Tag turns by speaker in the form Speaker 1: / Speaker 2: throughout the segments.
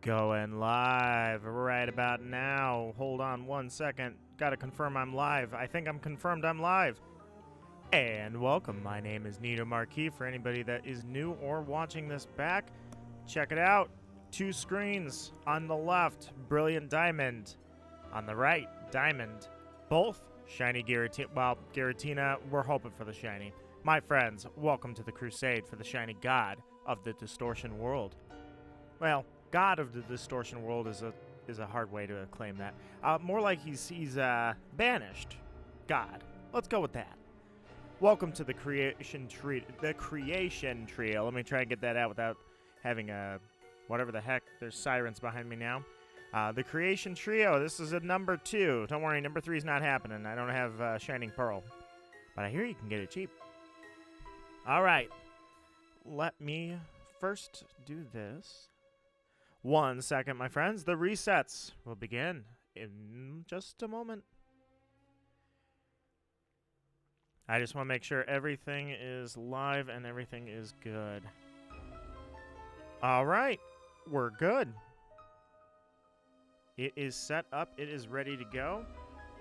Speaker 1: Going live right about now. Hold on 1 second. Gotta confirm I'm live. I think I'm confirmed I'm live. And welcome. My name is Nito Marquis. For anybody that is new or watching this back, check it out. 2 screens. On the left, Brilliant Diamond. On the right, Diamond. Both shiny Giratina. Well, Giratina, we're hoping for the shiny. My friends, welcome to the crusade for the shiny god of the distortion world. Well, God of the distortion world is a hard way to claim that. More like he's banished God. Let's go with that. Welcome to the creation tree. The creation trio. Let me try and get that out without having a whatever the heck. There's sirens behind me now. The creation trio. This is a number 2. Don't worry, number 3 is not happening. I don't have Shining Pearl, but I hear you can get it cheap. All right. Let me first do this. 1 second, my friends. The resets will begin in just a moment. I just want to make sure everything is live and everything is good. All right. We're good. It is set up. It is ready to go.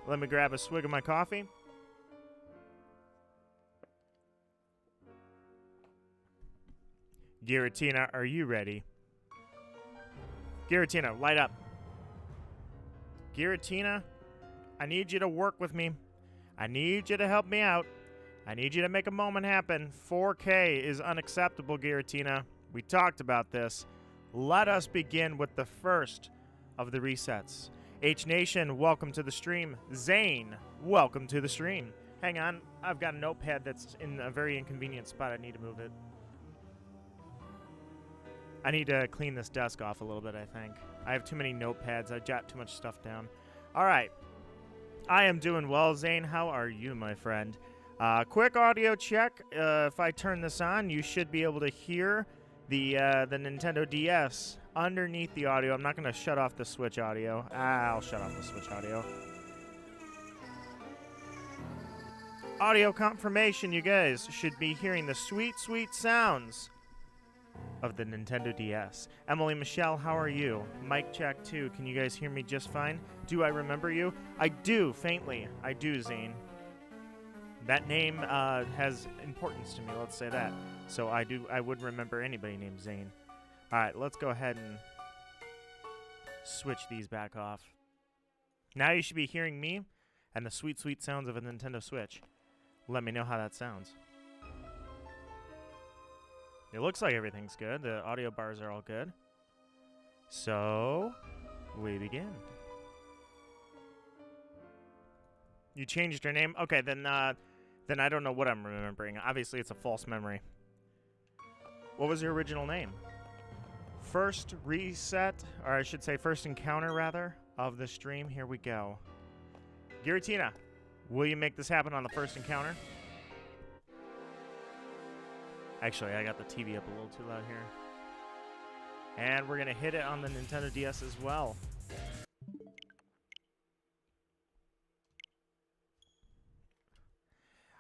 Speaker 1: Let me grab a swig of my coffee. Giratina, are you ready? Giratina, light up. Giratina, I need you to work with me. I need you to help me out. I need you to make a moment happen. 4K is unacceptable, Giratina. We talked about this. Let us begin with the first of the resets. H Nation, welcome to the stream. Zane, welcome to the stream. Hang on, I've got a notepad that's in a very inconvenient spot. I need to move it. I need to clean this desk off a little bit, I think. I have too many notepads. I jot too much stuff down. All right. I am doing well, Zane. How are you, my friend? Quick audio check. If I turn this on, you should be able to hear the Nintendo DS underneath the audio. I'm not going to shut off the Switch audio. I'll shut off the Switch audio. Audio confirmation. You guys should be hearing the sweet, sweet sounds of the Nintendo DS. Emily Michelle, how are you? Mic check 2. Can you guys hear me just fine? Do I remember you? I do, faintly. I do, Zane. That name has importance to me, let's say that. So I would remember anybody named Zane. All right, let's go ahead and switch these back off. Now you should be hearing me and the sweet, sweet sounds of a Nintendo Switch. Let me know how that sounds. It looks like everything's good. The audio bars are all good. So, we begin. You changed your name? Okay, then I don't know what I'm remembering. Obviously, it's a false memory. What was your original name? First reset, or I should say first encounter, rather, of the stream. Here we go. Giratina, will you make this happen on the first encounter? Actually, I got the TV up a little too loud here. And we're going to hit it on the Nintendo DS as well.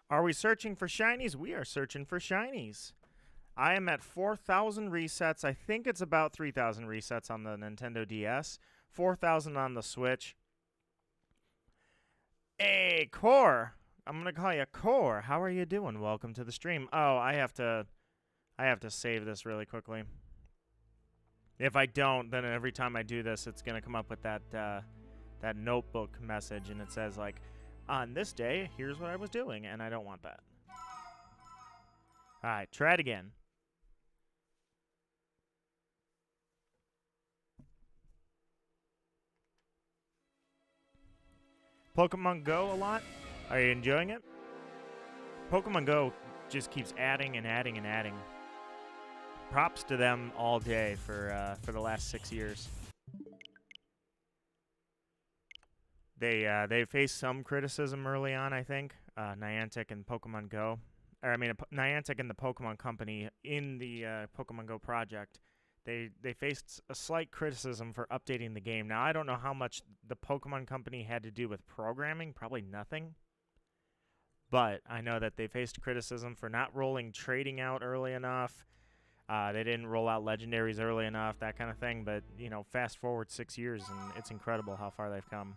Speaker 1: Are we searching for shinies? We are searching for shinies. I am at 4,000 resets. I think it's about 3,000 resets on the Nintendo DS. 4,000 on the Switch. Hey, Core. I'm going to call you Core. How are you doing? Welcome to the stream. Oh, I have to save this really quickly. If I don't, then every time I do this, it's going to come up with that notebook message, and it says, like, on this day, here's what I was doing, and I don't want that. All right, try it again. Pokemon Go a lot? Are you enjoying it? Pokemon Go just keeps adding and adding and adding. Props to them all day for the last 6 years. They faced some criticism early on, I think. Niantic and Pokemon Go. Or, I mean, Niantic and the Pokemon Company in the Pokemon Go project. They faced a slight criticism for updating the game. Now, I don't know how much the Pokemon Company had to do with programming. Probably nothing. But I know that they faced criticism for not rolling trading out early enough. They didn't roll out legendaries early enough, that kind of thing. But, you know, fast forward 6 years, and it's incredible how far they've come.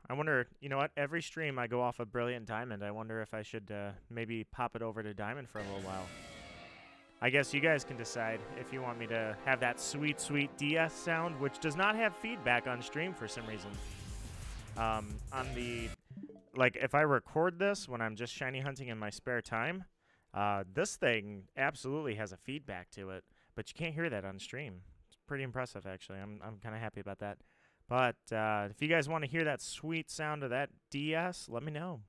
Speaker 1: I wonder, you know what? Every stream I go off of Brilliant Diamond. I wonder if I should maybe pop it over to Diamond for a little while. I guess you guys can decide if you want me to have that sweet, sweet DS sound, which does not have feedback on stream for some reason. On the, like, if I record this when I'm just shiny hunting in my spare time, this thing absolutely has a feedback to it, but you can't hear that on stream. It's pretty impressive, actually. I'm kind of happy about that. But if you guys want to hear that sweet sound of that DS, let me know.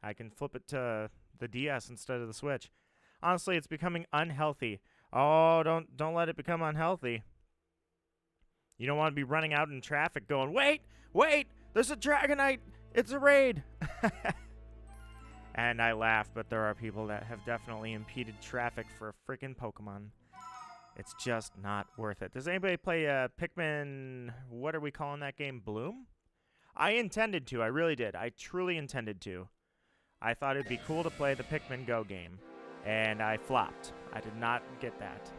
Speaker 1: I can flip it to the DS instead of the Switch. Honestly, it's becoming unhealthy. Oh, don't let it become unhealthy. You don't want to be running out in traffic going, wait, there's a Dragonite. It's a raid. And I laugh, but there are people that have definitely impeded traffic for freaking Pokemon. It's just not worth it. Does anybody play Pikmin, what are we calling that game, Bloom? I intended to. I really did. I truly intended to. I thought it'd be cool to play the Pikmin Go game. And I flopped. I did not get that.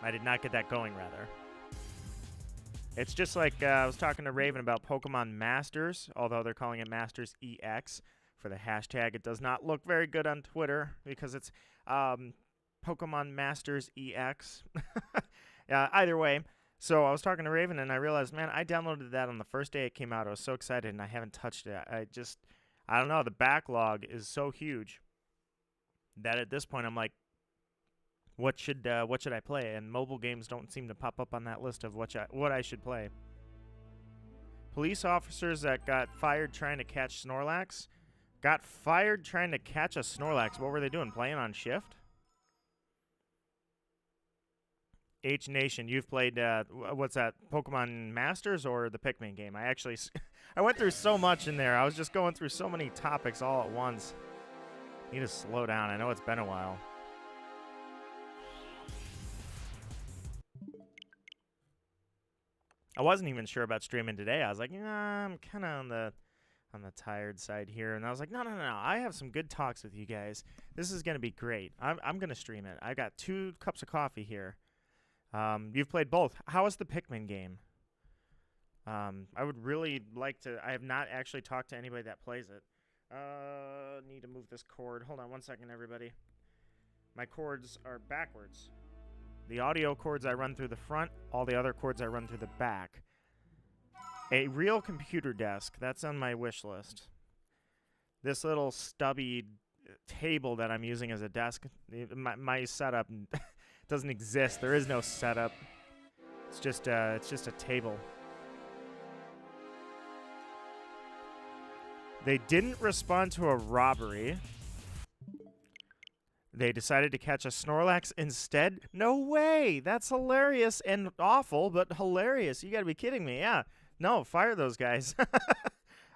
Speaker 1: I did not get that going, rather. It's just like I was talking to Raven about Pokemon Masters, although they're calling it Masters EX for the hashtag. It does not look very good on Twitter because it's Pokemon Masters EX. Either way, so I was talking to Raven and I realized, man, I downloaded that on the first day it came out. I was so excited and I haven't touched it. I don't know, the backlog is so huge that at this point I'm like, what should I play? And mobile games don't seem to pop up on that list of what I should play. Police officers that got fired trying to catch Snorlax got fired trying to catch a Snorlax. What were they doing? Playing on shift? H Nation, you've played what's that? Pokemon Masters or the Pikmin game? I went through so much in there. I was just going through so many topics all at once. Need to slow down. I know it's been a while. I wasn't even sure about streaming today. I was like, nah, I'm kind of on the tired side here. And I was like, no. I have some good talks with you guys. This is going to be great. I'm going to stream it. I got 2 cups of coffee here. You've played both. How is the Pikmin game? I would really like to. I have not actually talked to anybody that plays it. Need to move this cord. Hold on one second, everybody. My cords are backwards. The audio cords I run through the front. All the other cords I run through the back. A real computer desk. That's on my wish list. This little stubby table that I'm using as a desk. My setup doesn't exist. There is no setup. It's just a table. They didn't respond to a robbery. They decided to catch a Snorlax instead? No way! That's hilarious and awful, but hilarious. You gotta be kidding me. Yeah. No, fire those guys.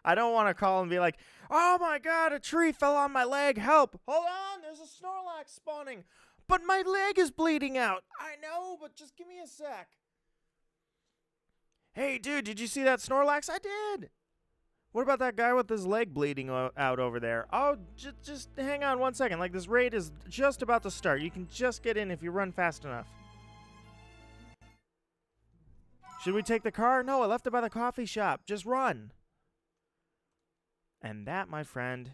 Speaker 1: I don't want to call and be like, oh my god, a tree fell on my leg. Help! Hold on, there's a Snorlax spawning. But my leg is bleeding out. I know, but just give me a sec. Hey, dude, did you see that Snorlax? I did. What about that guy with his leg bleeding out over there? Oh, just hang on one second. Like, this raid is just about to start. You can just get in if you run fast enough. Should we take the car? No, I left it by the coffee shop. Just run. And that, my friend,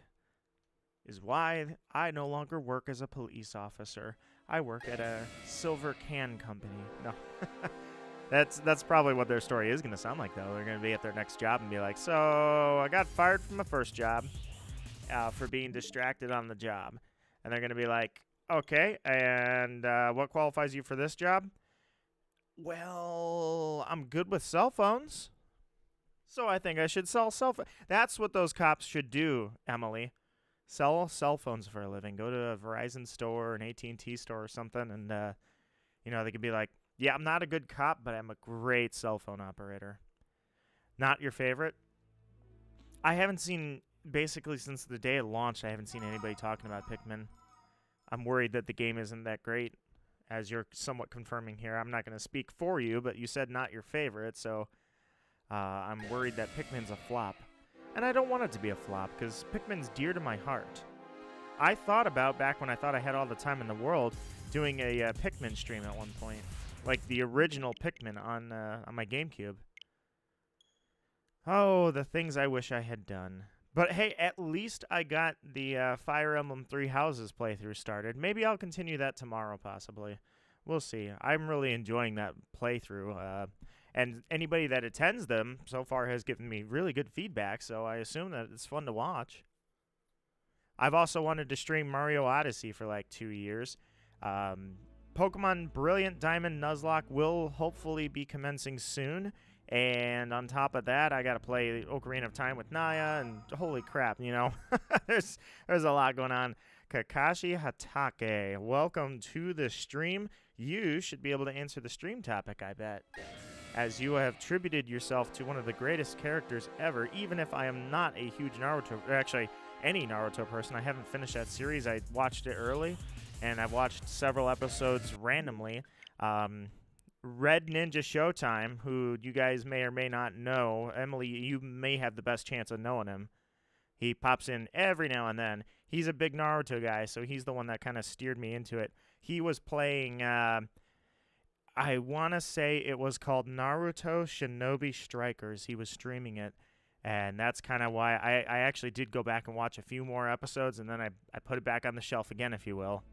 Speaker 1: is why I no longer work as a police officer. I work at a silver can company. No. That's probably what their story is going to sound like, though. They're going to be at their next job and be like, so I got fired from my first job for being distracted on the job. And they're going to be like, okay, and what qualifies you for this job? Well, I'm good with cell phones, so I think I should sell cell phones. That's what those cops should do, Emily. Sell cell phones for a living. Go to a Verizon store, an AT&T store or something, and, they could be like, yeah, I'm not a good cop, but I'm a great cell phone operator. Not your favorite? I haven't seen, basically since the day it launched, I haven't seen anybody talking about Pikmin. I'm worried that the game isn't that great, as you're somewhat confirming here. I'm not going to speak for you, but you said not your favorite, so I'm worried that Pikmin's a flop. And I don't want it to be a flop, because Pikmin's dear to my heart. I thought about, back when I thought I had all the time in the world, doing a Pikmin stream at one point. Like the original Pikmin on my GameCube. Oh, the things I wish I had done. But hey, at least I got the Fire Emblem Three Houses playthrough started. Maybe I'll continue that tomorrow, possibly. We'll see. I'm really enjoying that playthrough. And anybody that attends them so far has given me really good feedback, so I assume that it's fun to watch. I've also wanted to stream Mario Odyssey for like 2 years. Pokemon Brilliant Diamond Nuzlocke will hopefully be commencing soon. And on top of that, I got to play Ocarina of Time with Naya, and holy crap, you know, there's a lot going on. Kakashi Hatake, welcome to the stream. You should be able to answer the stream topic, I bet, as you have tributed yourself to one of the greatest characters ever, even if I am not a huge Naruto, or actually any Naruto person. I haven't finished that series. I watched it early, and I've watched several episodes randomly. Red Ninja Showtime, who you guys may or may not know. Emily, you may have the best chance of knowing him. He pops in every now and then. He's a big Naruto guy, so he's the one that kind of steered me into it. He was playing, I want to say it was called Naruto Shinobi Strikers. He was streaming it, and that's kind of why I actually did go back and watch a few more episodes, and then I put it back on the shelf again, if you will.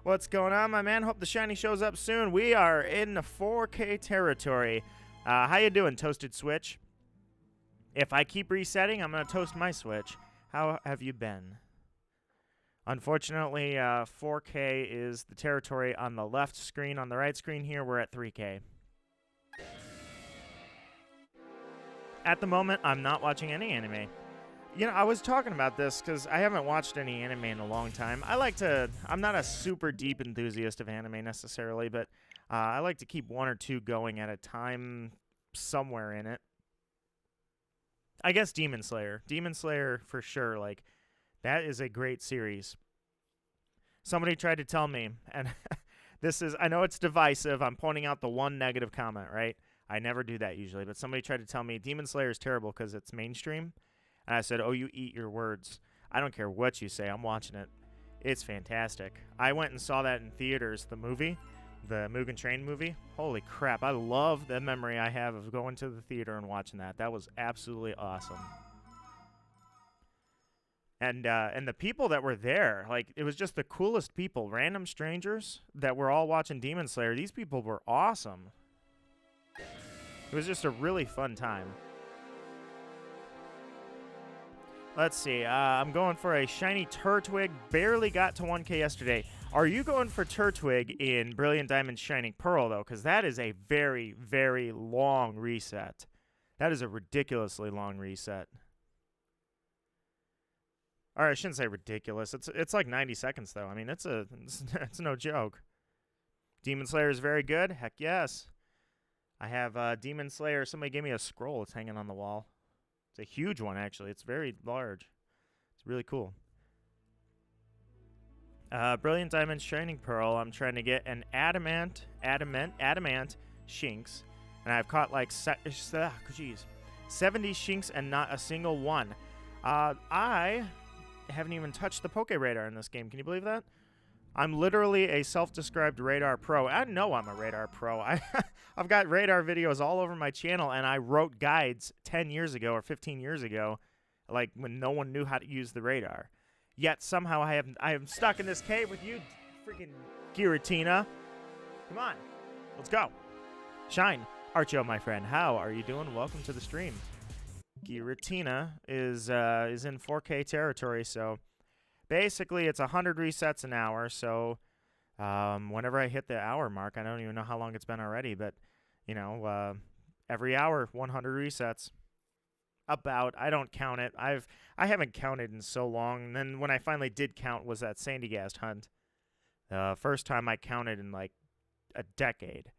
Speaker 1: What's going on, my man? Hope the shiny shows up soon. We are in the 4K territory. How you doing, Toasted Switch? If I keep resetting, I'm going to toast my Switch. How have you been? Unfortunately, 4K is the territory on the left screen. On the right screen here, we're at 3K. At the moment, I'm not watching any anime. You know, I was talking about this because I haven't watched any anime in a long time. I'm not a super deep enthusiast of anime necessarily, but I like to keep one or two going at a time somewhere in it. I guess Demon Slayer. Demon Slayer, for sure. Like, that is a great series. Somebody tried to tell me, and I know it's divisive. I'm pointing out the one negative comment, right? I never do that usually, but somebody tried to tell me Demon Slayer is terrible because it's mainstream. And I said, oh, you eat your words. I don't care what you say. I'm watching it. It's fantastic. I went and saw that in theaters, the movie, the Mugen Train movie. Holy crap. I love the memory I have of going to the theater and watching that. That was absolutely awesome. And the people that were there, like, it was just the coolest people, random strangers that were all watching Demon Slayer. These people were awesome. It was just a really fun time. Let's see. I'm going for a shiny Turtwig. Barely got to 1K yesterday. Are you going for Turtwig in Brilliant Diamond Shining Pearl, though? Because that is a very, very long reset. That is a ridiculously long reset. Or I shouldn't say ridiculous. It's like 90 seconds, though. I mean, it's no joke. Demon Slayer is very good. Heck yes. I have Demon Slayer. Somebody gave me a scroll. It's hanging on the wall. It's a huge one, actually. It's very large. It's really cool. Brilliant Diamond Shining Pearl. I'm trying to get an Adamant Shinx. And I've caught like 70 Shinx and not a single one. I haven't even touched the Poke Radar in this game. Can you believe that? I'm literally a self-described radar pro. I know I'm a radar pro. I've got radar videos all over my channel, and I wrote guides 10 years ago or 15 years ago, like when no one knew how to use the radar. Yet somehow I am stuck in this cave with you, freaking Giratina. Come on, let's go. Shine. Archo, my friend, how are you doing? Welcome to the stream. Giratina is in 4K territory, so basically it's 100 resets an hour. So whenever I hit the hour mark, I don't even know how long it's been already, but you know, every hour 100 resets. About, I don't count it. I haven't counted in so long. And then when I finally did count was that Sandygast hunt. First time I counted in like a decade.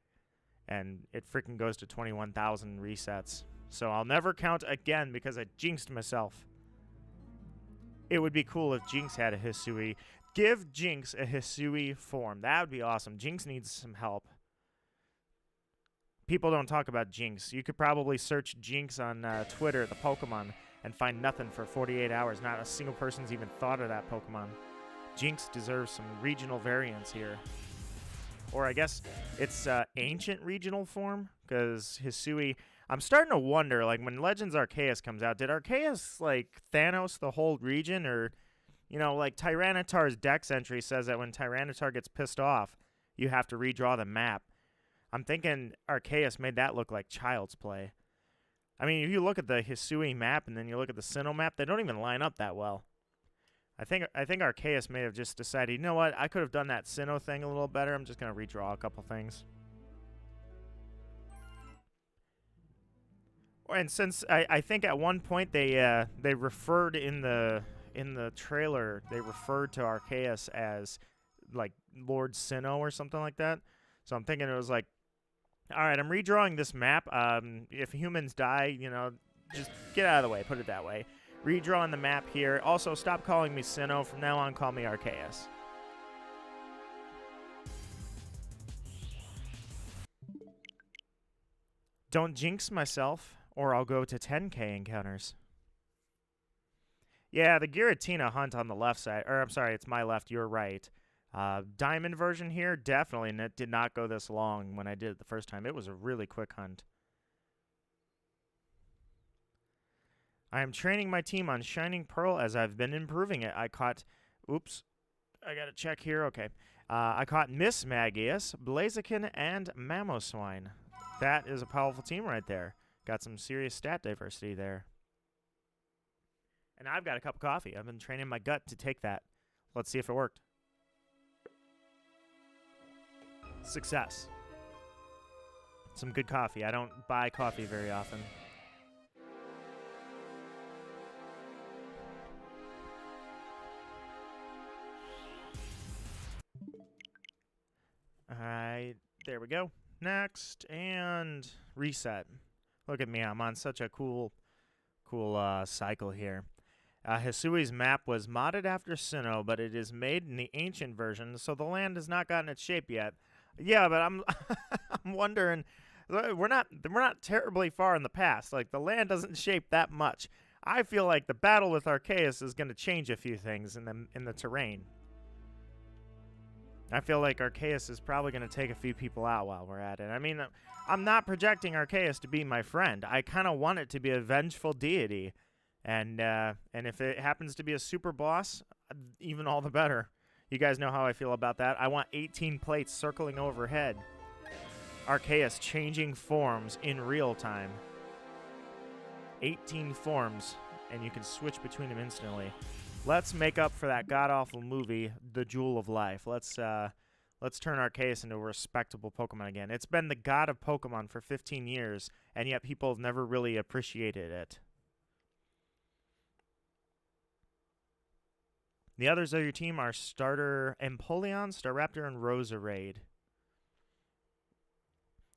Speaker 1: And it freaking goes to 21,000 resets. So I'll never count again because I jinxed myself. It would be cool if Jinx had a Hisui. Give Jinx a Hisui form. That would be awesome. Jinx needs some help. People don't talk about Jinx. You could probably search Jinx on Twitter, the Pokemon, and find nothing for 48 hours. Not a single person's even thought of that Pokemon. Jinx deserves some regional variants here. Or I guess it's ancient regional form, because Hisui... I'm starting to wonder, like, when Legends Arceus comes out, did Arceus, like, Thanos the whole region? Or, you know, like, Tyranitar's Dex entry says that when Tyranitar gets pissed off, you have to redraw the map. I'm thinking Arceus made that look like child's play. I mean, if you look at the Hisui map and then you look at the Sinnoh map, they don't even line up that well. I think Arceus may have just decided, you know what, I could have done that Sinnoh thing a little better. I'm just going to redraw a couple things. And since I think at one point they referred in the trailer, they referred to Arceus as like Lord Sinnoh or something like that. So I'm thinking it was like, all right, I'm redrawing this map. If humans die, you know, just get out of the way. Put it that way. Redrawing the map here. Also, stop calling me Sinnoh. From now on, call me Arceus. Don't jinx myself, or I'll go to 10k encounters. Yeah, the Giratina hunt on the left side. Or, I'm sorry, it's my left, your right. Diamond version here, definitely did not go this long when I did it the first time. It was a really quick hunt. I am training my team on Shining Pearl as I've been improving it. I caught... Oops. I gotta check here. Okay. I caught Miss Magius, Blaziken, and Mamoswine. That is a powerful team right there. Got some serious stat diversity there. And I've got a cup of coffee. I've been training my gut to take that. Let's see if it worked. Success. Some good coffee. I don't buy coffee very often. Alright, there we go. Next, and reset. Look at me, I'm on such a cool cycle here. Hisui's map was modded after Sinnoh, but it is made in the ancient version, so the land has not gotten its shape yet. Yeah, but I'm I'm wondering, we're not terribly far in the past. Like, the land doesn't shape that much. I feel like the battle with Arceus is going to change a few things in the terrain. I feel like Arceus is probably going to take a few people out while we're at it. I mean, I'm not projecting Arceus to be my friend. I kind of want it to be a vengeful deity. And if it happens to be a super boss, even all the better. You guys know how I feel about that. I want 18 plates circling overhead. Arceus changing forms in real time. 18 forms, and you can switch between them instantly. Let's make up for that god-awful movie, The Jewel of Life. Let's turn Arceus into a respectable Pokemon again. It's been the god of Pokemon for 15 years, and yet people have never really appreciated it. The others of your team are Starter Empoleon, Staraptor, and Roserade.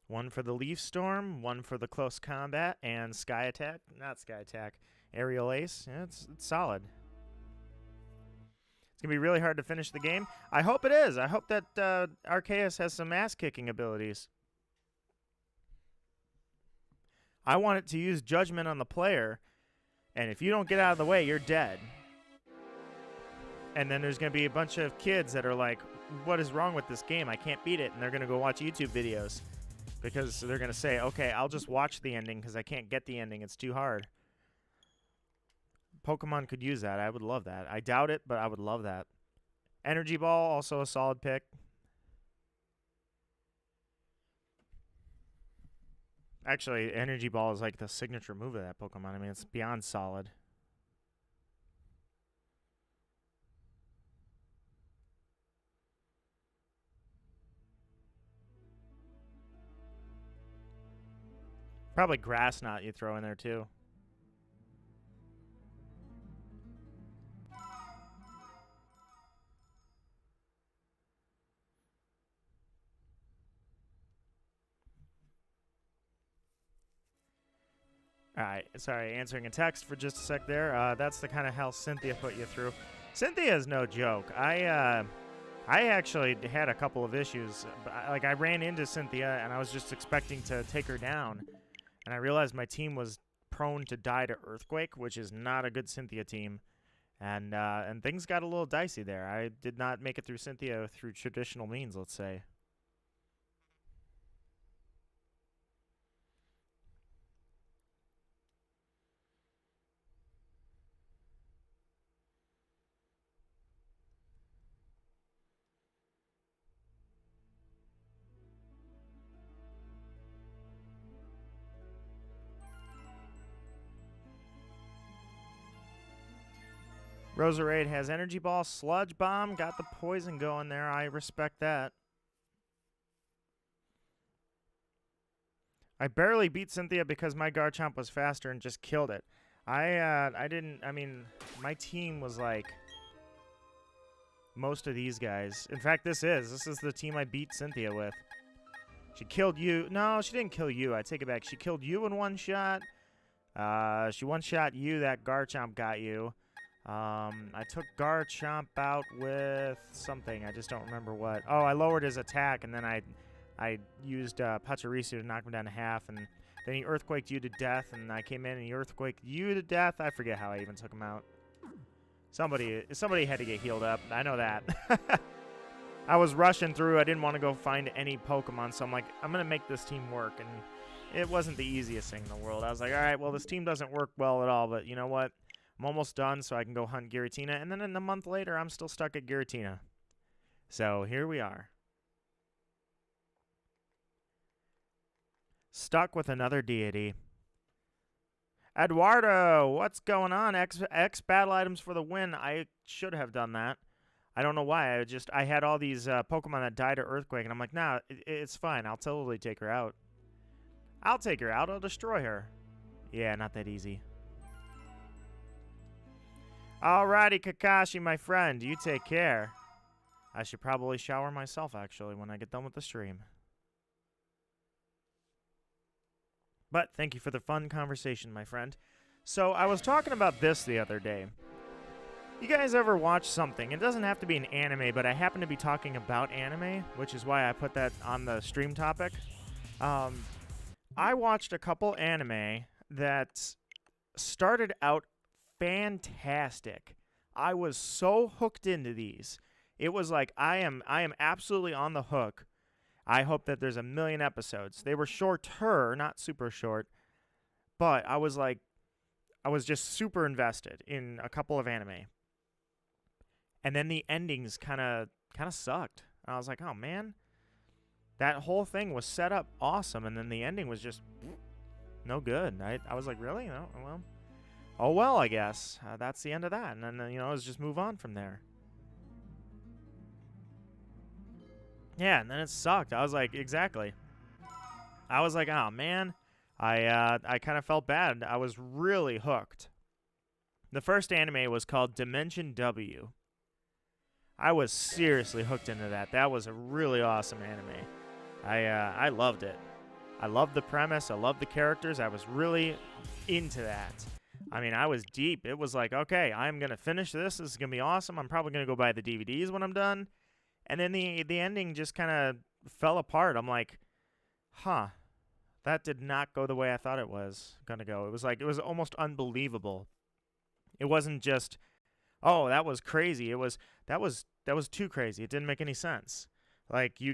Speaker 1: One for the Leaf Storm, one for the Close Combat, and Sky Attack. Not Sky Attack. Aerial Ace. Yeah, it's solid. It's going to be really hard to finish the game. I hope it is. I hope that Arceus has some ass-kicking abilities. I want it to use Judgment on the player, and if you don't get out of the way, you're dead. And then there's going to be a bunch of kids that are like, what is wrong with this game? I can't beat it. And they're going to go watch YouTube videos because they're going to say, okay, I'll just watch the ending because I can't get the ending. It's too hard. Pokemon could use that. I would love that. I doubt it, but I would love that. Energy Ball, also a solid pick. Actually, Energy Ball is like the signature move of that Pokemon. I mean, it's beyond solid. Probably Grass Knot you throw in there, too. Alright, sorry, answering a text for just a sec there. That's the kind of hell Cynthia put you through. Cynthia is no joke. I actually had a couple of issues. Like, I ran into Cynthia, and I was just expecting to take her down. And I realized my team was prone to die to Earthquake, which is not a good Cynthia team. And things got a little dicey there. I did not make it through Cynthia through traditional means, let's say. Roserade has Energy Ball, Sludge Bomb, got the poison going there. I respect that. I barely beat Cynthia because my Garchomp was faster and just killed it. I mean, my team was like most of these guys. In fact, this is the team I beat Cynthia with. She killed you. No, she didn't kill you. I take it back. She killed you in one shot. She one-shot you. That Garchomp got you. I took Garchomp out with something. I just don't remember what. Oh, I lowered his attack, and then I used Pachirisu to knock him down to half, and then he Earthquaked you to death, and I came in and he Earthquaked you to death. I forget how I even took him out. Somebody had to get healed up. I know that. I was rushing through. I didn't want to go find any Pokemon, so I'm like, I'm going to make this team work, and it wasn't the easiest thing in the world. I was like, all right, well, this team doesn't work well at all, but you know what? I'm almost done, so I can go hunt Giratina. And then a month later, I'm still stuck at Giratina. So here we are. Stuck with another deity. Eduardo, what's going on? X battle items for the win. I should have done that. I don't know why. I had all these Pokemon that died to Earthquake, and I'm like, nah, it's fine. I'll totally take her out. I'll take her out. I'll destroy her. Yeah, not that easy. Alrighty, Kakashi, my friend. You take care. I should probably shower myself, actually, when I get done with the stream. But thank you for the fun conversation, my friend. So, I was talking about this the other day. You guys ever watch something? It doesn't have to be an anime, but I happen to be talking about anime, which is why I put that on the stream topic. I watched a couple anime that started out fantastic. I was so hooked into these. It was like I am absolutely on the hook. I hope that there's a million episodes. They were shorter, not super short, but I was just super invested in a couple of anime. And then the endings kind of sucked. And I was like, "Oh man, that whole thing was set up awesome, and then the ending was just no good." I was like, "Really? No, well." Oh, well, I guess. That's the end of that. And then, let's just move on from there. Yeah, and then it sucked. I was like, exactly. I was like, oh, man. I kind of felt bad. I was really hooked. The first anime was called Dimension W. I was seriously hooked into that. That was a really awesome anime. I loved it. I loved the premise. I loved the characters. I was really into that. I mean, I was deep. It was like, okay, I'm going to finish this. This is going to be awesome. I'm probably going to go buy the DVDs when I'm done. And then the ending just kind of fell apart. I'm like, huh, that did not go the way I thought it was going to go. It was almost unbelievable. It wasn't just, oh, that was crazy. That was too crazy. It didn't make any sense. Like, you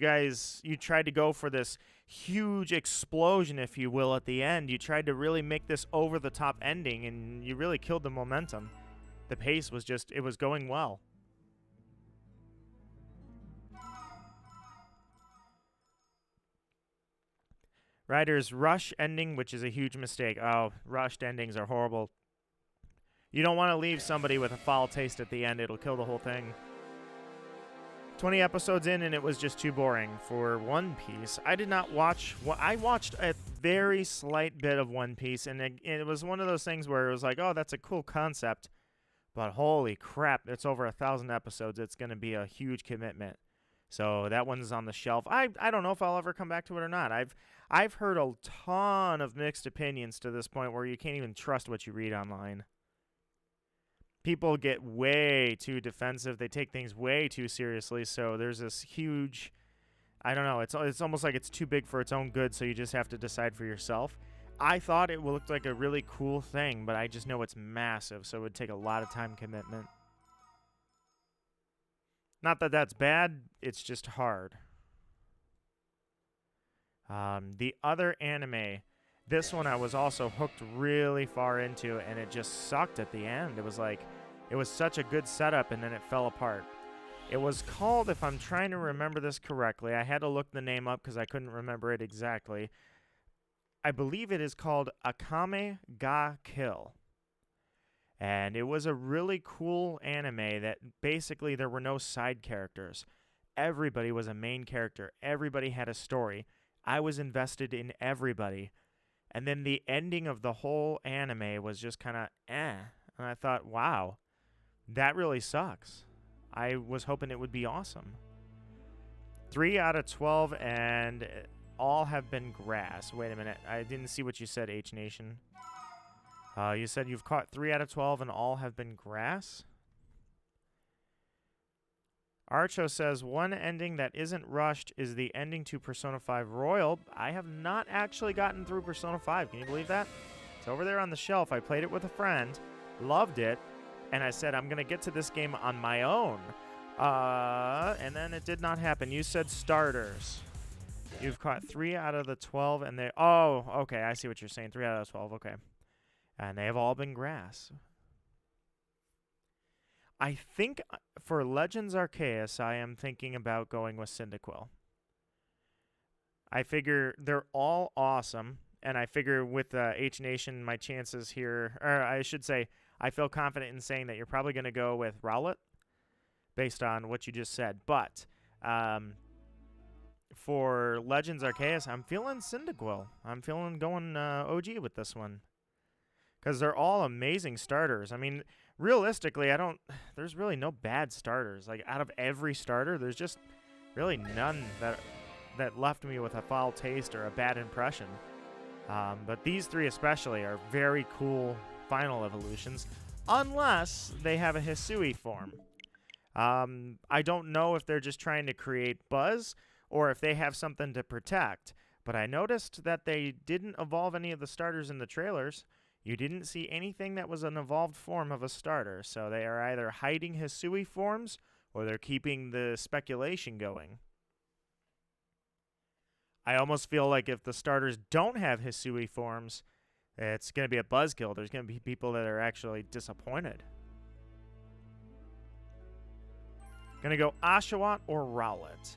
Speaker 1: tried to go for this huge explosion, if you will, at the end. You tried to really make this over-the-top ending, and you really killed the momentum. The pace was it was going well. Writers rush ending, which is a huge mistake. Oh, rushed endings are horrible. You don't want to leave somebody with a foul taste at the end. It'll kill the whole thing. 20 episodes in, and it was just too boring for One Piece. I did not watch. I watched a very slight bit of One Piece, and it was one of those things where it was like, oh, that's a cool concept, but holy crap, it's over 1,000 episodes. It's going to be a huge commitment. So that one's on the shelf. I don't know if I'll ever come back to it or not. I've heard a ton of mixed opinions to this point where you can't even trust what you read online. People get way too defensive. They take things way too seriously. So there's this huge, I don't know, it's almost like it's too big for its own good, so you just have to decide for yourself. I thought it looked like a really cool thing, but I just know it's massive, so it would take a lot of time commitment. Not that that's bad, it's just hard. The other anime, this one I was also hooked really far into, and it just sucked at the end. It was like, it was such a good setup, and then it fell apart. It was called, if I'm trying to remember this correctly, I had to look the name up because I couldn't remember it exactly. I believe it is called Akame ga Kill. And it was a really cool anime that basically there were no side characters. Everybody was a main character. Everybody had a story. I was invested in everybody. And then the ending of the whole anime was just kind of eh. And I thought, wow, that really sucks. I was hoping it would be awesome. 3 out of 12, and all have been grass. Wait a minute. I didn't see what you said, H Nation. You said you've caught 3 out of 12 and all have been grass? Archo says, one ending that isn't rushed is the ending to Persona 5 Royal. I have not actually gotten through Persona 5. Can you believe that? It's over there on the shelf. I played it with a friend, loved it, and I said, I'm going to get to this game on my own. And then it did not happen. You said starters. You've caught 3 out of the 12, and they... Oh, okay, I see what you're saying. 3 out of 12, okay. And they have all been grass. I think for Legends Arceus, I am thinking about going with Cyndaquil. I figure they're all awesome, and I figure with H Nation, my chances here... Or I should say, I feel confident in saying that you're probably going to go with Rowlet, based on what you just said. But... for Legends Arceus, I'm feeling Cyndaquil. I'm feeling going OG with this one. Because they're all amazing starters. I mean, realistically, there's really no bad starters. Like, out of every starter, there's just really none that left me with a foul taste or a bad impression. But these 3 especially are very cool final evolutions, unless they have a Hisui form. I don't know if they're just trying to create buzz, or if they have something to protect. But I noticed that they didn't evolve any of the starters in the trailers. You didn't see anything that was an evolved form of a starter. So they are either hiding Hisui forms, or they're keeping the speculation going. I almost feel like if the starters don't have Hisui forms, it's going to be a buzzkill. There's going to be people that are actually disappointed. Going to go Oshawott or Rowlet.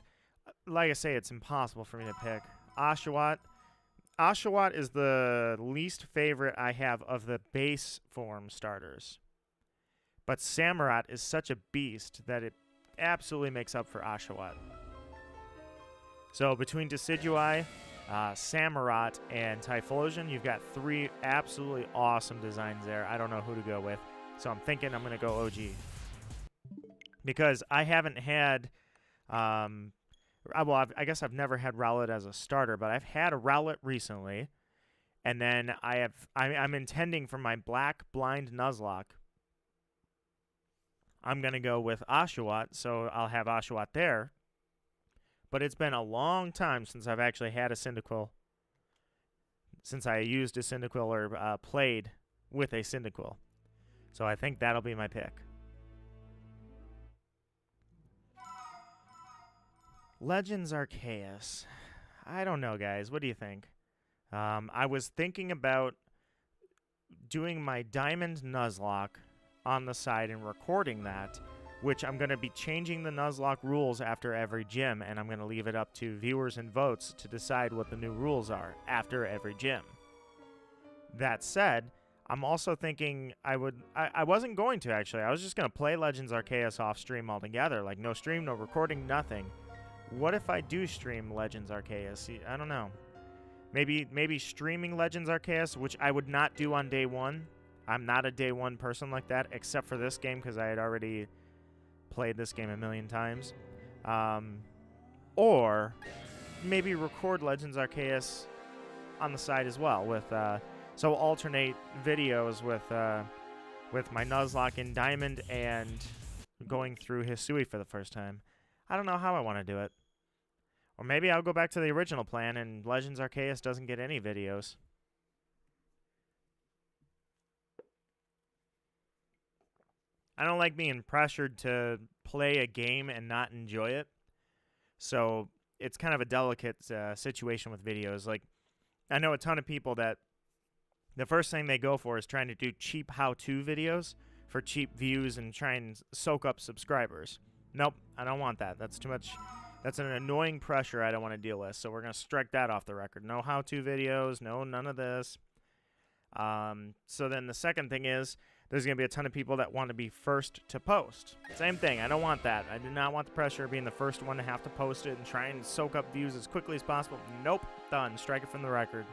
Speaker 1: Like I say, it's impossible for me to pick. Oshawott. Oshawott is the least favorite I have of the base form starters. But Samurott is such a beast that it absolutely makes up for Oshawott. So between Decidueye, Samurott, and Typhlosion, you've got 3 absolutely awesome designs there. I don't know who to go with, so I'm thinking I'm going to go OG. Because I haven't had... I guess I've never had Rowlet as a starter, but I've had a Rowlet recently, and then I'm intending for my Black Blind Nuzlocke. I'm going to go with Oshawott, so I'll have Oshawott there. But it's been a long time since I've actually had a Cyndaquil. Since I used a Cyndaquil or played with a Cyndaquil. So I think that'll be my pick. Legends Arceus. I don't know, guys. What do you think? I was thinking about doing my Diamond Nuzlocke on the side and recording that, which I'm going to be changing the Nuzlocke rules after every gym, and I'm going to leave it up to viewers and votes to decide what the new rules are after every gym. That said, I'm also thinking I wasn't going to, actually. I was just going to play Legends Arceus off stream altogether. Like, no stream, no recording, nothing. What if I do stream Legends Arceus? I don't know. Maybe streaming Legends Arceus, which I would not do on day 1. I'm not a day 1 person like that, except for this game, because I had already played this game a million times. Or maybe record Legends Arceus on the side as well, with so alternate videos with my Nuzlocke in Diamond and going through Hisui for the first time. I don't know how I want to do it. Or maybe I'll go back to the original plan and Legends Arceus doesn't get any videos. I don't like being pressured to play a game and not enjoy it. So it's kind of a delicate situation with videos. Like, I know a ton of people that the first thing they go for is trying to do cheap how-to videos for cheap views and try and soak up subscribers. Nope, I don't want that. That's too much. That's an annoying pressure I don't want to deal with. So we're going to strike that off the record. No how-to videos. No, none of this. So then the second thing is there's going to be a ton of people that want to be first to post. Same thing. I don't want that. I do not want the pressure of being the first one to have to post it and try and soak up views as quickly as possible. Nope. Done. Strike it from the record.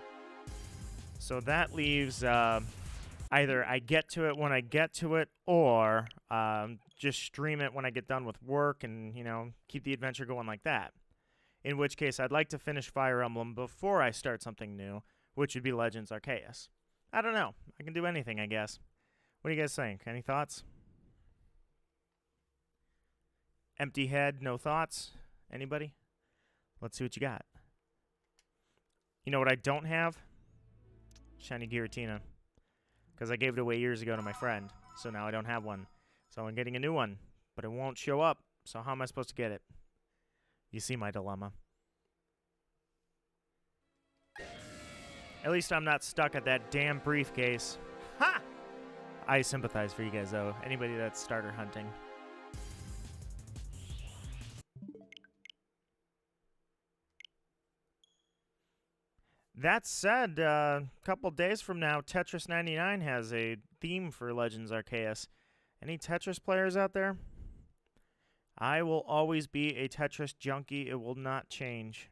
Speaker 1: So that leaves either I get to it when I get to it, or just stream it when I get done with work and, you know, keep the adventure going like that. In which case, I'd like to finish Fire Emblem before I start something new, which would be Legends Arceus. I don't know. I can do anything, I guess. What do you guys think? Any thoughts? Empty head, no thoughts? Anybody? Let's see what you got. You know what I don't have? Shiny Giratina. Because I gave it away years ago to my friend. So now I don't have one. So I'm getting a new one. But it won't show up. So how am I supposed to get it? You see my dilemma. At least I'm not stuck at that damn briefcase. Ha! I sympathize for you guys, though. Anybody that's starter hunting. That said, a couple days from now, Tetris 99 has a theme for Legends Arceus. Any Tetris players out there? I will always be a Tetris junkie. It will not change.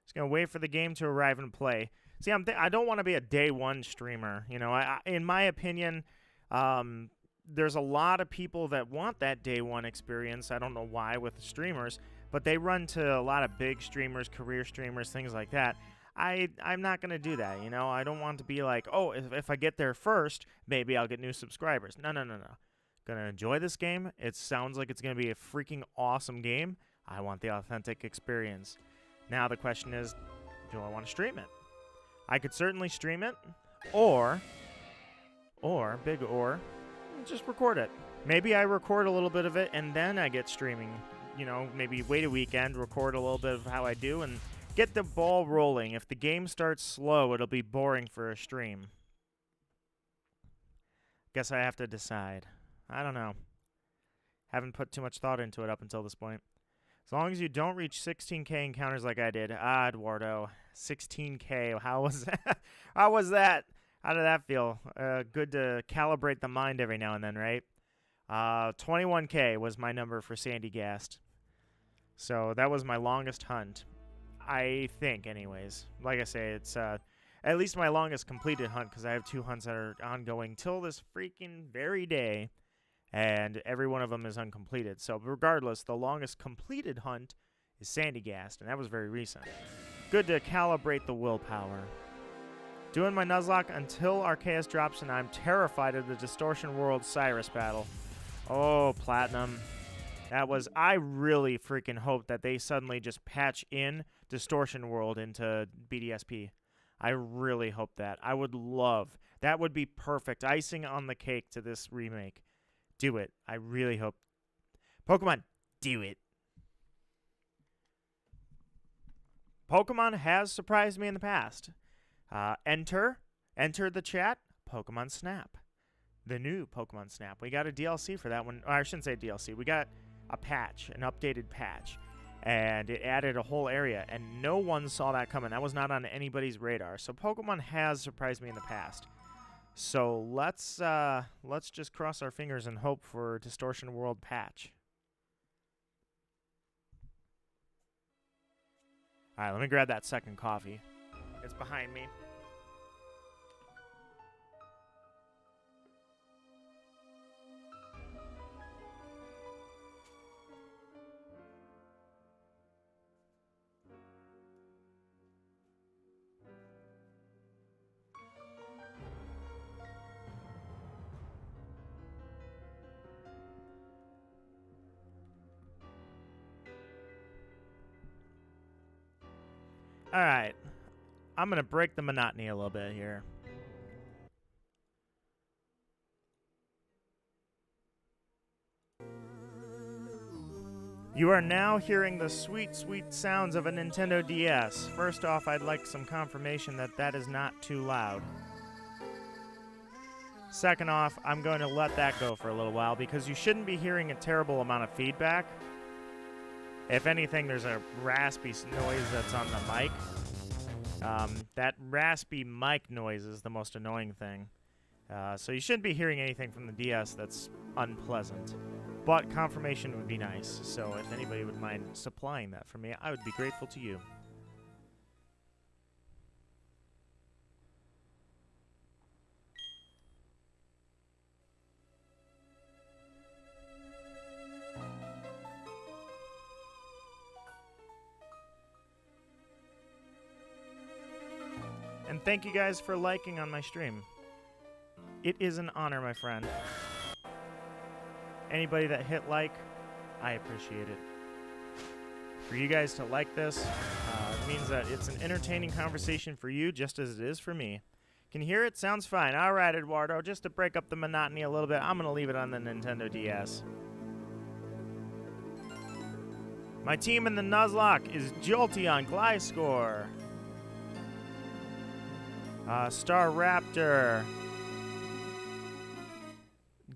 Speaker 1: Just going to wait for the game to arrive and play. See, I don't want to be a day one streamer. You know, in my opinion, there's a lot of people that want that day one experience. I don't know why with the streamers, but they run to a lot of big streamers, career streamers, things like that. I'm not going to do that, you know. I don't want to be like, oh, if I get there first, maybe I'll get new subscribers. No. Going to enjoy this game. It sounds like it's going to be a freaking awesome game. I want the authentic experience. Now the question is, do I want to stream it? I could certainly stream it, or, just record it. Maybe I record a little bit of it, and then I get streaming. You know, maybe wait a weekend, record a little bit of how I do, and get the ball rolling. If the game starts slow, it'll be boring for a stream. Guess I have to decide. I don't know. Haven't put too much thought into it up until this point. As long as you don't reach 16k encounters like I did. Eduardo. 16k. How was that? How was that? How did that feel? Good to calibrate the mind every now and then, right? 21k was my number for Sandy Gast. So that was my longest hunt. I think, anyways. Like I say, it's at least my longest completed hunt, because I have 2 hunts that are ongoing till this freaking very day. And every one of them is uncompleted. So regardless, the longest completed hunt is Sandy Gast, and that was very recent. Good to calibrate the willpower. Doing my Nuzlocke until Arceus drops, and I'm terrified of the Distortion World Cyrus battle. Oh, Platinum. I really freaking hope that they suddenly just patch in Distortion World into BDSP. I really hope that. I would love. That would be perfect. Icing on the cake to this remake. Do it. I really hope. Pokemon, do it. Pokemon has surprised me in the past. Enter the chat, Pokemon Snap. The new Pokemon Snap. We got a DLC for that one. Or I shouldn't say DLC. We got a patch, an updated patch. And it added a whole area, and no one saw that coming. That was not on anybody's radar. So Pokemon has surprised me in the past. So let's just cross our fingers and hope for Distortion World patch. All right, let me grab that second coffee. It's behind me. All right, I'm going to break the monotony a little bit here. You are now hearing the sweet, sweet sounds of a Nintendo DS. First off, I'd like some confirmation that that is not too loud. Second off, I'm going to let that go for a little while because you shouldn't be hearing a terrible amount of feedback. If anything, there's a raspy noise that's on the mic. That raspy mic noise is the most annoying thing. So you shouldn't be hearing anything from the DS that's unpleasant. But confirmation would be nice. So if anybody would mind supplying that for me, I would be grateful to you. And thank you guys for liking on my stream. It is an honor, my friend. Anybody that hit like, I appreciate it. For you guys to like this, it means that it's an entertaining conversation for you just as it is for me. Can you hear it? Sounds fine. All right, Eduardo, just to break up the monotony a little bit, I'm going to leave it on the Nintendo DS. My team in the Nuzlocke is Jolteon, Gliscor, Star Raptor,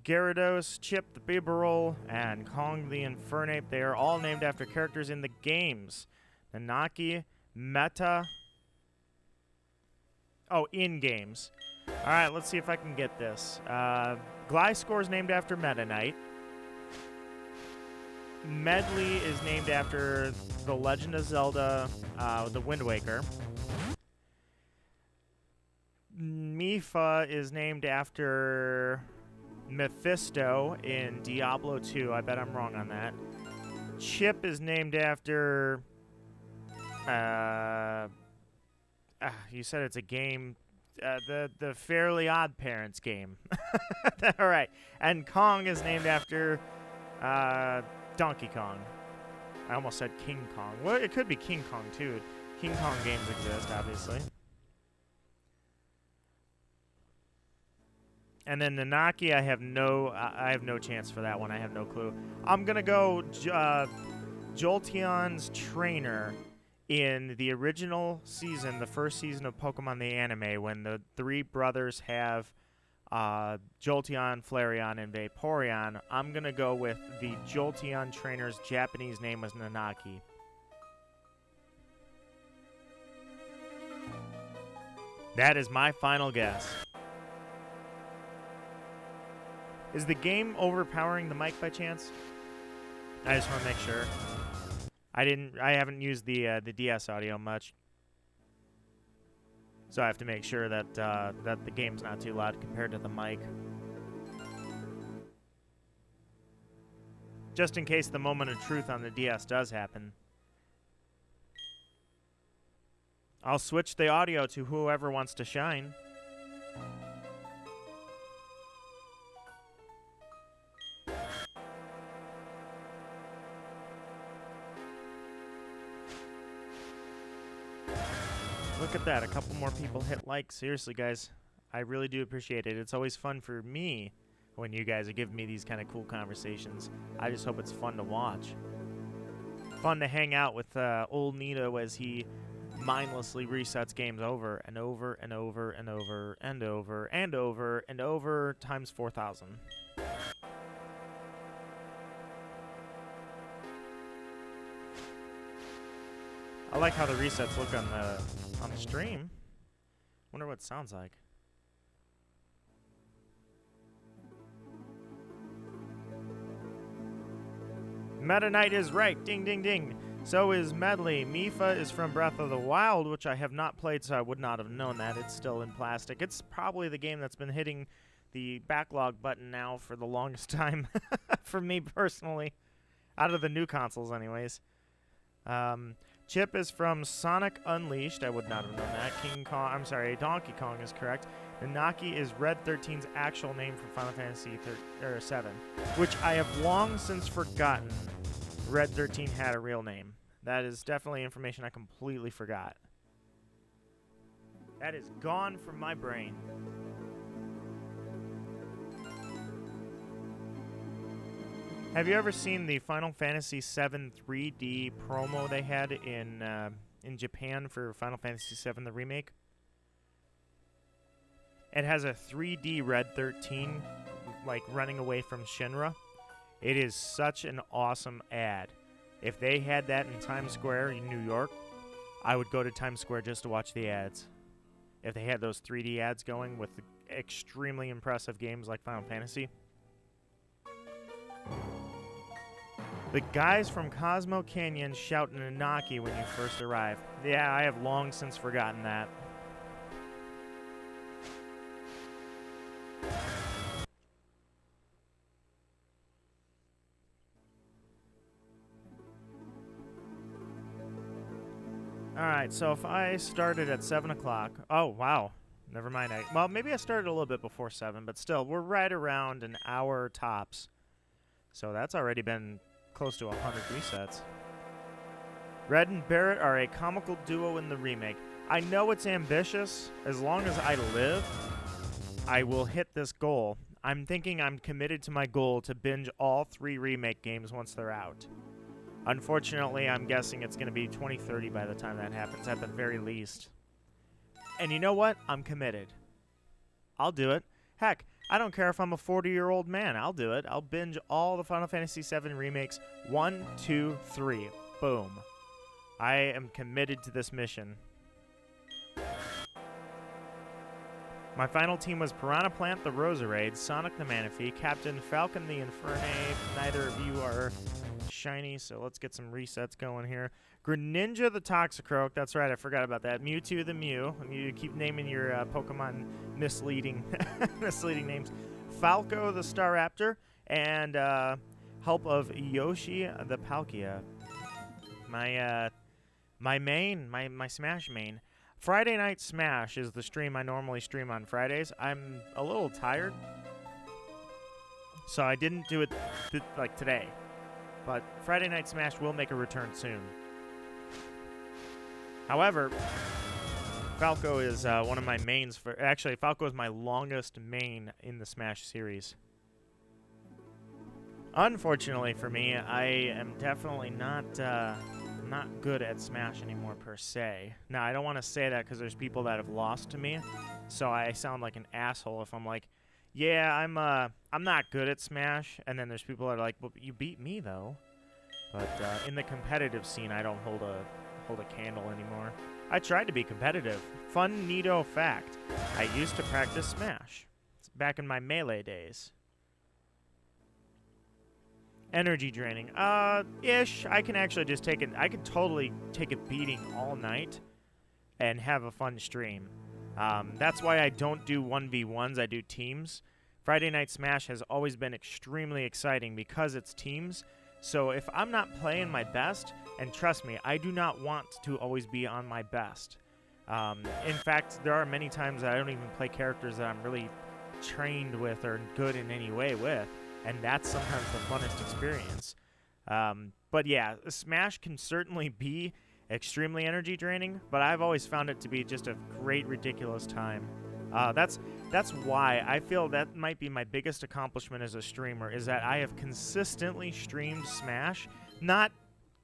Speaker 1: Gyarados, Chip the Bibarel, and Kong the Infernape. They are all named after characters in the games. Nanaki, Meta. Oh, in games. Alright, let's see if I can get this. Gliscor is named after Meta Knight. Medley is named after The Legend of Zelda, The Wind Waker. Mipha is named after Mephisto in Diablo 2. I bet I'm wrong on that. Chip is named after... you said it's a game... the Fairly Odd Parents game. Alright. And Kong is named after Donkey Kong. I almost said King Kong. Well, it could be King Kong, too. King Kong games exist, obviously. And then Nanaki, I have no chance for that one. I have no clue. I'm gonna go Jolteon's trainer in the original season, the first season of Pokemon the anime, when the three brothers have Jolteon, Flareon, and Vaporeon. I'm gonna go with the Jolteon trainer's Japanese name was Nanaki. That is my final guess. Is the game overpowering the mic by chance? I just want to make sure. I haven't used the DS audio much, so I have to make sure that that the game's not too loud compared to the mic. Just in case the moment of truth on the DS does happen. I'll switch the audio to whoever wants to shine. Look at that, a couple more people hit like. Seriously, guys, I really do appreciate it. It's always fun for me when you guys are giving me these kind of cool conversations. I just hope it's fun to watch. Fun to hang out with old Nito as he mindlessly resets games over and over and over and over and over and over and over times 4,000. I like how the resets look on the stream. Wonder what it sounds like. Meta Knight is right. Ding, ding, ding. So is Medley. Mipha is from Breath of the Wild, which I have not played, so I would not have known that. It's still in plastic. It's probably the game that's been hitting the backlog button now for the longest time. For me personally. Out of the new consoles, anyways. Chip is from Sonic Unleashed. I would not have known that. Donkey Kong is correct. Nanaki is Red 13's actual name from Final Fantasy 7, which I have long since forgotten Red 13 had a real name. That is definitely information I completely forgot. That is gone from my brain. Have you ever seen the Final Fantasy VII 3D promo they had in Japan for Final Fantasy VII the remake? It has a 3D Red 13 like running away from Shinra. It is such an awesome ad. If they had that in Times Square in New York, I would go to Times Square just to watch the ads. If they had those 3D ads going with extremely impressive games like Final Fantasy. The guys from Cosmo Canyon shout Nanaki when you first arrive. Yeah, I have long since forgotten that. Alright, so if I started at 7 o'clock... Oh, wow. Never mind. Well, maybe I started a little bit before 7, but still, we're right around an hour tops. So that's already been close to 100 resets. Red and Barrett are a comical duo in the remake. I know it's ambitious. As long as I live, I will hit this goal. I'm thinking I'm committed to my goal to binge all 3 remake games once they're out. Unfortunately, I'm guessing it's going to be 2030 by the time that happens, at the very least. And you know what? I'm committed. I'll do it. Heck, I don't care if I'm a 40-year-old man. I'll do it. I'll binge all the Final Fantasy VII remakes. 1, 2, 3. Boom. I am committed to this mission. My final team was Piranha Plant the Roserade, Sonic the Manaphy, Captain Falcon the Infernape. Neither of you are shiny, so let's get some resets going here. Greninja the Toxicroak, that's right, I forgot about that. Mewtwo the Mew. You keep naming your Pokemon misleading names. Falco the Staraptor, and help of Yoshi the Palkia. My main, my Smash main. Friday Night Smash is the stream I normally stream on Fridays. I'm a little tired, so I didn't do it like today. But Friday Night Smash will make a return soon. However, Falco is one of my mains for... Actually, Falco is my longest main in the Smash series. Unfortunately for me, I am definitely not good at Smash anymore per se. Now, I don't want to say that because there's people that have lost to me, so I sound like an asshole if I'm like, yeah, I'm not good at Smash, and then there's people that are like, well, you beat me though. But in the competitive scene, I don't hold a candle anymore. I tried to be competitive. Fun neato fact: I used to practice Smash back in my Melee days. Energy draining, ish. I can actually just take it. I could totally take a beating all night and have a fun stream. That's why I don't do 1v1s, I do teams. Friday Night Smash has always been extremely exciting because it's teams. So if I'm not playing my best, and trust me, I do not want to always be on my best. In fact, there are many times that I don't even play characters that I'm really trained with or good in any way with, and that's sometimes the funnest experience. But yeah, Smash can certainly be extremely energy draining, but I've always found it to be just a great, ridiculous time. That's why I feel that might be my biggest accomplishment as a streamer, is that I have consistently streamed Smash. Not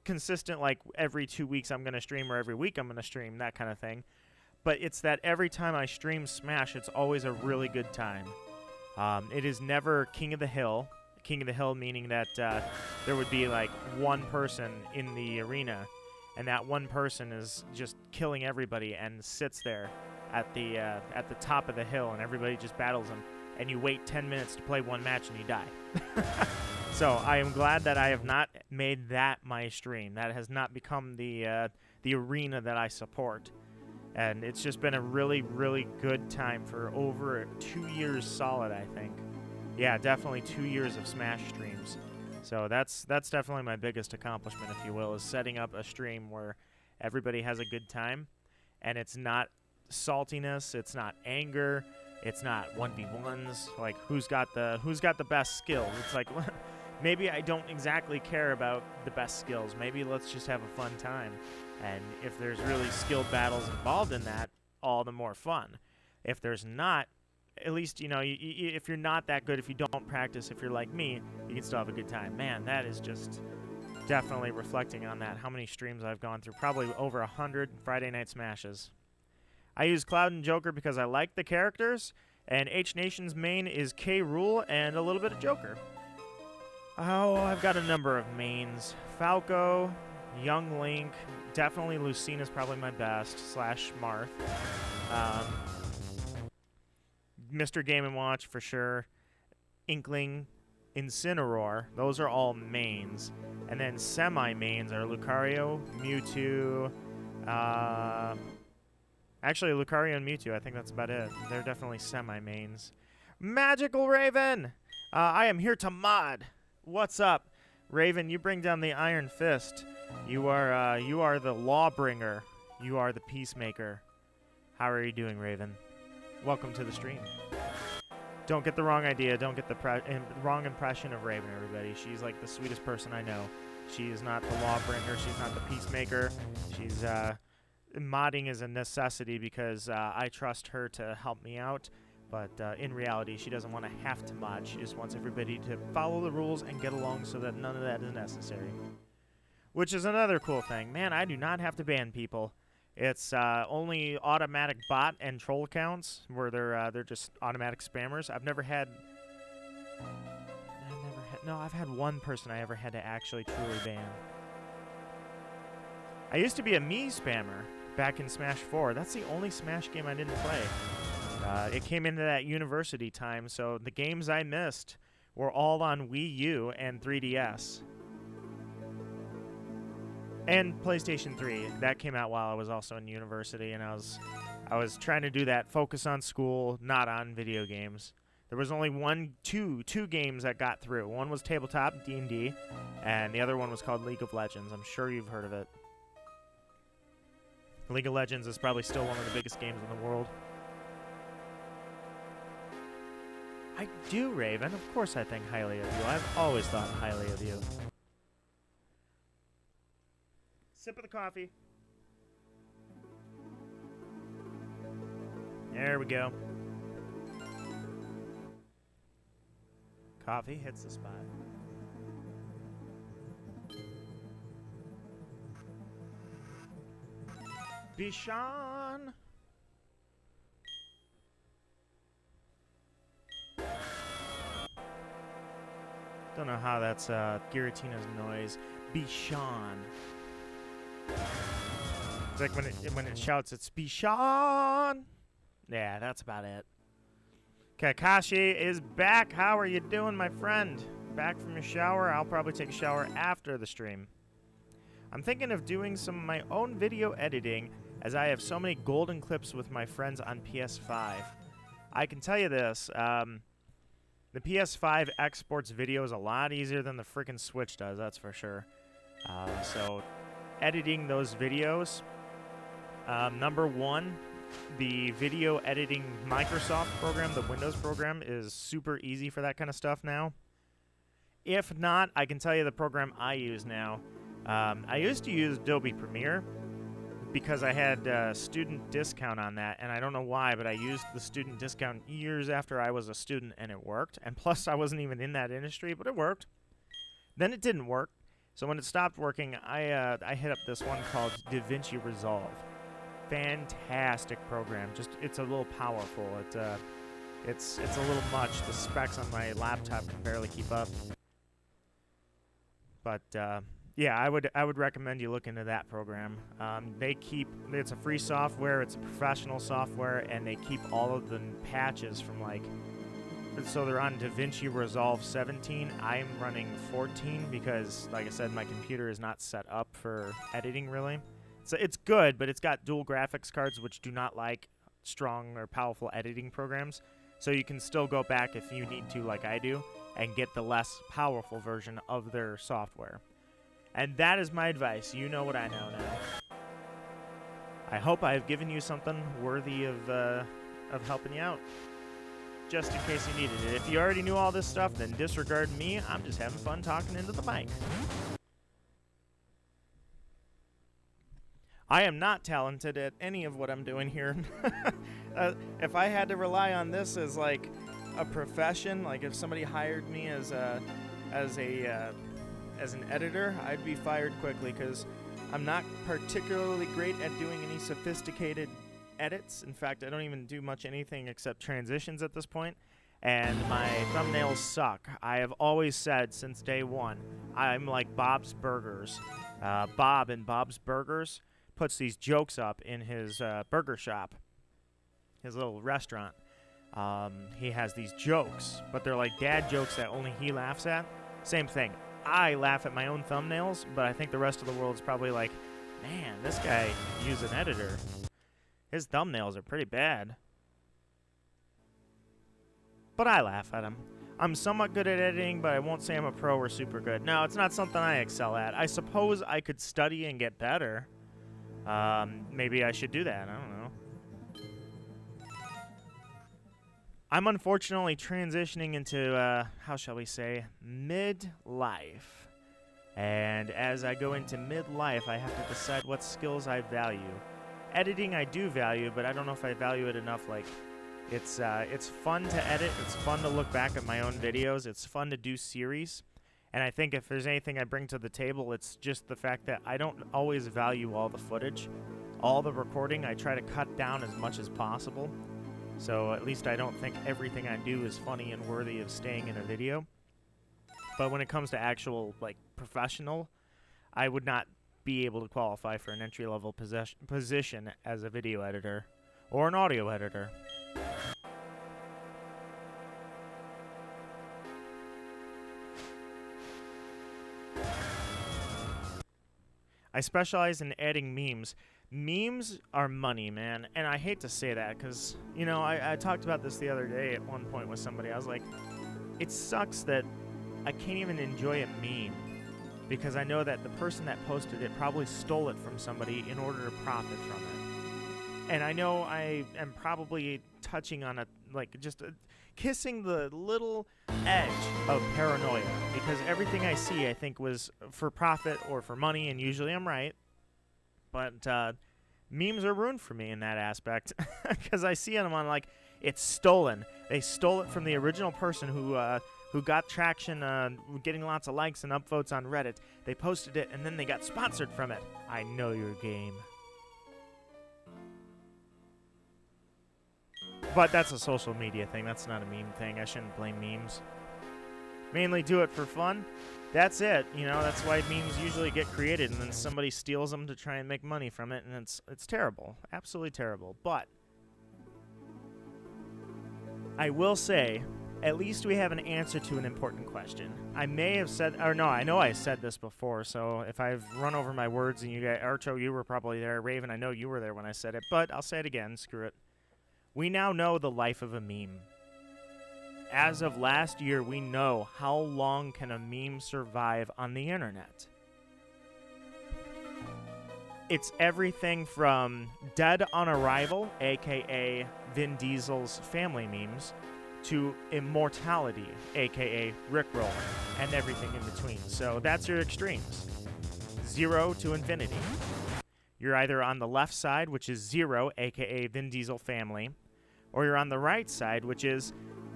Speaker 1: consistent like every 2 weeks I'm going to stream or every week I'm going to stream, that kind of thing. But it's that every time I stream Smash, it's always a really good time. It is never King of the Hill. King of the Hill meaning that there would be like one person in the arena, and that one person is just killing everybody and sits there at the top of the hill, and everybody just battles him, and you wait 10 minutes to play one match and you die. So I am glad that I have not made that my stream. That has not become the arena that I support. And it's just been a really, really good time for over 2 years solid, I think. Yeah, definitely 2 years of Smash streams. So that's definitely my biggest accomplishment, if you will, is setting up a stream where everybody has a good time, and it's not saltiness, it's not anger, it's not 1v1s, like who's got the best skills. It's like, maybe I don't exactly care about the best skills. Maybe let's just have a fun time. And if there's really skilled battles involved in that, all the more fun. If there's not, at least, you know, if you're not that good, if you don't practice, if you're like me, you can still have a good time. Man, that is just definitely reflecting on that. How many streams I've gone through? Probably over 100 Friday Night Smashes. I use Cloud and Joker because I like the characters, and H Nation's main is K. Rool and a little bit of Joker. Oh, I've got a number of mains. Falco, Young Link, definitely Lucina's probably my best, / Marth. Mr. Game & Watch for sure. Inkling, Incineroar, those are all mains. And then semi-mains are Lucario, Mewtwo, actually Lucario and Mewtwo, I think that's about it. They're definitely semi-mains. Magical Raven! I am here to mod. What's up? Raven, you bring down the Iron Fist. You are the Lawbringer. You are the Peacemaker. How are you doing, Raven? Welcome to the stream. Don't get the wrong idea. Don't get the wrong impression of Raven, everybody. She's like the sweetest person I know. She is not the Lawbringer. She's not the Peacemaker. She's modding is a necessity because I trust her to help me out. But in reality, she doesn't want to have to mod. She just wants everybody to follow the rules and get along so that none of that is necessary. Which is another cool thing. Man, I do not have to ban people. It's only automatic bot and troll accounts where they're just automatic spammers. I've had one person I ever had to actually truly ban. I used to be a me spammer back in Smash 4. That's the only Smash game I didn't play. It came into that university time, so the games I missed were all on Wii U and 3DS. And PlayStation 3. That came out while I was also in university, and I was trying to do that, focus on school, not on video games. There was only two games that got through. One was tabletop, D&D, and the other one was called League of Legends. I'm sure you've heard of it. League of Legends is probably still one of the biggest games in the world. I do, Raven. Of course I think highly of you. I've always thought highly of you. Sip of the coffee. There we go. Coffee hits the spot. Bishan! Don't know how that's Giratina's noise. Bishan. It's like when it shouts, it's Bishan! Yeah, that's about it. Kakashi is back. How are you doing, my friend? Back from your shower? I'll probably take a shower after the stream. I'm thinking of doing some of my own video editing, as I have so many golden clips with my friends on PS5. I can tell you this, the PS5 exports videos a lot easier than the freaking Switch does, that's for sure. So, editing those videos, number one, the video editing Microsoft program, the Windows program, is super easy for that kind of stuff now. If not, I can tell you the program I use now. I used to use Adobe Premiere because I had a student discount on that, and I don't know why, but I used the student discount years after I was a student, and it worked. And plus, I wasn't even in that industry, but it worked. Then it didn't work. So when it stopped working, I hit up this one called DaVinci Resolve. Fantastic program. Just it's a little powerful. It's a little much. The specs on my laptop can barely keep up. But yeah, I would recommend you look into that program. It's a free software. It's a professional software, and they keep all of the patches from so they're on DaVinci Resolve 17. I'm running 14 because, like I said, my computer is not set up for editing really. So it's good, but it's got dual graphics cards, which do not like strong or powerful editing programs. So you can still go back if you need to, like I do, and get the less powerful version of their software. And that is my advice. You know what I know now. I hope I have given you something worthy of helping you out, just in case you needed it. If you already knew all this stuff, then disregard me. I'm just having fun talking into the mic. I am not talented at any of what I'm doing here. If I had to rely on this as like a profession, like if somebody hired me as an editor, I'd be fired quickly because I'm not particularly great at doing any sophisticated edits. In fact, I don't even do much anything except transitions at this point. And my thumbnails suck. I have always said since day one, I'm like Bob's Burgers. Bob in Bob's Burgers puts these jokes up in his burger shop, his little restaurant. He has these jokes, but they're like dad jokes that only he laughs at. Same thing. I laugh at my own thumbnails, but I think the rest of the world's probably like, man, this guy used an editor. His thumbnails are pretty bad. But I laugh at him. I'm somewhat good at editing, but I won't say I'm a pro or super good. No, it's not something I excel at. I suppose I could study and get better. Maybe I should do that. I don't know. I'm unfortunately transitioning into, how shall we say, midlife. And as I go into midlife, I have to decide what skills I value. Editing I do value, but I don't know if I value it enough. Like, it's fun to edit. It's fun to look back at my own videos. It's fun to do series. And I think if there's anything I bring to the table, it's just the fact that I don't always value all the footage. All the recording, I try to cut down as much as possible. So at least I don't think everything I do is funny and worthy of staying in a video. But when it comes to actual, like, professional, I would not be able to qualify for an entry-level position as a video editor or an audio editor. I specialize in adding memes. Memes are money, man, and I hate to say that because, you know, I talked about this the other day at one point with somebody. I was like, it sucks that I can't even enjoy a meme because I know that the person that posted it probably stole it from somebody in order to profit from it. And I know I am probably touching on kissing the little edge of paranoia because everything I see I think was for profit or for money, and usually I'm right. But memes are ruined for me in that aspect because I see them on like, it's stolen. They stole it from the original person who got traction, getting lots of likes and upvotes on Reddit. They posted it and then they got sponsored from it. I know your game. But that's a social media thing. That's not a meme thing. I shouldn't blame memes. Mainly do it for fun. That's it. You know, that's why memes usually get created and then somebody steals them to try and make money from it, and it's terrible. Absolutely terrible. But I will say, at least we have an answer to an important question. I may have said, or no, I know I said this before, so if I've run over my words and you guys, Archo, you were probably there. Raven, I know you were there when I said it, but I'll say it again. Screw it. We now know the life of a meme. As of last year, we know how long can a meme survive on the internet. It's everything from dead on arrival, aka Vin Diesel's family memes, to immortality, aka Rickroll, and everything in between. So that's your extremes. 0 to infinity. You're either on the left side, which is 0, aka Vin Diesel family, or you're on the right side, which is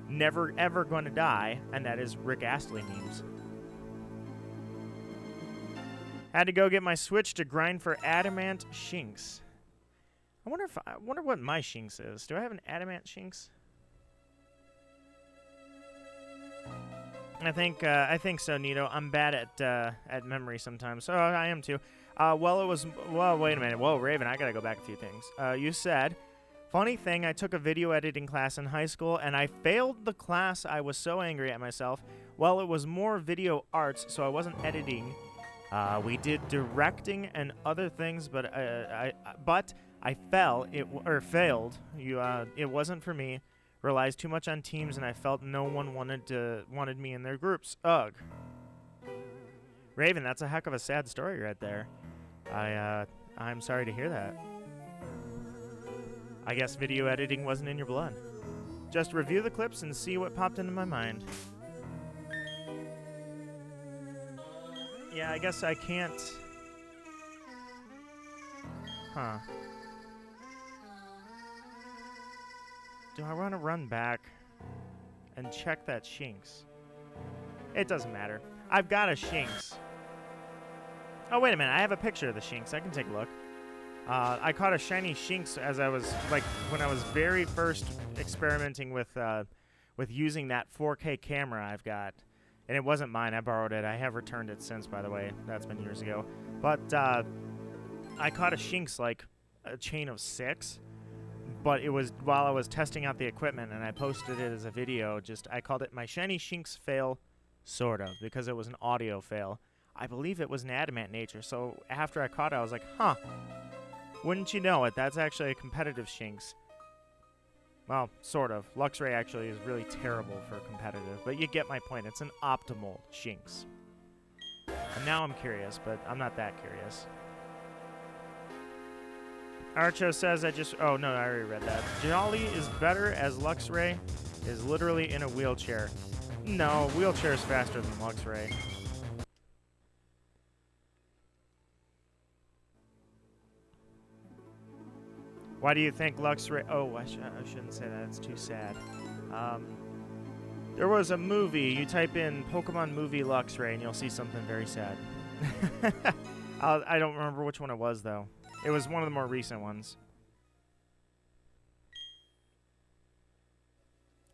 Speaker 1: never ever going to die, and that is Rick Astley memes. Had to go get my Switch to grind for Adamant Shinx. I wonder what my Shinx is. Do I have an Adamant Shinx? I think so, Nito. I'm bad at memory sometimes. So I am too. Wait a minute. Whoa, Raven, I gotta go back a few things. You said, funny thing, I took a video editing class in high school, and I failed the class. I was so angry at myself. Well, it was more video arts, so I wasn't editing. We did directing and other things, but I failed. It wasn't for me. Relies too much on teams, and I felt no one wanted me in their groups. Ugh. Raven, that's a heck of a sad story right there. I'm sorry to hear that. I guess video editing wasn't in your blood. Just review the clips and see what popped into my mind. Yeah, I guess I can't... Huh. Do I want to run back and check that Shinx? It doesn't matter. I've got a Shinx. Oh, wait a minute. I have a picture of the Shinx. I can take a look. I caught a shiny Shinx as I was, like, when I was very first experimenting with using that 4K camera I've got. And it wasn't mine. I borrowed it. I have returned it since, by the way. That's been years ago. But I caught a Shinx, like, a chain of 6. But it was while I was testing out the equipment, and I posted it as a video. I called it my shiny Shinx fail, sort of, because it was an audio fail. I believe it was an adamant nature. So after I caught it, I was like, huh. Wouldn't you know it? That's actually a competitive Shinx. Well, sort of. Luxray actually is really terrible for competitive, but you get my point. It's an optimal Shinx. And now I'm curious, but I'm not that curious. Archo says oh no, I already read that. Jolly is better as Luxray is literally in a wheelchair. No, wheelchair is faster than Luxray. Why do you think Luxray... Oh, I shouldn't say that. It's too sad. There was a movie. You type in Pokemon movie Luxray, and you'll see something very sad. I don't remember which one it was, though. It was one of the more recent ones.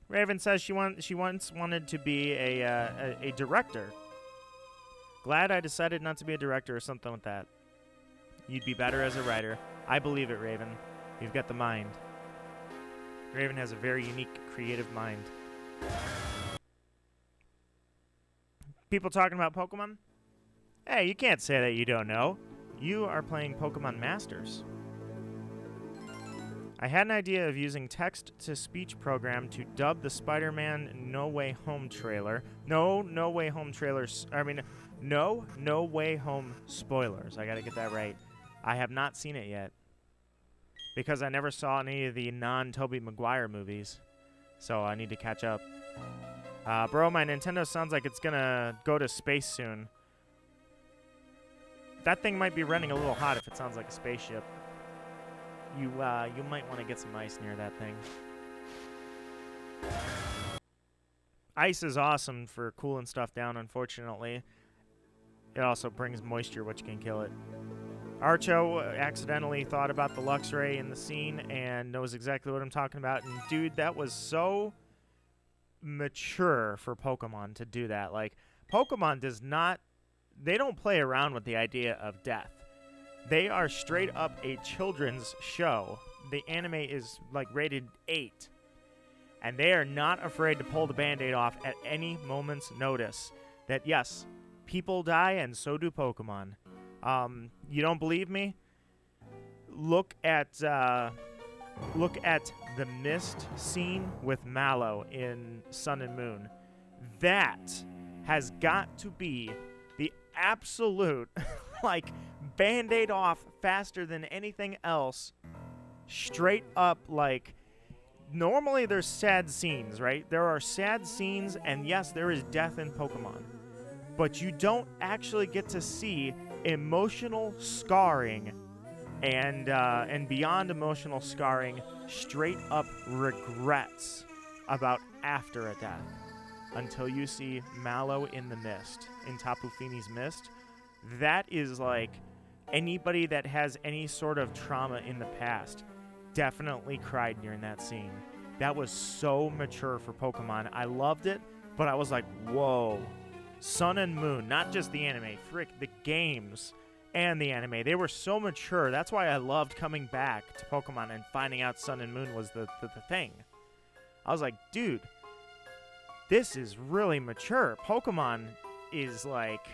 Speaker 1: Raven says she once wanted to be a director. Glad I decided not to be a director or something like that. You'd be better as a writer. I believe it, Raven. You've got the mind. Raven has a very unique, creative mind. People talking about Pokemon? Hey, you can't say that you don't know. You are playing Pokemon Masters. I had an idea of using text-to-speech program to dub the Spider-Man No Way Home trailer. No Way Home trailers. I mean, No Way Home spoilers. I gotta get that right. I have not seen it yet. Because I never saw any of the non-Tobey Maguire movies. So I need to catch up. Bro, my Nintendo sounds like it's gonna go to space soon. That thing might be running a little hot if it sounds like a spaceship. You might want to get some ice near that thing. Ice is awesome for cooling stuff down, unfortunately. It also brings moisture, which can kill it. Archo accidentally thought about the Luxray in the scene and knows exactly what I'm talking about. And, dude, that was so mature for Pokemon to do that. Like, Pokemon does not... They don't play around with the idea of death. They are straight up a children's show. The anime is, like, rated 8. And they are not afraid to pull the Band-Aid off at any moment's notice. That, yes, people die and so do Pokemon. You don't believe me? Look at the mist scene with Mallow in Sun and Moon. That has got to be the absolute, like, Band-Aid off faster than anything else. Straight up, like, normally there's sad scenes, right? There are sad scenes, and yes, there is death in Pokemon. But you don't actually get to see emotional scarring and beyond emotional scarring, straight up regrets about after a death. Until you see Mallow in the mist, in Tapu Fini's mist. That is like anybody that has any sort of trauma in the past definitely cried during that scene. That was so mature for Pokemon. I loved it, but I was like, whoa. Sun and Moon, not just the anime, frick, the games and the anime. They were so mature. That's why I loved coming back to Pokemon and finding out Sun and Moon was the thing. I was like, dude, this is really mature. Pokemon is like,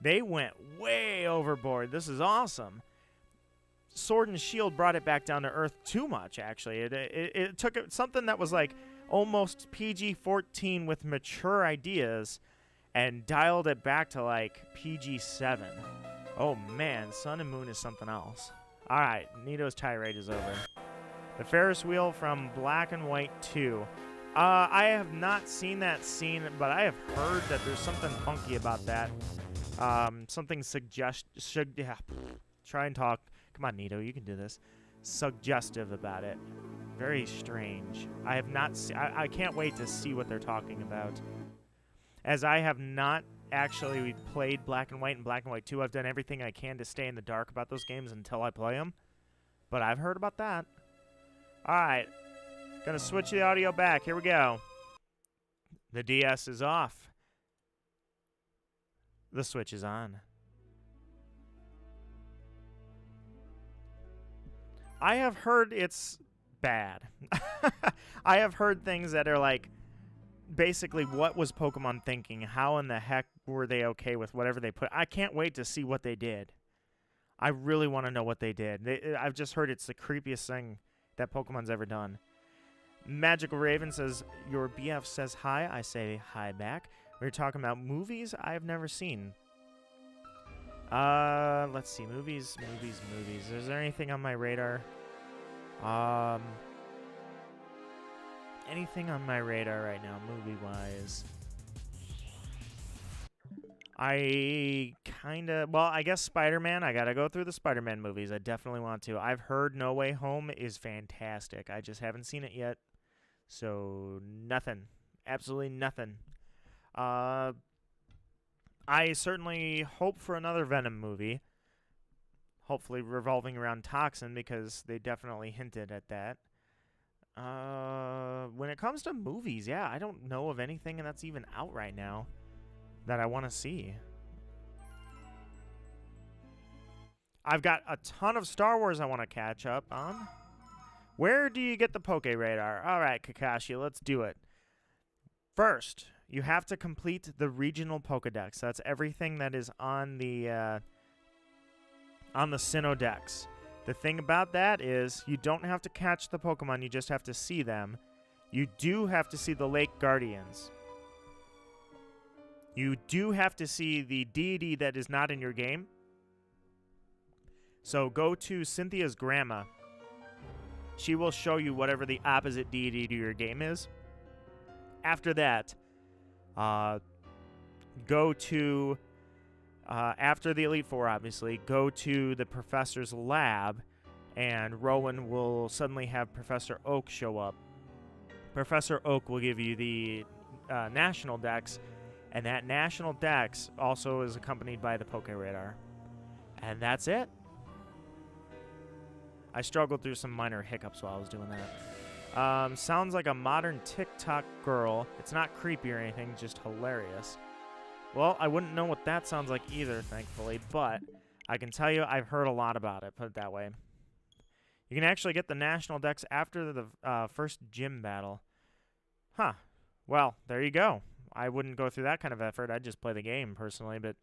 Speaker 1: they went way overboard. This is awesome. Sword and Shield brought it back down to earth too much, actually. It took something that was like almost PG-14 with mature ideas and dialed it back to like PG-7. Oh man, Sun and Moon is something else. Alright, Nito's tirade is over. The Ferris wheel from Black and White 2. I have not seen that scene, but I have heard that there's something funky about that. Something try and talk. Come on, Nito, you can do this. Suggestive about it. Very strange. I have not. I can't wait to see what they're talking about. As I have not actually played Black and White and Black and White 2, I've done everything I can to stay in the dark about those games until I play them. But I've heard about that. All right. Gonna switch the audio back. Here we go. The DS is off. The Switch is on. I have heard it's bad. I have heard things that are like, basically, what was Pokemon thinking? How in the heck were they okay with whatever they put? I can't wait to see what they did. I really want to know what they did. I've just heard it's the creepiest thing that Pokemon's ever done. Magical Raven says, your BF says hi. I say hi back. We're talking about movies I've never seen. Let's see. Movies. Is there anything on my radar? Anything on my radar right now, movie-wise? I guess Spider-Man. I gotta go through the Spider-Man movies. I definitely want to. I've heard No Way Home is fantastic. I just haven't seen it yet. So, nothing. Absolutely nothing. I certainly hope for another Venom movie. Hopefully revolving around Toxin, because they definitely hinted at that. When it comes to movies, yeah, I don't know of anything that's even out right now that I want to see. I've got a ton of Star Wars I want to catch up on. Where do you get the Poke Radar? All right, Kakashi, let's do it. First, you have to complete the regional Pokedex. That's everything that is on the Sinnoh Dex. The thing about that is you don't have to catch the Pokemon, you just have to see them. You do have to see the Lake Guardians. You do have to see the deity that is not in your game. So go to Cynthia's grandma. She will show you whatever the opposite deity to your game is. After that, go to... after the Elite Four, obviously, go to the professor's lab, and Rowan will suddenly have Professor Oak show up. Professor Oak will give you the National Dex, and that National Dex also is accompanied by the Poke Radar. And that's it. I struggled through some minor hiccups while I was doing that. Sounds like a modern TikTok girl. It's not creepy or anything, just hilarious. Well, I wouldn't know what that sounds like either, thankfully, but I can tell you I've heard a lot about it, put it that way. You can actually get the National Dex after the first gym battle. Huh. Well, there you go. I wouldn't go through that kind of effort. I'd just play the game, personally, but...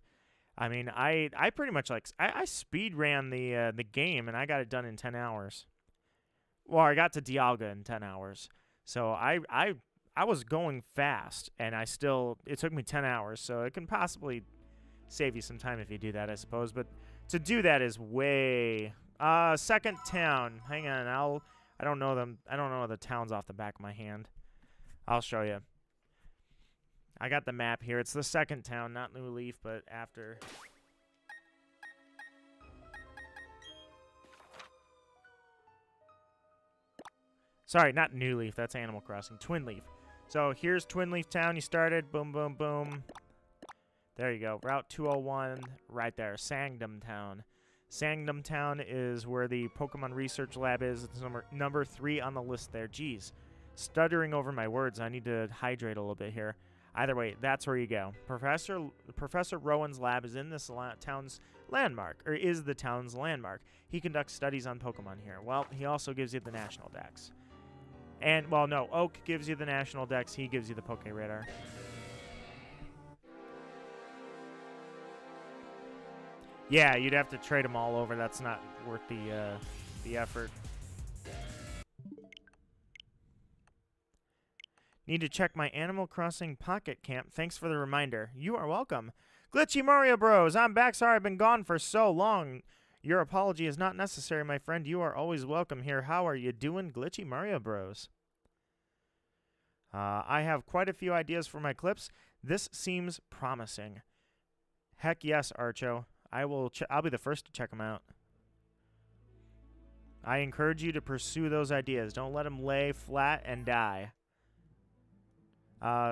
Speaker 1: I mean, I pretty much, like... I speed ran the game, and I got it done in 10 hours. Well, I got to Dialga in 10 hours. So I was going fast, and it took me 10 hours, so it can possibly save you some time if you do that, I suppose. But to do that is way... second town. Hang on, I don't know them. I don't know the towns off the back of my hand. I'll show you. I got the map here. It's the second town, not New Leaf, but after. Sorry, not New Leaf. That's Animal Crossing. Twin Leaf. So here's Twin Leaf Town. You started. Boom, boom, boom. There you go. Route 201 right there. Sangdom Town. Sangdom Town is where the Pokemon Research Lab is. It's number 3 on the list there. Jeez. Stuttering over my words. I need to hydrate a little bit here. Either way, that's where you go. Professor Rowan's lab is in this town's landmark, or is the town's landmark. He conducts studies on Pokemon here. Well, he also gives you the National Dex. And, well, no, Oak gives you the National Dex. He gives you the Poke Radar. Yeah, you'd have to trade them all over. That's not worth the effort. Need to check my Animal Crossing Pocket Camp. Thanks for the reminder. You are welcome. Glitchy Mario Bros. I'm back. Sorry I've been gone for so long. Your apology is not necessary, my friend. You are always welcome here. How are you doing, Glitchy Mario Bros? I have quite a few ideas for my clips. This seems promising. Heck yes, Archo. I'll be the first to check them out. I encourage you to pursue those ideas. Don't let them lay flat and die.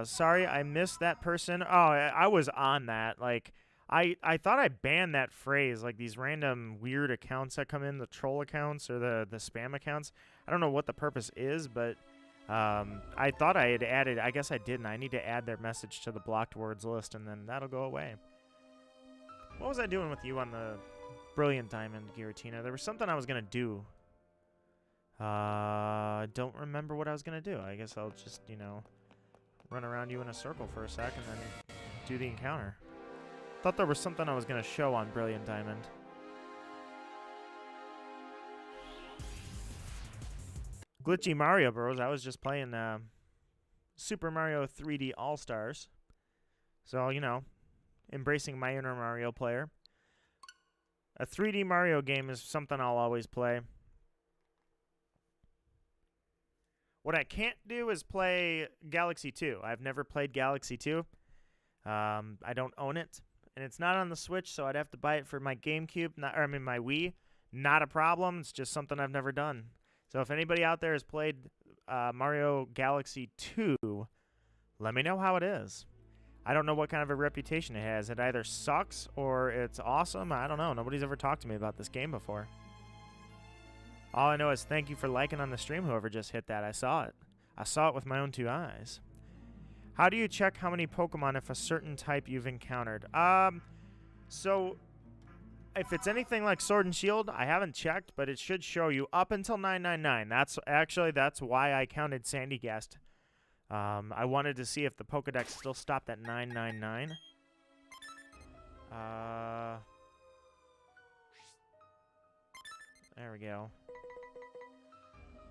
Speaker 1: Sorry, I missed that person. Oh, I was on that. Like, I thought I banned that phrase. Like, these random weird accounts that come in, the troll accounts or the spam accounts. I don't know what the purpose is, but I thought I had added. I guess I didn't. I need to add their message to the blocked words list, and then that'll go away. What was I doing with you on the Brilliant Diamond, Giratina? There was something I was going to do. Don't remember what I was going to do. I guess I'll just, you know, run around you in a circle for a sec and then do the encounter. Thought there was something I was going to show on Brilliant Diamond. Glitchy Mario Bros. I was just playing Super Mario 3D All-Stars. So, you know, embracing my inner Mario player. A 3D Mario game is something I'll always play. What I can't do is play Galaxy 2. I've never played Galaxy 2. I don't own it. And it's not on the Switch, so I'd have to buy it for my GameCube. My Wii. Not a problem. It's just something I've never done. So if anybody out there has played Mario Galaxy 2, let me know how it is. I don't know what kind of a reputation it has. It either sucks or it's awesome. I don't know. Nobody's ever talked to me about this game before. All I know is thank you for liking on the stream, whoever just hit that. I saw it. I saw it with my own 2 eyes. How do you check how many Pokemon if a certain type you've encountered? So if it's anything like Sword and Shield, I haven't checked, but it should show you up until 999. That's why I counted Sandygast. I wanted to see if the Pokedex still stopped at 999. There we go.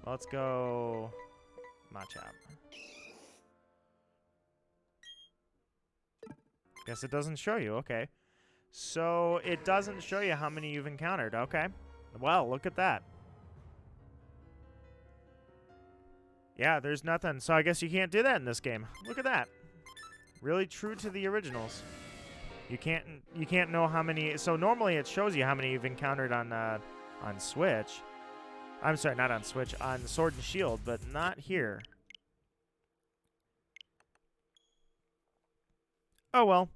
Speaker 1: Let's go Machop. Guess it doesn't show you. Okay. So it doesn't show you how many you've encountered. Okay. Well, look at that. Yeah, there's nothing. So I guess you can't do that in this game. Look at that. Really true to the originals. You can't know how many. So normally it shows you how many you've encountered on Switch. I'm sorry, not on Switch, on Sword and Shield, but not here. Oh well.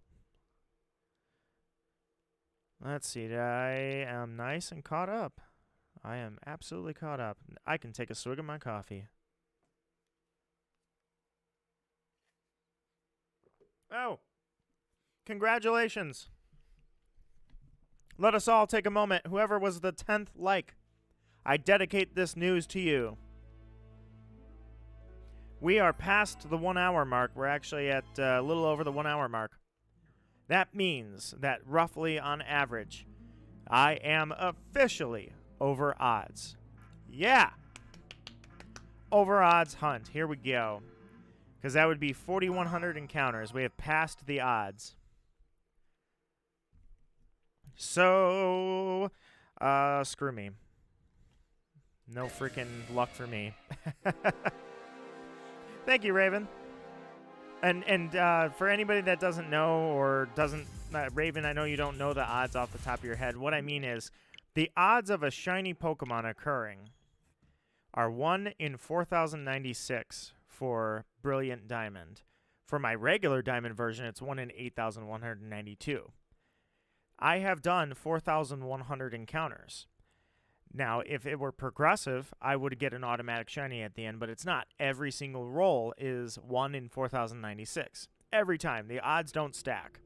Speaker 1: Let's see. I am nice and caught up. I am absolutely caught up. I can take a swig of my coffee. Oh, congratulations. Let us all take a moment. Whoever was the 10th like, I dedicate this news to you. We are past the 1 hour mark. We're actually at a little over the 1 hour mark. That means that roughly on average, I am officially over odds. Yeah. Over odds hunt. Here we go. Because that would be 4,100 encounters. We have passed the odds. So, screw me. No freaking luck for me. Thank you, Raven. And for anybody that doesn't know or doesn't, Raven, I know you don't know the odds off the top of your head. What I mean is, the odds of a shiny Pokemon occurring are 1 in 4,096 for Brilliant Diamond. For my regular Diamond version, it's 1 in 8,192. I have done 4,100 encounters. Now, if it were progressive, I would get an automatic shiny at the end, but it's not. Every single roll is 1 in 4,096. Every time. The odds don't stack.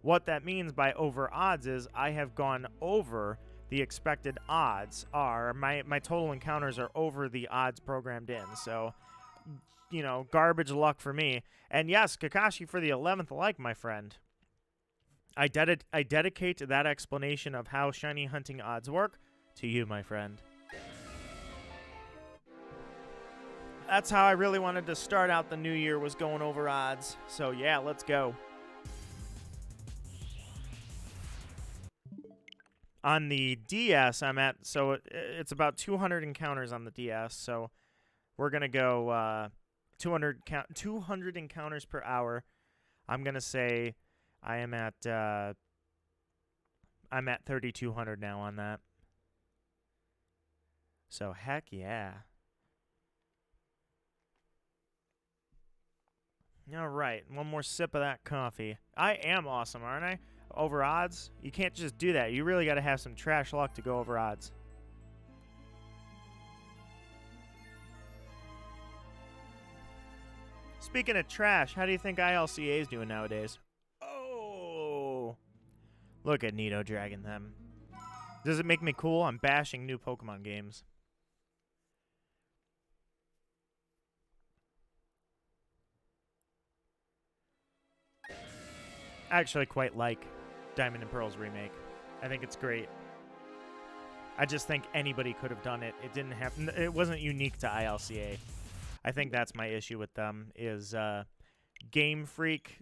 Speaker 1: What that means by over odds is I have gone over the expected odds are. My total encounters are over the odds programmed in. So, you know, garbage luck for me. And yes, Kakashi for the 11th like, my friend. I dedicate that explanation of how shiny hunting odds work to you, my friend. That's how I really wanted to start out the new year, was going over odds. So yeah, let's go. On the DS, I'm at, so it's about 200 encounters on the DS. So we're going to go 200 encounters per hour. I'm going to say I'm at 3,200 now on that. So heck yeah. All right, one more sip of that coffee. I am awesome, aren't I? Over odds? You can't just do that. You really got to have some trash luck to go over odds. Speaking of trash, how do you think ILCA is doing nowadays? Oh! Look at Nito dragging them. Does it make me cool? I'm bashing new Pokemon games. I actually quite like Diamond and Pearl's remake. I think it's great. I just think anybody could have done it. It didn't have. It wasn't unique to ILCA. I think that's my issue with them. Is Game Freak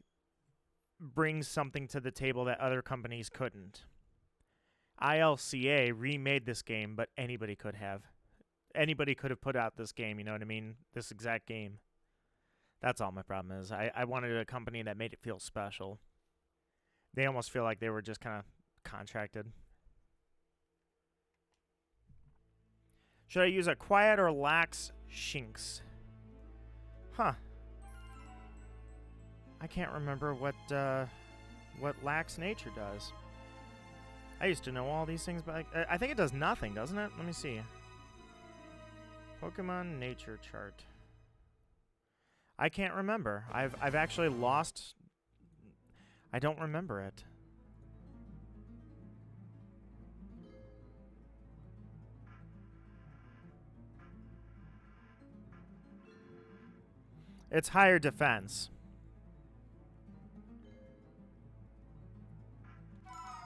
Speaker 1: brings something to the table that other companies couldn't. ILCA remade this game, but anybody could have. Anybody could have put out this game. You know what I mean? This exact game. That's all my problem is. I wanted a company that made it feel special. They almost feel like they were just kind of contracted. Should I use a quiet or lax Shinx? Huh. I can't remember what lax nature does. I used to know all these things, but I think it does nothing, doesn't it? Let me see. Pokemon nature chart. I can't remember. I've actually lost. I don't remember it. It's higher defense.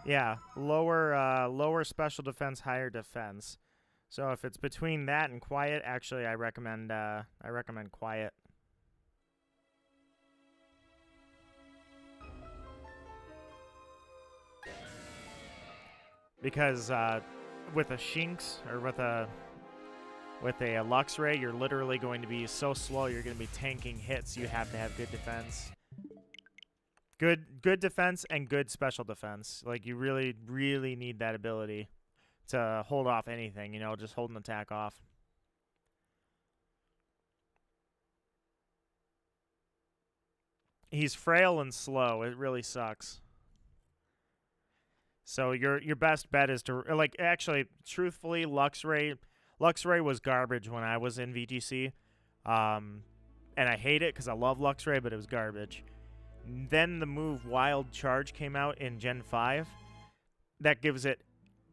Speaker 1: Yeah, lower special defense, higher defense. So if it's between that and quiet, actually I recommend quiet. Because with a Shinx or with a Luxray, you're literally going to be so slow. You're going to be tanking hits. You have to have good defense. Good defense and good special defense. Like you really, really need that ability to hold off anything. You know, just hold an attack off. He's frail and slow. It really sucks. So your best bet is to like actually, truthfully, Luxray was garbage when I was in VGC, and I hate it because I love Luxray, but it was garbage. Then the move Wild Charge came out in Gen 5. That gives it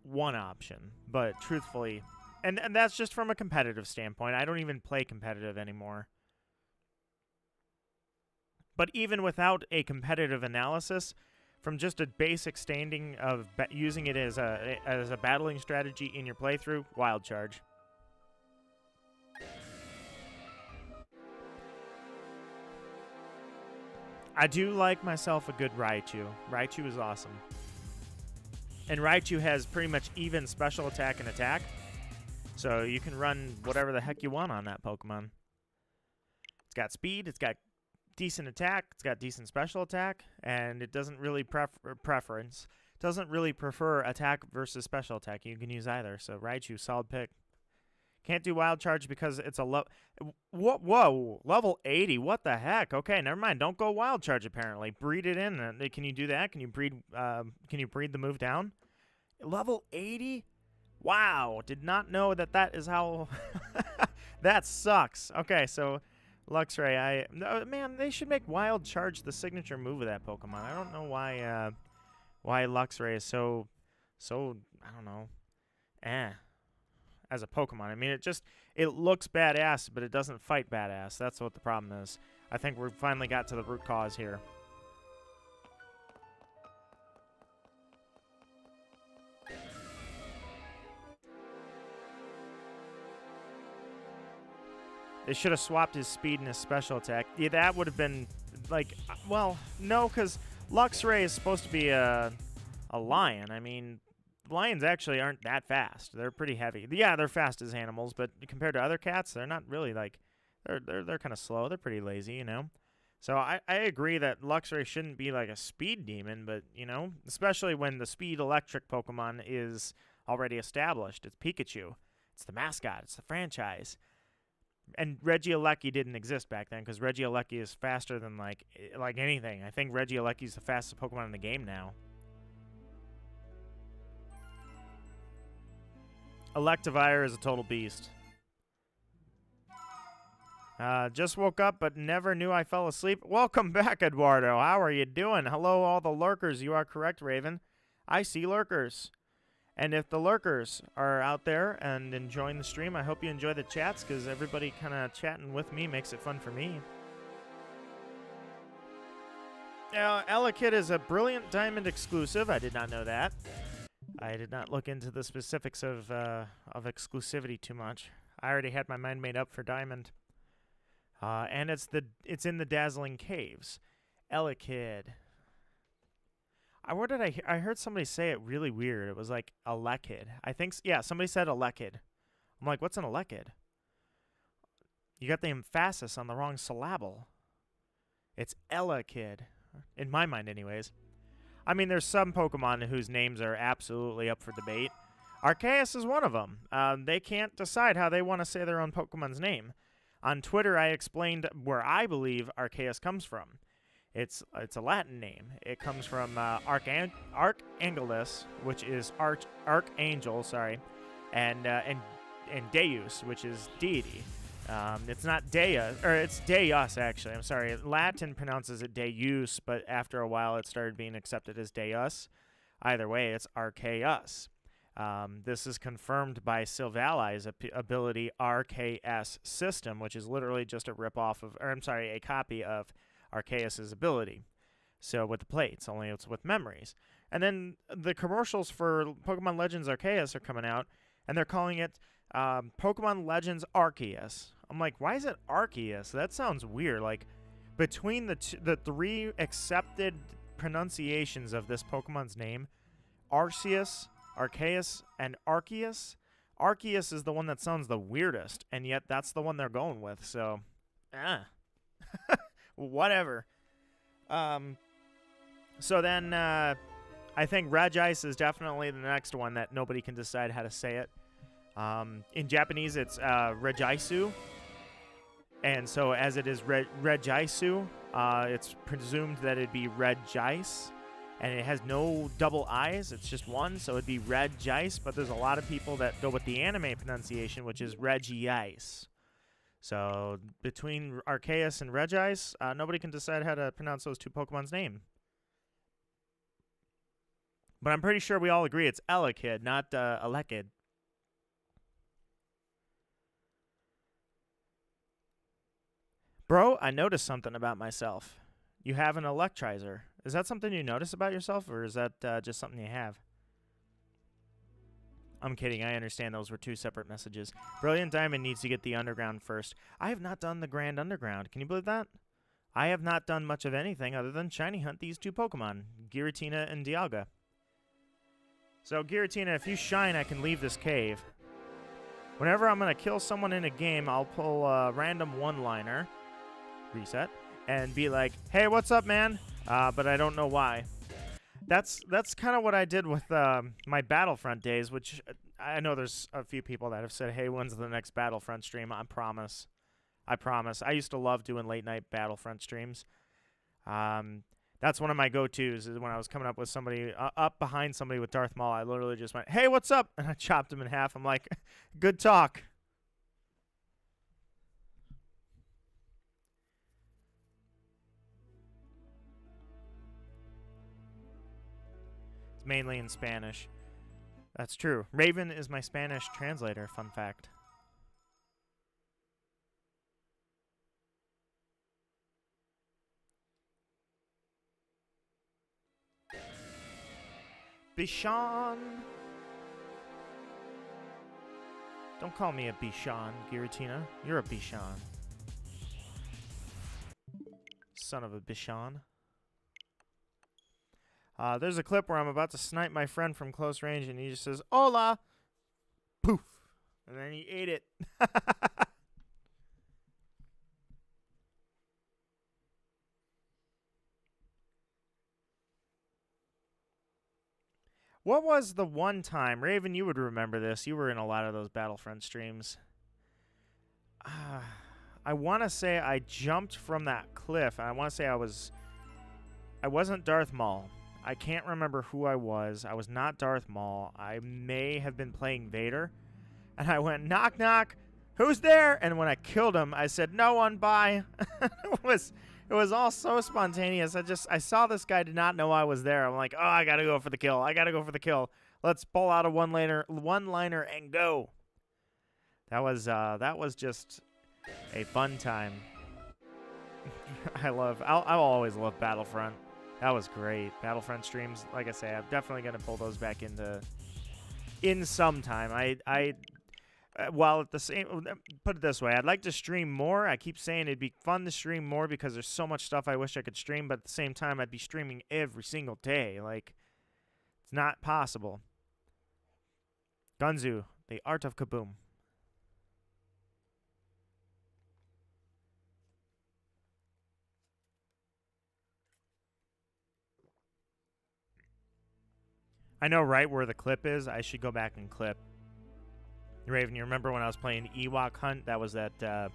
Speaker 1: one option, but truthfully, and that's just from a competitive standpoint. I don't even play competitive anymore. But even without a competitive analysis, from just a basic standing of using it as a battling strategy in your playthrough, Wild Charge. I do like myself a good Raichu. Raichu is awesome. And Raichu has pretty much even special attack and attack. So you can run whatever the heck you want on that Pokemon. It's got speed, it's got decent attack, it's got decent special attack, and it doesn't really doesn't really prefer attack versus special attack. You can use either. So Raichu, solid pick. Can't do Wild Charge because it's a whoa, level 80. What the heck? Okay, never mind. Don't go Wild Charge. Apparently, breed it in. Can you do that? Can you breed? Can you breed the move down? Level 80. Wow, did not know that is how. That sucks. Okay, so Luxray, man, they should make Wild Charge the signature move of that Pokemon. I don't know why Luxray is so I don't know, as a Pokemon. I mean, it looks badass, but it doesn't fight badass. That's what the problem is. I think we finally got to the root cause here. They should have swapped his speed and his special attack. Yeah, that would have been, like, well, no, because Luxray is supposed to be a lion. I mean, lions actually aren't that fast. They're pretty heavy. Yeah, they're fast as animals, but compared to other cats, they're not really, like, they're kind of slow. They're pretty lazy, you know? So I agree that Luxray shouldn't be like a speed demon, but, you know, especially when the speed electric Pokemon is already established. It's Pikachu. It's the mascot. It's the franchise. And Regieleki didn't exist back then because Regieleki is faster than like anything. I think Regieleki is the fastest Pokemon in the game now. Electivire is a total beast. Just woke up but never knew I fell asleep. Welcome back, Eduardo. How are you doing? Hello, all the lurkers. You are correct, Raven. I see lurkers. And if the lurkers are out there and enjoying the stream, I hope you enjoy the chats because everybody kind of chatting with me makes it fun for me. Now, Elekid is a brilliant Diamond exclusive. I did not know that. I did not look into the specifics of exclusivity too much. I already had my mind made up for Diamond. And it's in the Dazzling Caves. Elekid. I heard somebody say it really weird. It was like Elekid. I think, yeah, somebody said Elekid. I'm like, what's an Elekid? You got the emphasis on the wrong syllable. It's Elekid. In my mind, anyways. I mean, there's some Pokemon whose names are absolutely up for debate. Arceus is one of them. They can't decide how they want to say their own Pokemon's name. On Twitter, I explained where I believe Arceus comes from. It's a Latin name. It comes from Archangelus, which is archangel, sorry, and Deus, which is deity. It's not Dea, or it's Deus actually. I'm sorry. Latin pronounces it Deus, but after a while it started being accepted as Deus. Either way, it's Arceus. This is confirmed by Silvali's ability RKS system, which is literally just a ripoff of, or I'm sorry, a copy of Arceus's ability. So with the plates, only it's with memories. And then the commercials for Pokemon Legends Arceus are coming out, and they're calling it Pokemon Legends Arceus. I'm like, why is it Arceus? That sounds weird. Like, between the three accepted pronunciations of this Pokemon's name, Arceus, Arceus, and Arceus, Arceus is the one that sounds the weirdest, and yet that's the one they're going with. So, whatever. So then, I think Regice is definitely the next one that nobody can decide how to say it. In Japanese, it's Regaisu. And so as it is Regaisu, it's presumed that it'd be Regice. And it has no double I's. It's just one, so it'd be Regice. But there's a lot of people that go with the anime pronunciation, which is Regice. So between Arceus and Regice, nobody can decide how to pronounce those two Pokemon's name. But I'm pretty sure we all agree it's Elekid, not Elekid. Bro, I noticed something about myself. You have an Electrizer. Is that something you notice about yourself, or is that just something you have? I'm kidding. I understand those were two separate messages. Brilliant Diamond needs to get the Underground first. I have not done the Grand Underground. Can you believe that? I have not done much of anything other than shiny hunt these two Pokemon, Giratina and Dialga. So, Giratina, if you shine, I can leave this cave. Whenever I'm going to kill someone in a game, I'll pull a random one-liner, reset, and be like, hey, what's up, man? But I don't know why. That's kind of what I did with my Battlefront days, which I know there's a few people that have said, hey, when's the next Battlefront stream? I promise. I promise. I used to love doing late-night Battlefront streams. That's one of my go-tos is when I was coming up with somebody, up behind somebody with Darth Maul, I literally just went, hey, what's up? And I chopped him in half. I'm like, good talk. It's mainly in Spanish. That's true. Raven is my Spanish translator, fun fact. Bichon. Don't call me a Bichon, Giratina. You're a Bichon. Son of a Bichon. There's a clip where I'm about to snipe my friend from close range and he just says, hola! Poof! And then he ate it. What was the one time, Raven, you would remember this. You were in a lot of those Battlefront streams. I want to say I jumped from that cliff, and I want to say I wasn't Darth Maul. I can't remember who I was. I was not Darth Maul. I may have been playing Vader. And I went, knock, knock, who's there? And when I killed him, I said, no one, bye. It was all so spontaneous. I saw this guy, did not know I was there. I'm like, oh, I got to go for the kill. I got to go for the kill. Let's pull out a one-liner and go. That was just a fun time. I'll always love Battlefront. That was great. Battlefront streams, like I say, I'm definitely going to pull those back in some time. While at the same, put it this way, I'd like to stream more. I keep saying it'd be fun to stream more because there's so much stuff I wish I could stream, but at the same time, I'd be streaming every single day. Like, it's not possible. Gunzu, the art of kaboom. I know right where the clip is. I should go back and clip. Raven, you remember when I was playing Ewok Hunt? That was the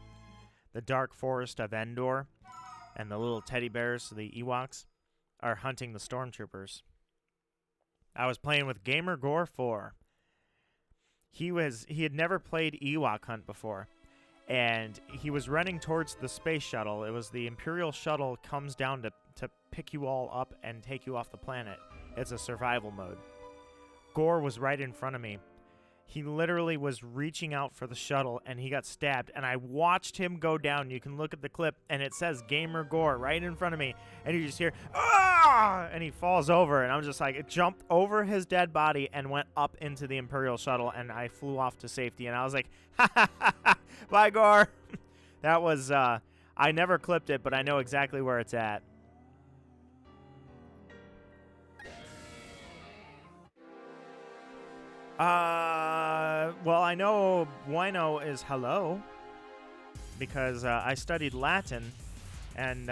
Speaker 1: Dark Forest of Endor, and the little teddy bears, the Ewoks, are hunting the stormtroopers. I was playing with Gamer Gore 4. He had never played Ewok Hunt before, and he was running towards the space shuttle. It was the Imperial shuttle comes down to pick you all up and take you off the planet. It's a survival mode. Gore was right in front of me. He literally was reaching out for the shuttle, and he got stabbed, and I watched him go down. You can look at the clip, and it says Gamer Gore right in front of me, and you just hear, ah! And he falls over, and I'm just like, it jumped over his dead body and went up into the Imperial shuttle, and I flew off to safety, and I was like, ha ha ha ha, bye, Gore. That was, I never clipped it, but I know exactly where it's at. Well, I know bueno is hello because I studied Latin, and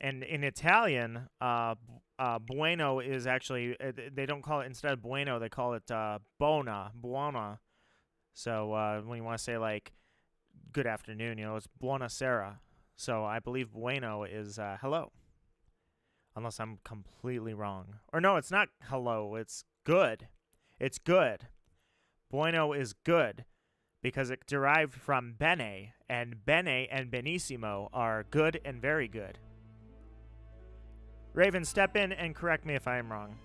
Speaker 1: in Italian, bueno is actually they don't call it, instead of bueno, they call it buona. So when you want to say like good afternoon, it's buonasera. So I believe bueno is hello, unless I'm completely wrong. Or no, it's not hello. It's good. It's good. Bueno is good because it derived from bene and benissimo are good and very good. Raven, step in and correct me if I am wrong.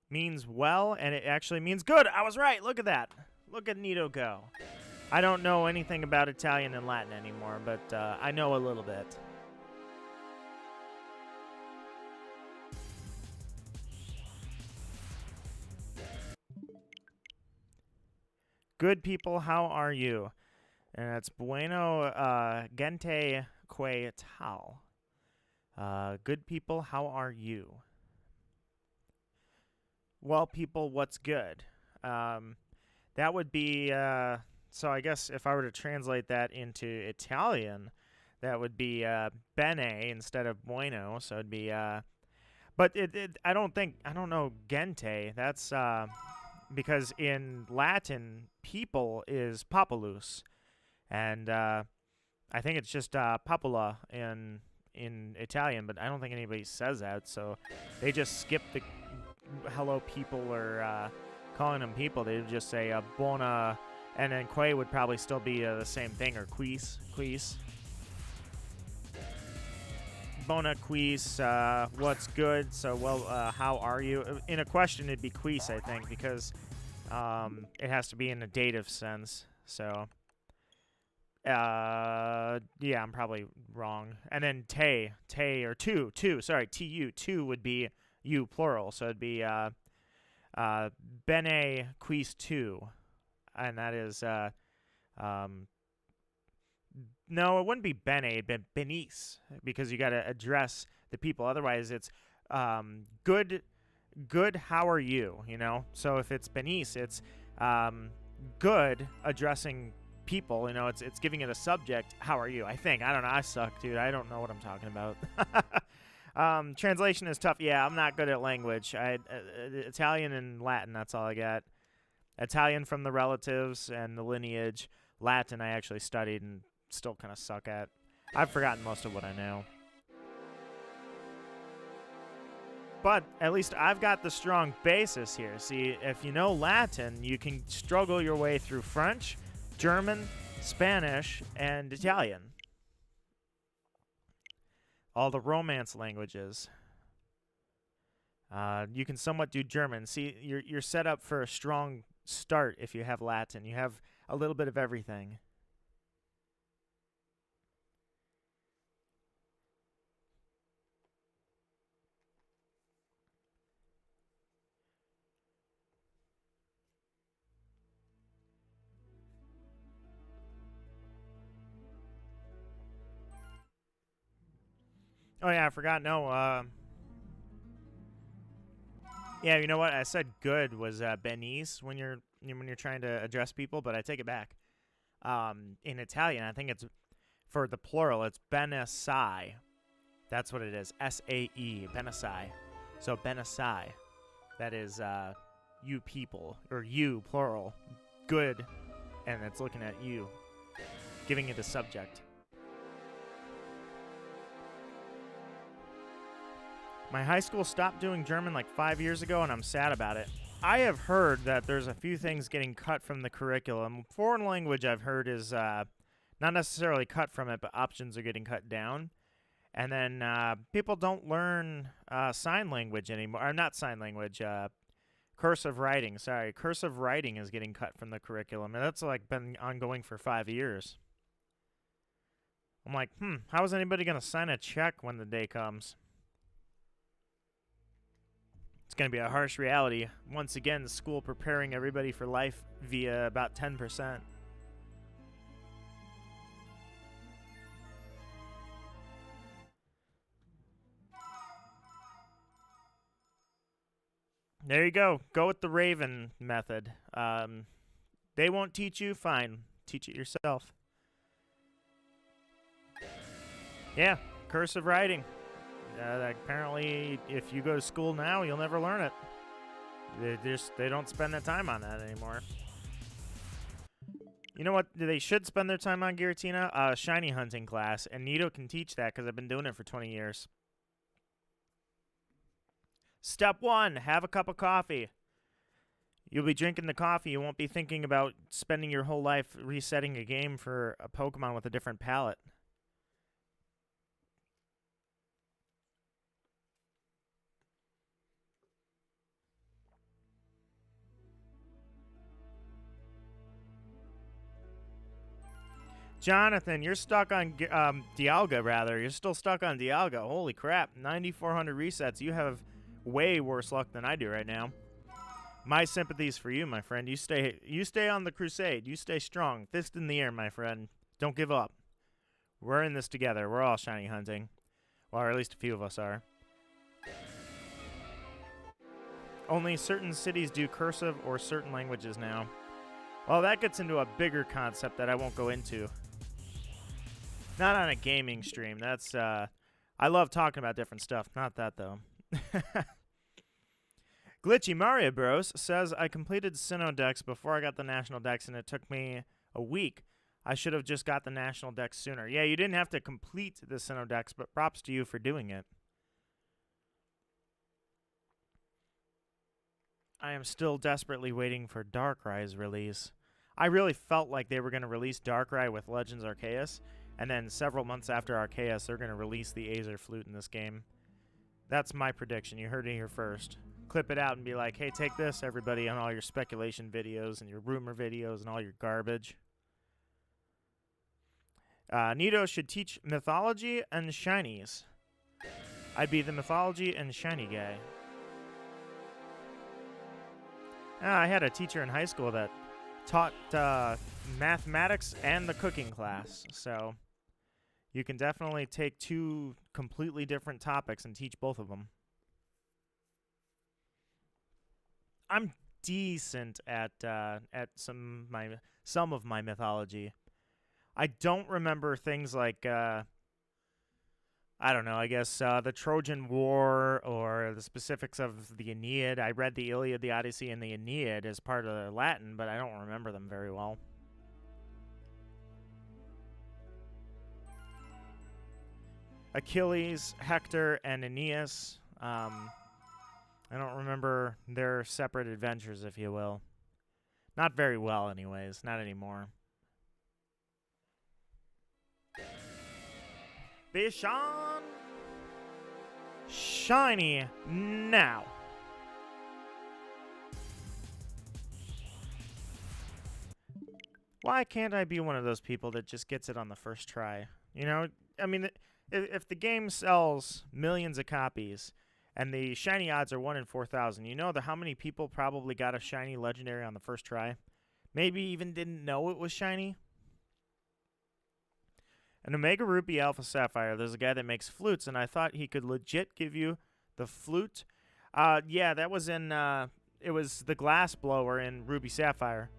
Speaker 1: Means well, and it actually means good. I was right. Look at that. Look at Nito go. I don't know anything about Italian and Latin anymore, but I know a little bit. Good people, how are you? And that's bueno gente que tal. Good people, how are you? Well, people, what's good? That would be... So I guess if I were to translate that into Italian, that would be bene instead of bueno. So it'd be, but I don't know gente. That's because in Latin, people is populus, and I think it's just popula in Italian. But I don't think anybody says that. So they just skip the hello people or calling them people. They just say buona. And then que would probably still be the same thing, or quis. Bona quis, what's good? So, well, how are you? In a question, it'd be quis, I think, because it has to be in a dative sense. So, yeah, I'm probably wrong. And then te, or two, sorry, tu, two would be you, plural. So it'd be bene quis tu. And that is, no, it wouldn't be bene, it'd be benis, because you got to address the people. Otherwise, it's good, how are you, So if it's benis, it's good, addressing people. You know, it's giving it a subject. How are you? I think. I don't know. I suck, dude. I don't know what I'm talking about. Translation is tough. Yeah, I'm not good at language. Italian and Latin, that's all I got. Italian from the relatives and the lineage. Latin I actually studied and still kind of suck at. I've forgotten most of what I know. But at least I've got the strong basis here. See, if you know Latin, you can struggle your way through French, German, Spanish, and Italian. All the Romance languages. You can somewhat do German. See, you're set up for a strong start if you have Latin. You have a little bit of everything. Oh yeah, I forgot. No, yeah, you know what? I said good was benise when you're trying to address people, but I take it back. In Italian, I think it's for the plural. It's benesai. That's what it is. S-A-E, benesai. So benesai. That is you people, or you plural. Good, and it's looking at you, giving it a subject. My high school stopped doing German like 5 years ago, and I'm sad about it. I have heard that there's a few things getting cut from the curriculum. Foreign language, I've heard, is not necessarily cut from it, but options are getting cut down. And then people don't learn sign language anymore. Or not sign language, cursive writing. Sorry, cursive writing is getting cut from the curriculum, and that's like been ongoing for 5 years. I'm like, how is anybody going to sign a check when the day comes? It's going to be a harsh reality. Once again, the school preparing everybody for life via about 10%. There you go. Go with the Raven method. They won't teach you. Fine. Teach it yourself. Yeah, cursive writing. Apparently, if you go to school now, you'll never learn it. They don't spend their time on that anymore. You know what? They should spend their time on, Giratina? Shiny hunting class, and Nito can teach that because I've been doing it for 20 years. Step 1, have a cup of coffee. You'll be drinking the coffee. You won't be thinking about spending your whole life resetting a game for a Pokemon with a different palette. Jonathan, you're stuck on Dialga, rather. You're still stuck on Dialga. Holy crap. 9,400 resets. You have way worse luck than I do right now. My sympathies for you, my friend. You stay on the crusade. You stay strong. Fist in the air, my friend. Don't give up. We're in this together. We're all shiny hunting. Well, or at least a few of us are. Only certain cities do cursive or certain languages now. Well, that gets into a bigger concept that I won't go into. Not on a gaming stream. That's, I love talking about different stuff. Not that, though. Glitchy Mario Bros. Says, I completed Sinnoh Dex before I got the National Dex, and it took me a week. I should have just got the National Dex sooner. Yeah, you didn't have to complete the Sinnoh Dex, but props to you for doing it. I am still desperately waiting for Darkrai's release. I really felt like they were going to release Darkrai with Legends Arceus, and then several months after Arceus, they're going to release the Aether Flute in this game. That's my prediction. You heard it here first. Clip it out and be like, hey, take this, everybody, on all your speculation videos and your rumor videos and all your garbage. Nito should teach mythology and shinies. I'd be the mythology and shiny guy. I had a teacher in high school that taught mathematics and the cooking class, so you can definitely take two completely different topics and teach both of them. I'm decent at some of my mythology. I don't remember things like I don't know, I guess the Trojan War or the specifics of the Aeneid. I read the Iliad, the Odyssey, and the Aeneid as part of the Latin, but I don't remember them very well. Achilles, Hector, and Aeneas. I don't remember their separate adventures, if you will. Not very well, anyways. Not anymore. Bishan! Shiny now. Why can't I be one of those people that just gets it on the first try? You know, I mean, if the game sells millions of copies and the shiny odds are 1 in 4,000, you know how many people probably got a shiny legendary on the first try? Maybe even didn't know it was shiny? An Omega Ruby Alpha Sapphire. There's a guy that makes flutes, and I thought he could legit give you the flute. Yeah, that was in, it was the glass blower in Ruby Sapphire.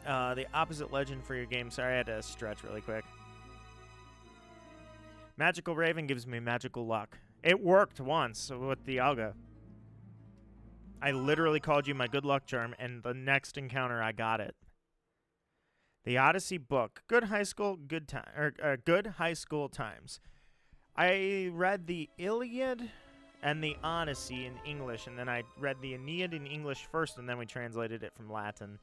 Speaker 1: The opposite legend for your game. Sorry, I had to stretch really quick. Magical Raven gives me magical luck. It worked once with the Alga. I literally called you my good luck charm, and the next encounter I got it. The Odyssey book. Good high school, good time, good high school times. I read the Iliad and the Odyssey in English, and then I read the Aeneid in English first, and then we translated it from Latin.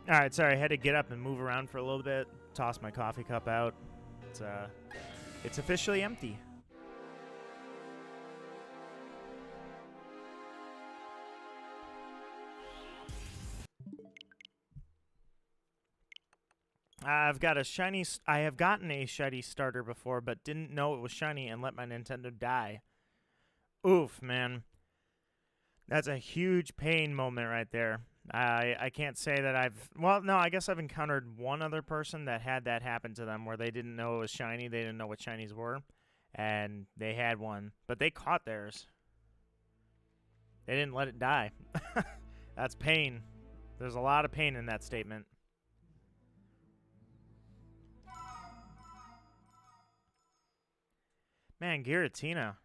Speaker 1: All right, sorry, I had to get up and move around for a little bit, toss my coffee cup out. It's officially empty. I've got a shiny. I have gotten a shiny starter before, but didn't know it was shiny and let my Nintendo die. Oof, man. That's a huge pain moment right there. I can't say that I've... Well, no, I guess I've encountered one other person that had that happen to them where they didn't know it was shiny. They didn't know what shinies were. And they had one. But they caught theirs. They didn't let it die. That's pain. There's a lot of pain in that statement. Man, Giratina.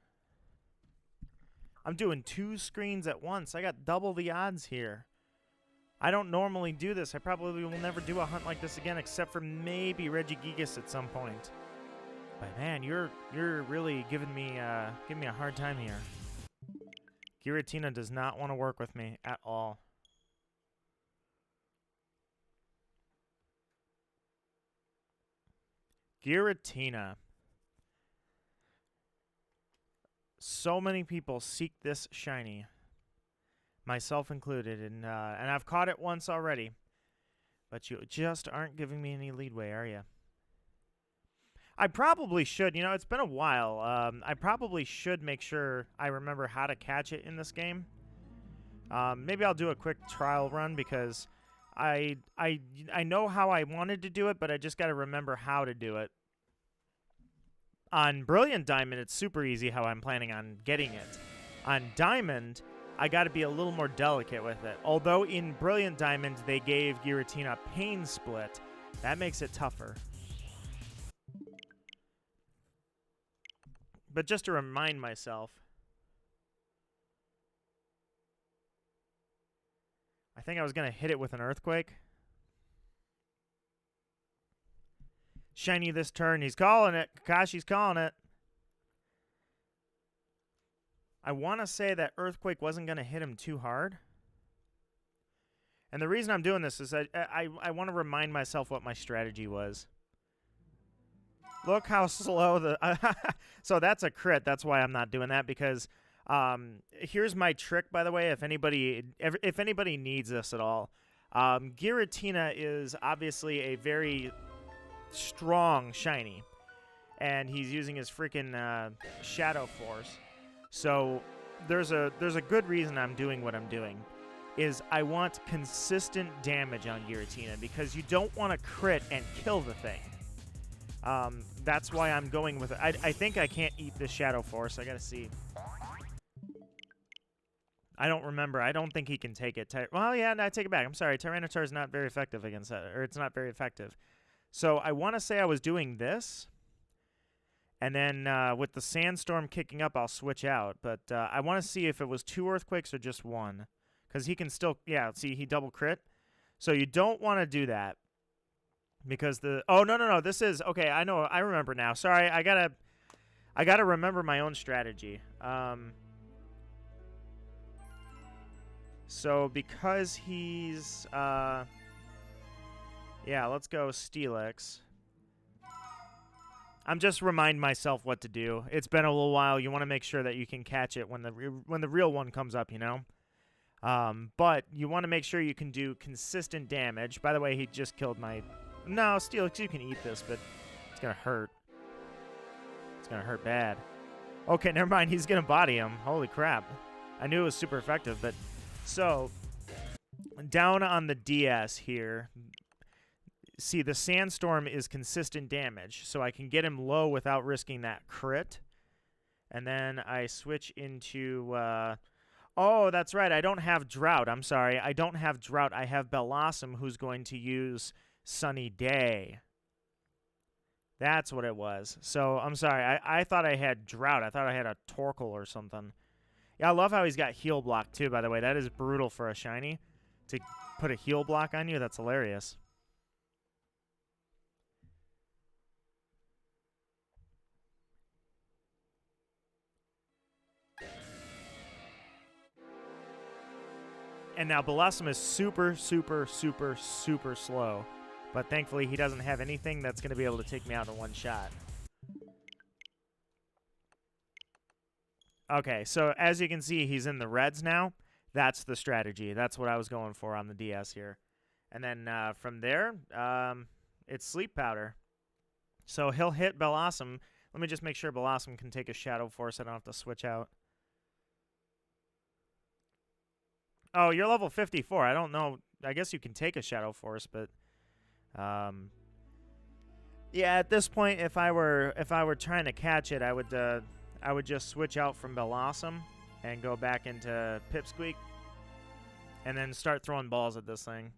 Speaker 1: I'm doing 2 screens at once. I got double the odds here. I don't normally do this. I probably will never do a hunt like this again, except for maybe Regigigas at some point. But man, you're really giving me a hard time here. Giratina does not want to work with me at all. Giratina. So many people seek this shiny. Myself included, and I've caught it once already. But you just aren't giving me any leadway, are you? I probably should. You know, it's been a while. I probably should make sure I remember how to catch it in this game. Maybe I'll do a quick trial run because I know how I wanted to do it, but I just got to remember how to do it. On Brilliant Diamond, it's super easy how I'm planning on getting it. On Diamond, I got to be a little more delicate with it. Although in Brilliant Diamond, they gave Giratina Pain Split. That makes it tougher. But just to remind myself, I think I was going to hit it with an Earthquake. Shiny this turn. He's calling it. Kakashi's calling it. I want to say that Earthquake wasn't going to hit him too hard. And the reason I'm doing this is I want to remind myself what my strategy was. Look how slow the... So that's a crit. That's why I'm not doing that, because here's my trick, by the way, if anybody needs this at all. Giratina is obviously a very strong shiny, and he's using his freaking Shadow Force. So there's a good reason I'm doing what I'm doing. Is I want consistent damage on Giratina, because you don't want to crit and kill the thing. That's why I'm going with it. I think I can't eat the Shadow Force. I gotta see. I don't remember. I don't think he can take it. Well, yeah, no, I take it back. I'm sorry. Tyranitar is not very effective against that, or it's not very effective. So I want to say I was doing this, and then with the Sandstorm kicking up, I'll switch out. But I want to see if it was 2 Earthquakes or just 1. Because he can still, yeah, see, he double crit. So you don't want to do that. Because the, oh, no, this is, okay, I know, I remember now. Sorry, I gotta remember my own strategy. So because he's, yeah, let's go Steelix. I'm just reminding myself what to do. It's been a little while. You want to make sure that you can catch it when the real one comes up, you know? But you want to make sure you can do consistent damage. By the way, he just killed my... No, Steelix, you can eat this, but it's going to hurt. It's going to hurt bad. Okay, never mind. He's going to body him. Holy crap. I knew it was super effective, but... So, down on the DS here, see, the Sandstorm is consistent damage, so I can get him low without risking that crit. And then I switch into... Oh, that's right. I don't have Drought. I'm sorry. I don't have Drought. I have Bellossom, who's going to use Sunny Day. That's what it was. So, I'm sorry. I thought I had Drought. I thought I had a Torkoal or something. Yeah, I love how he's got Heal Block, too, by the way. That is brutal for a shiny. To put a Heal Block on you, that's hilarious. And now Bellossom is super, super, super, super slow. But thankfully, he doesn't have anything that's going to be able to take me out in one shot. Okay, so as you can see, he's in the reds now. That's the strategy. That's what I was going for on the DS here. And then from there, it's Sleep Powder. So he'll hit Bellossom. Let me just make sure Bellossom can take a Shadow Force. I don't have to switch out. Oh, you're level 54. I don't know. I guess you can take a Shadow Force, but yeah, at this point, if I were trying to catch it, I would just switch out from Bellossom and go back into Pipsqueak, and then start throwing balls at this thing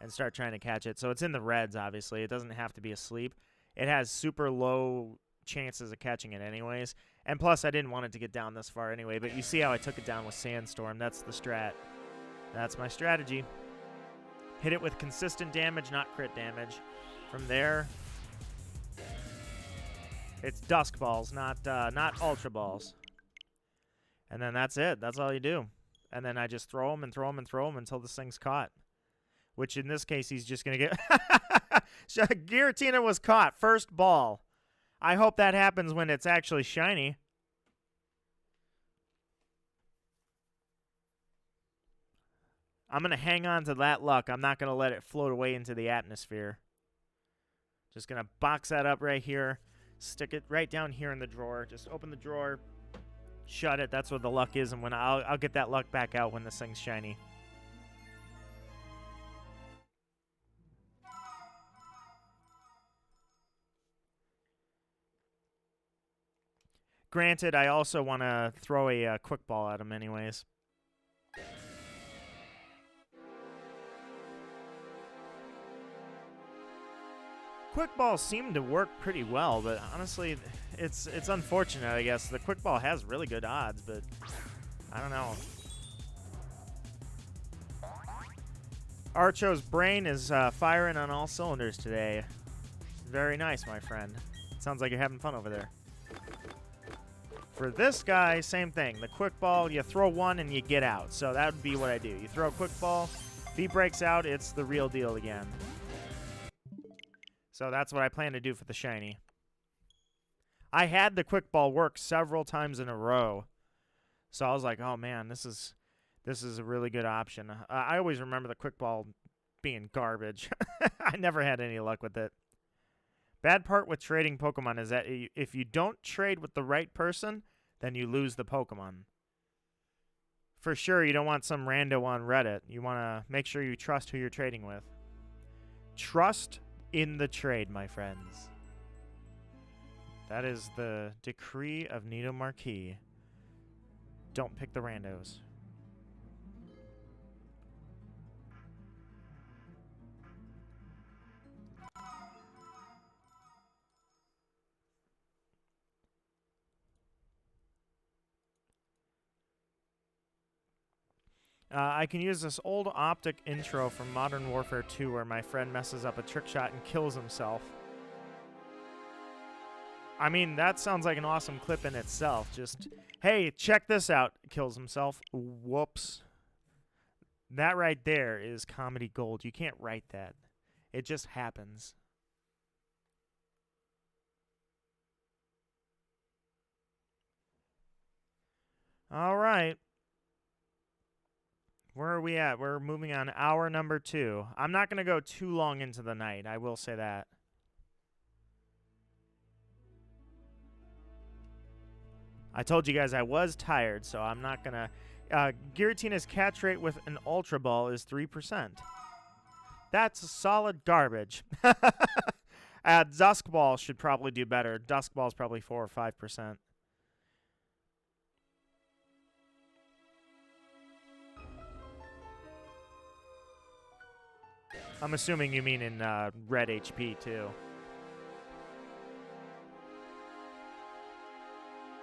Speaker 1: and start trying to catch it. So it's in the reds, obviously. It doesn't have to be asleep. It has super low chances of catching it anyways. And plus, I didn't want it to get down this far anyway, but you see how I took it down with Sandstorm. That's the strat. That's my strategy. Hit it with consistent damage, not crit damage. From there, it's Dusk Balls, not Ultra Balls. And then that's it. That's all you do. And then I just throw them and throw them and throw them until this thing's caught. Which in this case, he's just going to get... Giratina was caught. First ball. I hope that happens when it's actually shiny. I'm going to hang on to that luck. I'm not going to let it float away into the atmosphere. Just going to box that up right here. Stick it right down here in the drawer. Just open the drawer. Shut it. That's what the luck is. And when I'll get that luck back out when this thing's shiny. Granted, I also want to throw a quick ball at him anyways. Quick balls seem to work pretty well, but honestly, it's unfortunate, I guess. The quick ball has really good odds, but I don't know. Archo's brain is firing on all cylinders today. Very nice, my friend. Sounds like you're having fun over there. For this guy, same thing. The quick ball, you throw one and you get out. So that would be what I do. You throw a quick ball. If he breaks out, it's the real deal again. So that's what I plan to do for the shiny. I had the quick ball work several times in a row. So I was like, oh man, this is a really good option. I always remember the quick ball being garbage. I never had any luck with it. Bad part with trading Pokemon is that if you don't trade with the right person, then you lose the Pokemon. For sure, you don't want some rando on Reddit. You want to make sure you trust who you're trading with. Trust in the trade, my friends. That is the decree of Nito Marquis. Don't pick the randos. I can use this old optic intro from Modern Warfare 2 where my friend messes up a trick shot and kills himself. I mean, that sounds like an awesome clip in itself. Just, hey, check this out. Kills himself. Whoops. That right there is comedy gold. You can't write that. It just happens. All right. Where are we at? We're moving on hour number 2. I'm not going to go too long into the night. I will say that. I told you guys I was tired, so I'm not going to... Giratina's catch rate with an Ultra Ball is 3%. That's solid garbage. Dusk Ball should probably do better. Dusk Ball's probably 4 or 5%. I'm assuming you mean in red HP, too.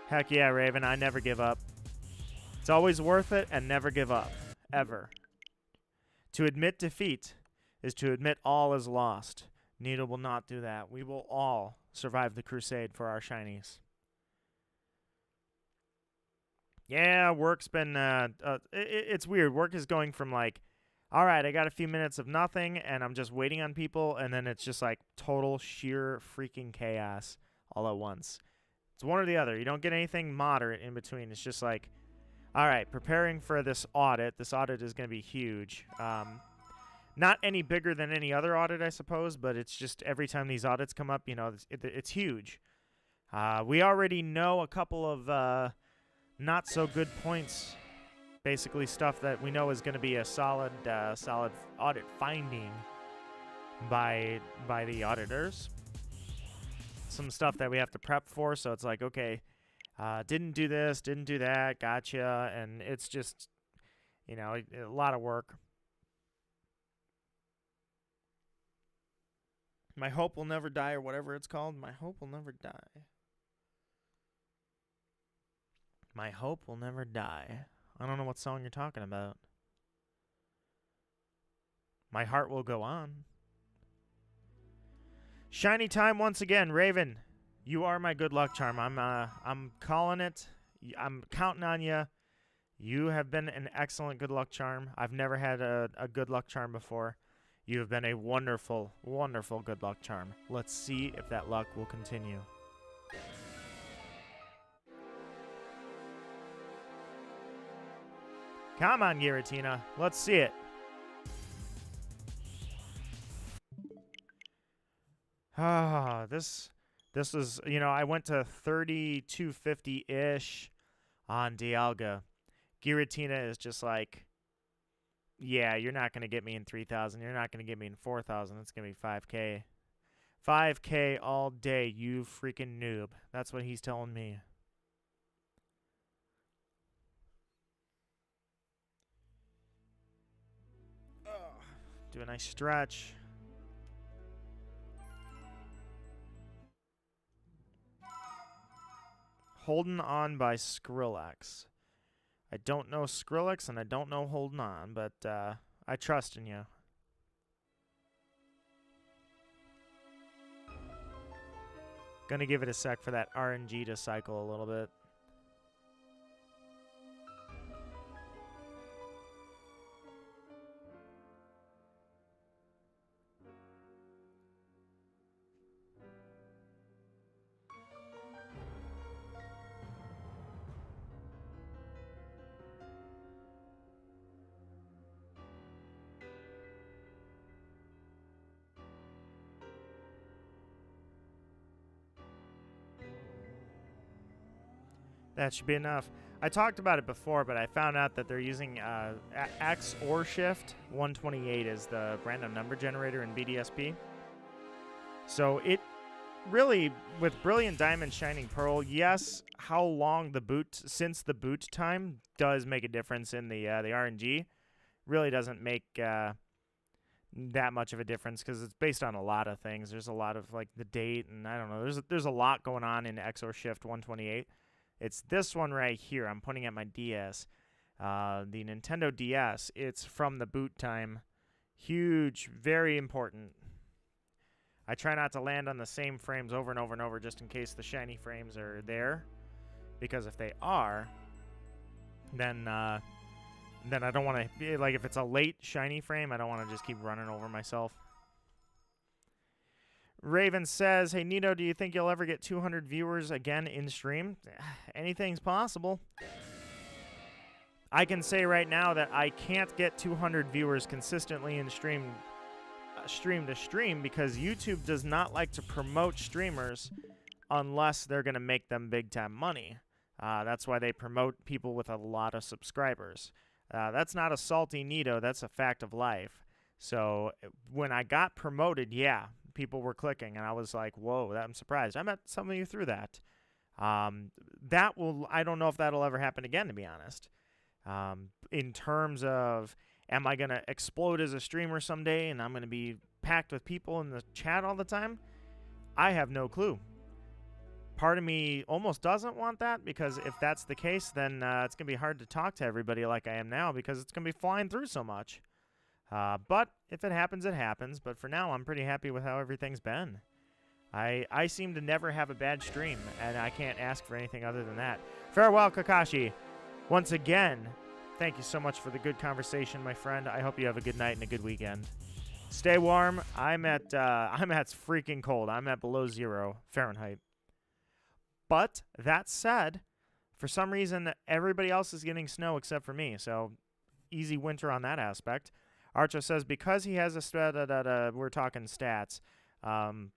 Speaker 1: Heck yeah, Raven. I never give up. It's always worth it and never give up. Ever. To admit defeat is to admit all is lost. Nita will not do that. We will all survive the crusade for our shinies. Yeah, work's been... it's weird. Work is going from like... All right, I got a few minutes of nothing, and I'm just waiting on people, and then it's just like total sheer freaking chaos all at once. It's one or the other. You don't get anything moderate in between. It's just like, all right, preparing for this audit. This audit is going to be huge. Not any bigger than any other audit, I suppose, but it's just every time these audits come up, you know, it's huge. We already know a couple of not so good points. Basically stuff that we know is going to be a solid audit finding by the auditors. Some stuff that we have to prep for, so it's like, okay, didn't do this, didn't do that, gotcha, and it's just, you know, a lot of work. My hope will never die, or whatever it's called. My hope will never die. My hope will never die. I don't know what song you're talking about. My heart will go on. Shiny time once again, Raven. You are my good luck charm. I'm calling it. I'm counting on you. You have been an excellent good luck charm. I've never had a good luck charm before. You have been a wonderful, wonderful good luck charm. Let's see if that luck will continue. Come on, Giratina. Let's see it. Ah, this is, you know, I went to 3250-ish on Dialga. Giratina is just like, yeah, you're not going to get me in 3,000. You're not going to get me in 4,000. It's going to be 5K. 5K all day, you freaking noob. That's what he's telling me. Do a nice stretch. Holding on by Skrillex. I don't know Skrillex and I don't know Holding On, but I trust in you. Gonna give it a sec for that RNG to cycle a little bit. That should be enough. I talked about it before, but I found out that they're using X or Shift 128 as the random number generator in BDSP. So it really, with Brilliant Diamond, Shining Pearl, yes, how long the boot, since the boot time does make a difference in the RNG. Really doesn't make that much of a difference because it's based on a lot of things. There's a lot of like the date, and I don't know. There's a lot going on in XOR Shift 128. It's this one right here. I'm pointing at my DS, the Nintendo DS. It's from the boot time. Huge, very important. I try not to land on the same frames over and over and over just in case the shiny frames are there, because if they are, then I don't want to be like, if it's a late shiny frame, I don't want to just keep running over myself. Raven says, hey, Nito, do you think you'll ever get 200 viewers again in stream? Anything's possible. I can say right now that I can't get 200 viewers consistently in stream to stream because YouTube does not like to promote streamers unless they're going to make them big-time money. That's why they promote people with a lot of subscribers. That's not a salty Nito. That's a fact of life. So when I got promoted, yeah, people were clicking, and I was like, whoa, I'm surprised. I met some of you through that. I don't know if that'll ever happen again, to be honest. In terms of, am I going to explode as a streamer someday and I'm going to be packed with people in the chat all the time? I have no clue. Part of me almost doesn't want that, because if that's the case, then it's going to be hard to talk to everybody like I am now, because it's going to be flying through so much. But if it happens, it happens. But for now, I'm pretty happy with how everything's been. I seem to never have a bad stream, and I can't ask for anything other than that. Farewell, Kakashi. Once again, thank you so much for the good conversation, my friend. I hope you have a good night and a good weekend. Stay warm. I'm at freaking cold. I'm at below 0 Fahrenheit. But that said, for some reason, everybody else is getting snow except for me. So easy winter on that aspect. Archo says, because he has a we're talking stats. Hold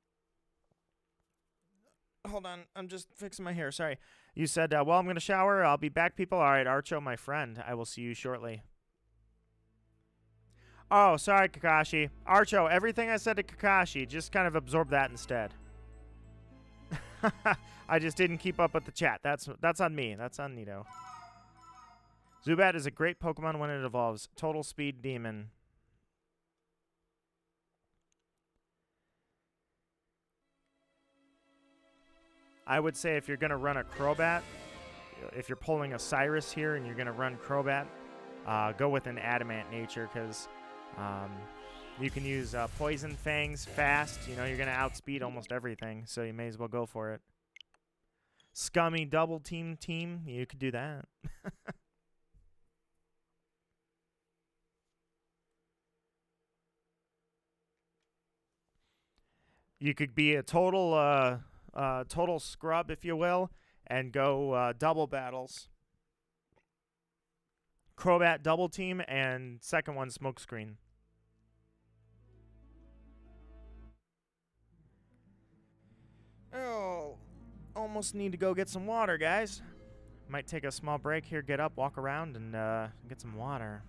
Speaker 1: on. I'm just fixing my hair. Sorry. You said, well, I'm going to shower. I'll be back, people. All right, Archo, my friend. I will see you shortly. Oh, sorry, Kakashi. Archo, everything I said to Kakashi, just kind of absorb that instead. I just didn't keep up with the chat. That's on me. That's on Nito. Zubat is a great Pokemon when it evolves. Total speed demon. I would say if you're going to run a Crobat, if you're pulling a Cyrus here and you're going to run Crobat, go with an Adamant nature, because you can use Poison Fangs fast. You know, you're going to outspeed almost everything, so you may as well go for it. Scummy double team, you could do that. You could be a total scrub, if you will, and go double battles. Crobat double team, and second one smokescreen. Oh, almost need to go get some water, guys. Might take a small break here, get up, walk around, and get some water.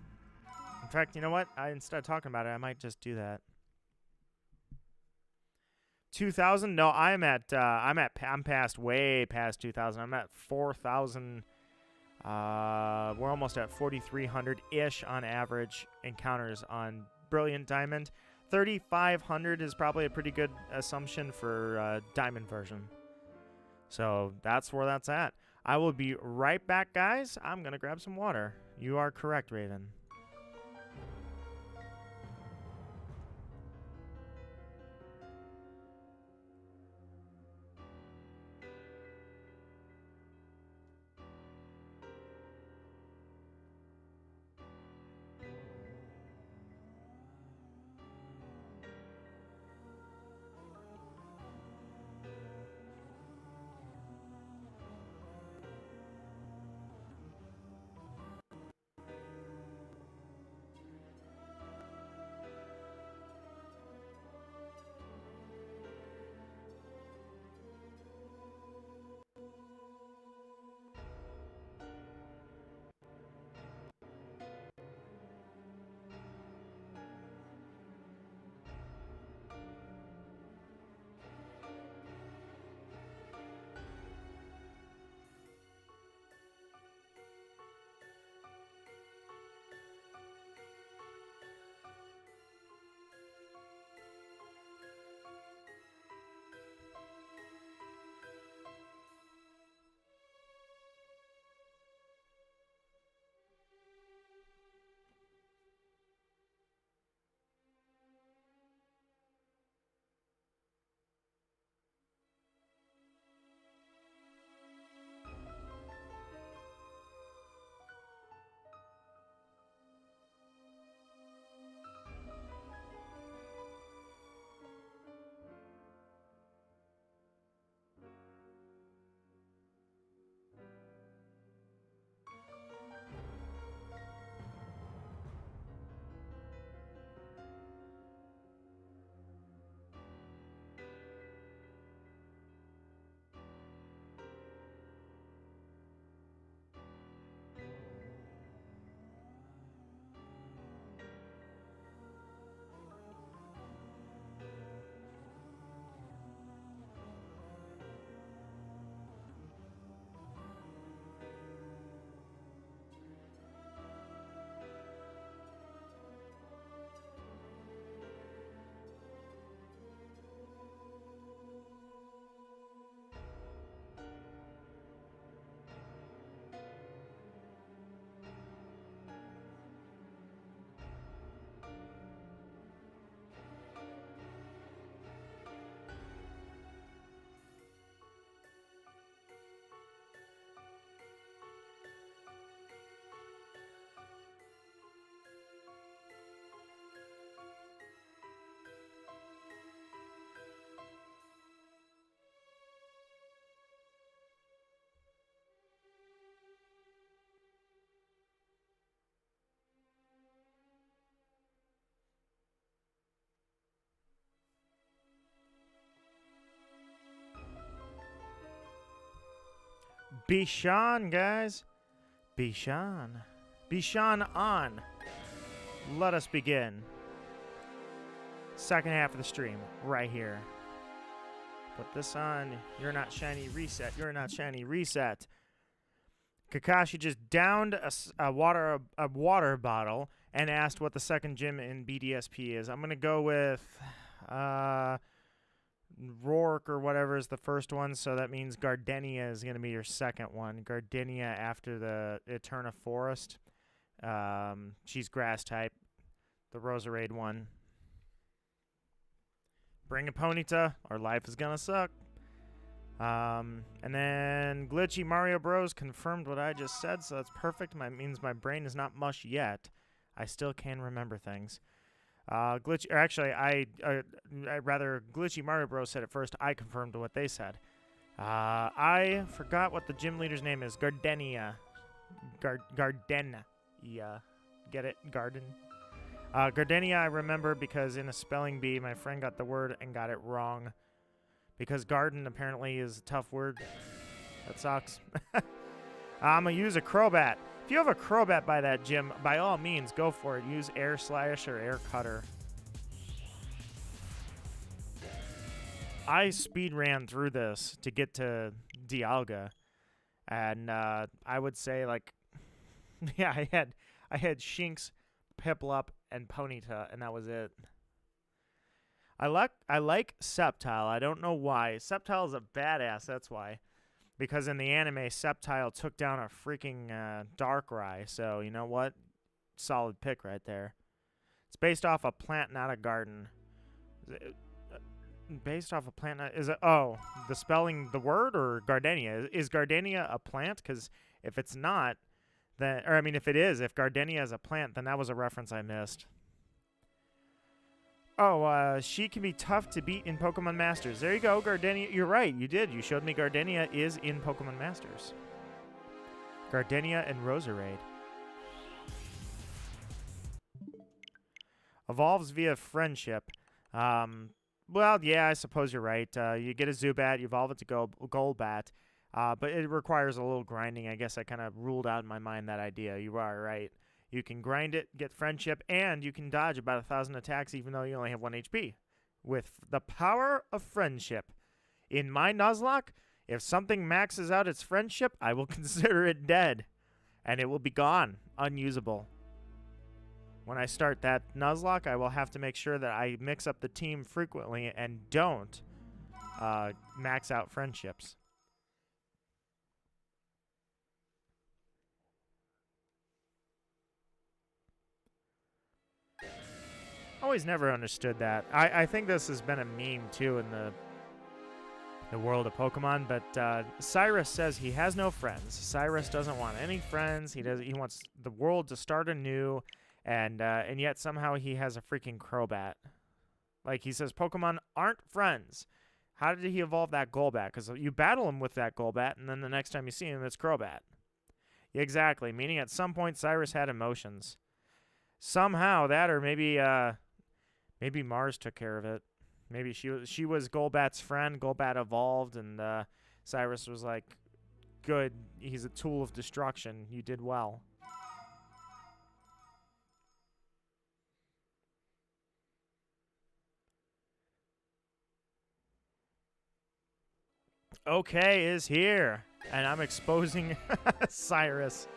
Speaker 1: In fact, you know what? Instead of talking about it, I might just do that. 2,000? No, I'm past, way past 2,000. I'm at 4,000. We're almost at 4,300-ish on average encounters on Brilliant Diamond. 3,500 is probably a pretty good assumption for Diamond version. So that's where that's at. I will be right back, guys. I'm going to grab some water. You are correct, Raven. Bishan, guys. Bishan. Bishan on. Let us begin. Second half of the stream, right here. Put this on. You're not shiny, reset. You're not shiny, reset. Kakashi just downed a water bottle and asked what the second gym in BDSP is. I'm going to go with Rourke or whatever is the first one, so that means Gardenia is going to be your second one. Gardenia after the Eterna Forest. She's grass type. The Roserade one. Bring a Ponyta, or life is going to suck. And then Glitchy Mario Bros confirmed what I just said, so that's perfect. That means my brain is not mush yet. I still can remember things. Glitchy Mario Bros said it first. I confirmed what they said. I forgot what the gym leader's name is. Gardenia. Gardenia. Get it? Garden. Gardenia I remember because in a spelling bee, my friend got the word and got it wrong. Because garden apparently is a tough word. That sucks. I'm going to use a Crobat. If you have a Crobat by that gym, by all means, go for it. Use Air Slash or Air Cutter. I speed ran through this to get to Dialga. And I would say, like, yeah, I had Shinx, Piplup, and Ponyta, and that was it. I like Sceptile. I don't know why. Sceptile is a badass, that's why. Because in the anime, Sceptile took down a freaking Darkrai. So, you know what? Solid pick right there. It's based off a plant, not a garden. Based off a plant, not, is it? Oh, the spelling, the word, or Gardenia? Is Gardenia a plant? Because if it's not, then, or I mean, if it is, if Gardenia is a plant, then that was a reference I missed. Oh, she can be tough to beat in Pokemon Masters. There you go, Gardenia. You're right, you did. You showed me Gardenia is in Pokemon Masters. Gardenia and Roserade. Evolves via friendship. Well, yeah, I suppose you're right. You get a Zubat, you evolve it to Golbat. But it requires a little grinding. I guess I kind of ruled out in my mind that idea. You are right. You can grind it, get friendship, and you can dodge about 1,000 attacks even though you only have 1 HP. With the power of friendship. In my Nuzlocke, if something maxes out its friendship, I will consider it dead. And it will be gone, unusable. When I start that Nuzlocke, I will have to make sure that I mix up the team frequently and don't max out friendships. Always never understood that. I think this has been a meme too in the world of Pokemon, but Cyrus says he has no friends. Cyrus doesn't want any friends. He wants the world to start anew, and yet somehow he has a freaking Crobat. Like, he says Pokemon aren't friends. How did he evolve that Golbat? Because you battle him with that Golbat, and then the next time you see him, it's Crobat. Exactly, meaning at some point Cyrus had emotions. Somehow that, or maybe maybe Mars took care of it. Maybe she was Golbat's friend. Golbat evolved, and Cyrus was like, "Good, he's a tool of destruction. You did well." Okay is here, and I'm exposing Cyrus.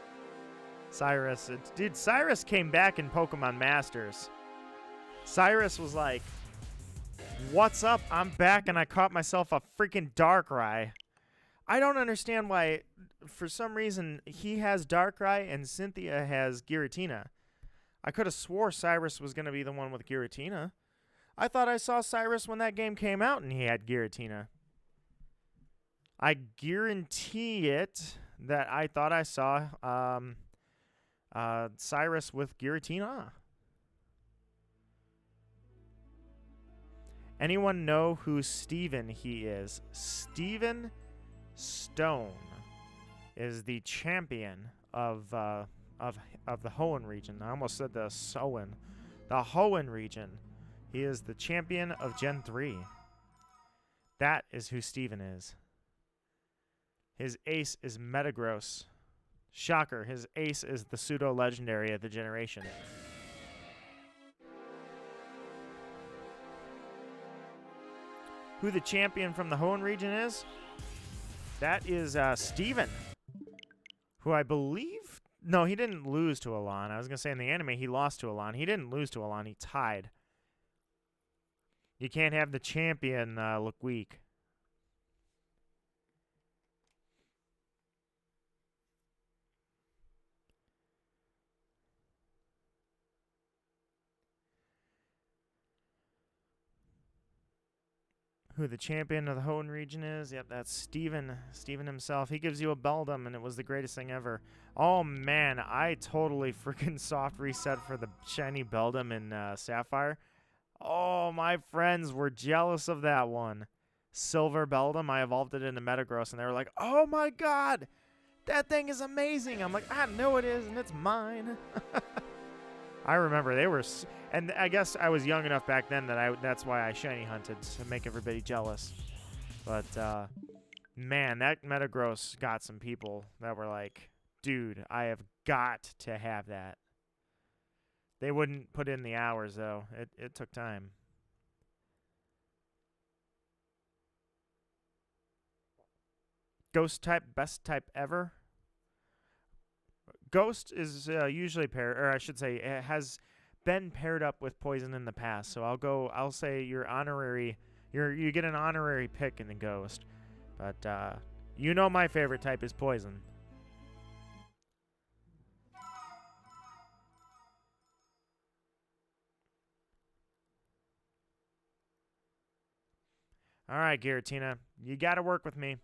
Speaker 1: Dude, Cyrus came back in Pokemon Masters. Cyrus was like, "What's up? I'm back, and I caught myself a freaking Darkrai." I don't understand why, for some reason, he has Darkrai and Cynthia has Giratina. I could have swore Cyrus was going to be the one with Giratina. I thought I saw Cyrus when that game came out and he had Giratina. I guarantee it that I thought I saw Cyrus with Giratina. Anyone know who Steven he is? Steven Stone is the champion of the Hoenn region. I almost said the Soen. The Hoenn region. He is the champion of Gen 3. That is who Steven is. His ace is Metagross. Shocker, his ace is the pseudo-legendary of the generation. Who the champion from the Hoenn region is? That is Steven, who I believe... No, he didn't lose to Alon. I was going to say in the anime he lost to Alon. He didn't lose to Alon. He tied. You can't have the champion look weak. Who the champion of the Hoenn region is? Yep, that's Steven. Steven himself. He gives you a Beldum, and it was the greatest thing ever. Oh, man, I totally freaking soft reset for the shiny Beldum in Sapphire. Oh, my friends were jealous of that one. Silver Beldum, I evolved it into Metagross, and they were like, oh, my God, that thing is amazing. I'm like, I know it is, and it's mine. I remember they were, and I guess I was young enough back then that that's why I shiny hunted, to make everybody jealous. But, man, that Metagross got some people that were like, dude, I have got to have that. They wouldn't put in the hours, though. It took time. Ghost type, best type ever? Ghost is usually paired, or I should say, it has been paired up with poison in the past. So I'll say your honorary, you get an honorary pick in the Ghost. But you know my favorite type is poison. All right, Giratina, you got to work with me.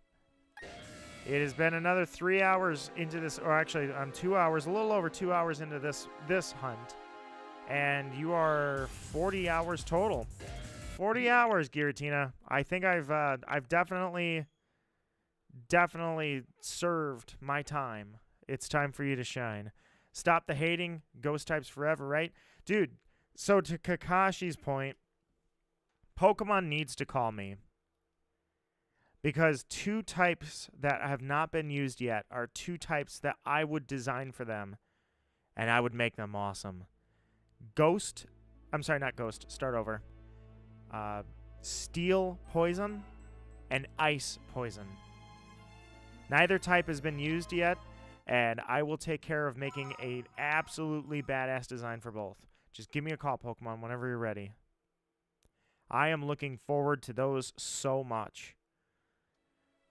Speaker 1: It has been another 3 hours into this, or actually, 2 hours, a little over 2 hours into this hunt, and you are 40 hours total. 40 hours, Giratina. I think I've definitely served my time. It's time for you to shine. Stop the hating. Ghost types forever, right, dude? So to Kakashi's point, Pokemon needs to call me. Because two types that have not been used yet are two types that I would design for them, and I would make them awesome. Ghost, I'm sorry, not Ghost, start over. Steel Poison and Ice Poison. Neither type has been used yet, and I will take care of making an absolutely badass design for both. Just give me a call, Pokemon, whenever you're ready. I am looking forward to those so much.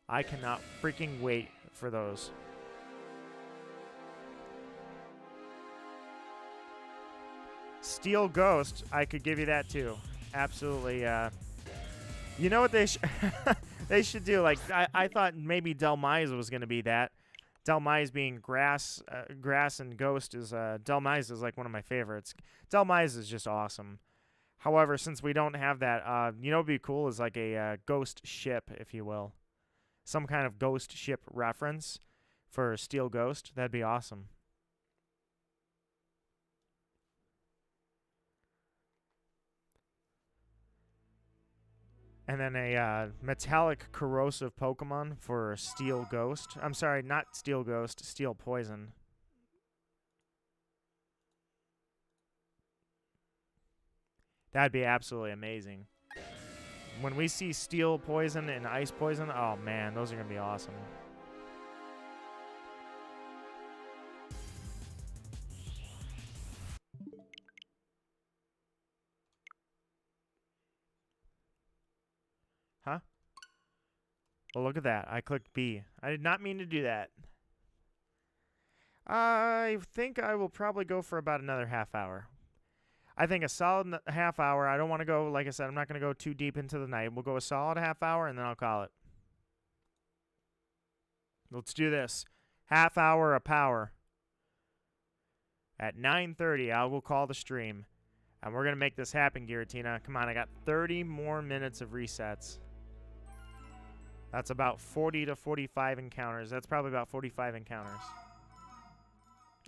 Speaker 1: I cannot freaking wait for those. Steel Ghost, I could give you that too. Absolutely. You know what they they should do? Like I thought maybe Delmise was going to be that. Delmise being grass and Ghost is Delmise is like one of my favorites. Delmise is just awesome. However, since we don't have that, you know what would be cool is like a Ghost ship, if you will. Some kind of Ghost ship reference for Steel Ghost. That'd be awesome. And then a metallic corrosive Pokemon for Steel Ghost. I'm sorry, not Steel Ghost, Steel Poison. That'd be absolutely amazing. When we see Steel Poison and Ice Poison, oh man, those are going to be awesome. Huh? Well, look at that. I clicked B. I did not mean to do that. I think I will probably go for about another half hour. I think a solid half hour. I don't want to go, like I said, I'm not going to go too deep into the night. We'll go a solid half hour, and then I'll call it. Let's do this. Half hour of power. At 9:30, I will call the stream. And we're going to make this happen, Giratina. Come on, I got 30 more minutes of resets. That's about 40 to 45 encounters. That's probably about 45 encounters.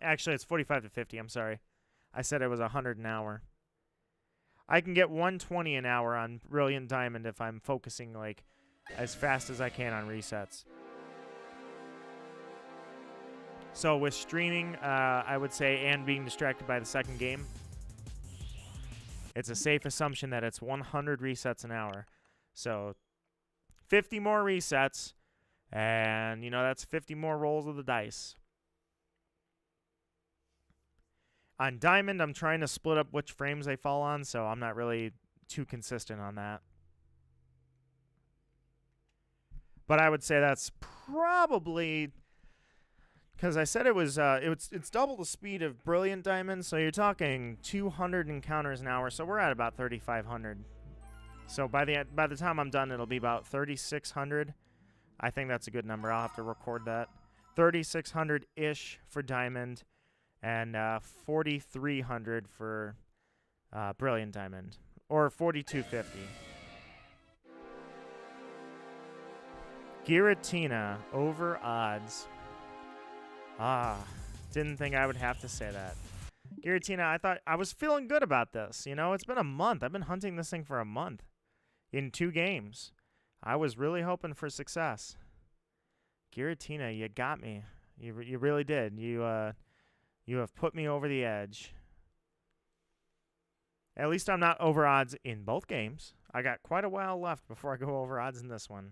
Speaker 1: Actually, it's 45 to 50. I'm sorry. I said it was 100 an hour. I can get 120 an hour on Brilliant Diamond if I'm focusing like as fast as I can on resets. So with streaming, I would say, and being distracted by the second game, it's a safe assumption that it's 100 resets an hour. So 50 more resets, and, you know, that's 50 more rolls of the dice. On Diamond, I'm trying to split up which frames they fall on, so I'm not really too consistent on that. But I would say that's probably, because I said it's double the speed of Brilliant Diamond, so you're talking 200 encounters an hour, so we're at about 3,500. So by the time I'm done, it'll be about 3,600. I think that's a good number. I'll have to record that. 3,600-ish for Diamond, and 4,300 for Brilliant Diamond, or 4,250. Giratina over odds. Didn't think I would have to say that. Giratina, I thought I was feeling good about this. You know, it's been a month. I've been hunting this thing for a month in 2 games. I was really hoping for success. Giratina, you got me. You really did. You have put me over the edge. At least I'm not over odds in both games. I got quite a while left before I go over odds in this one.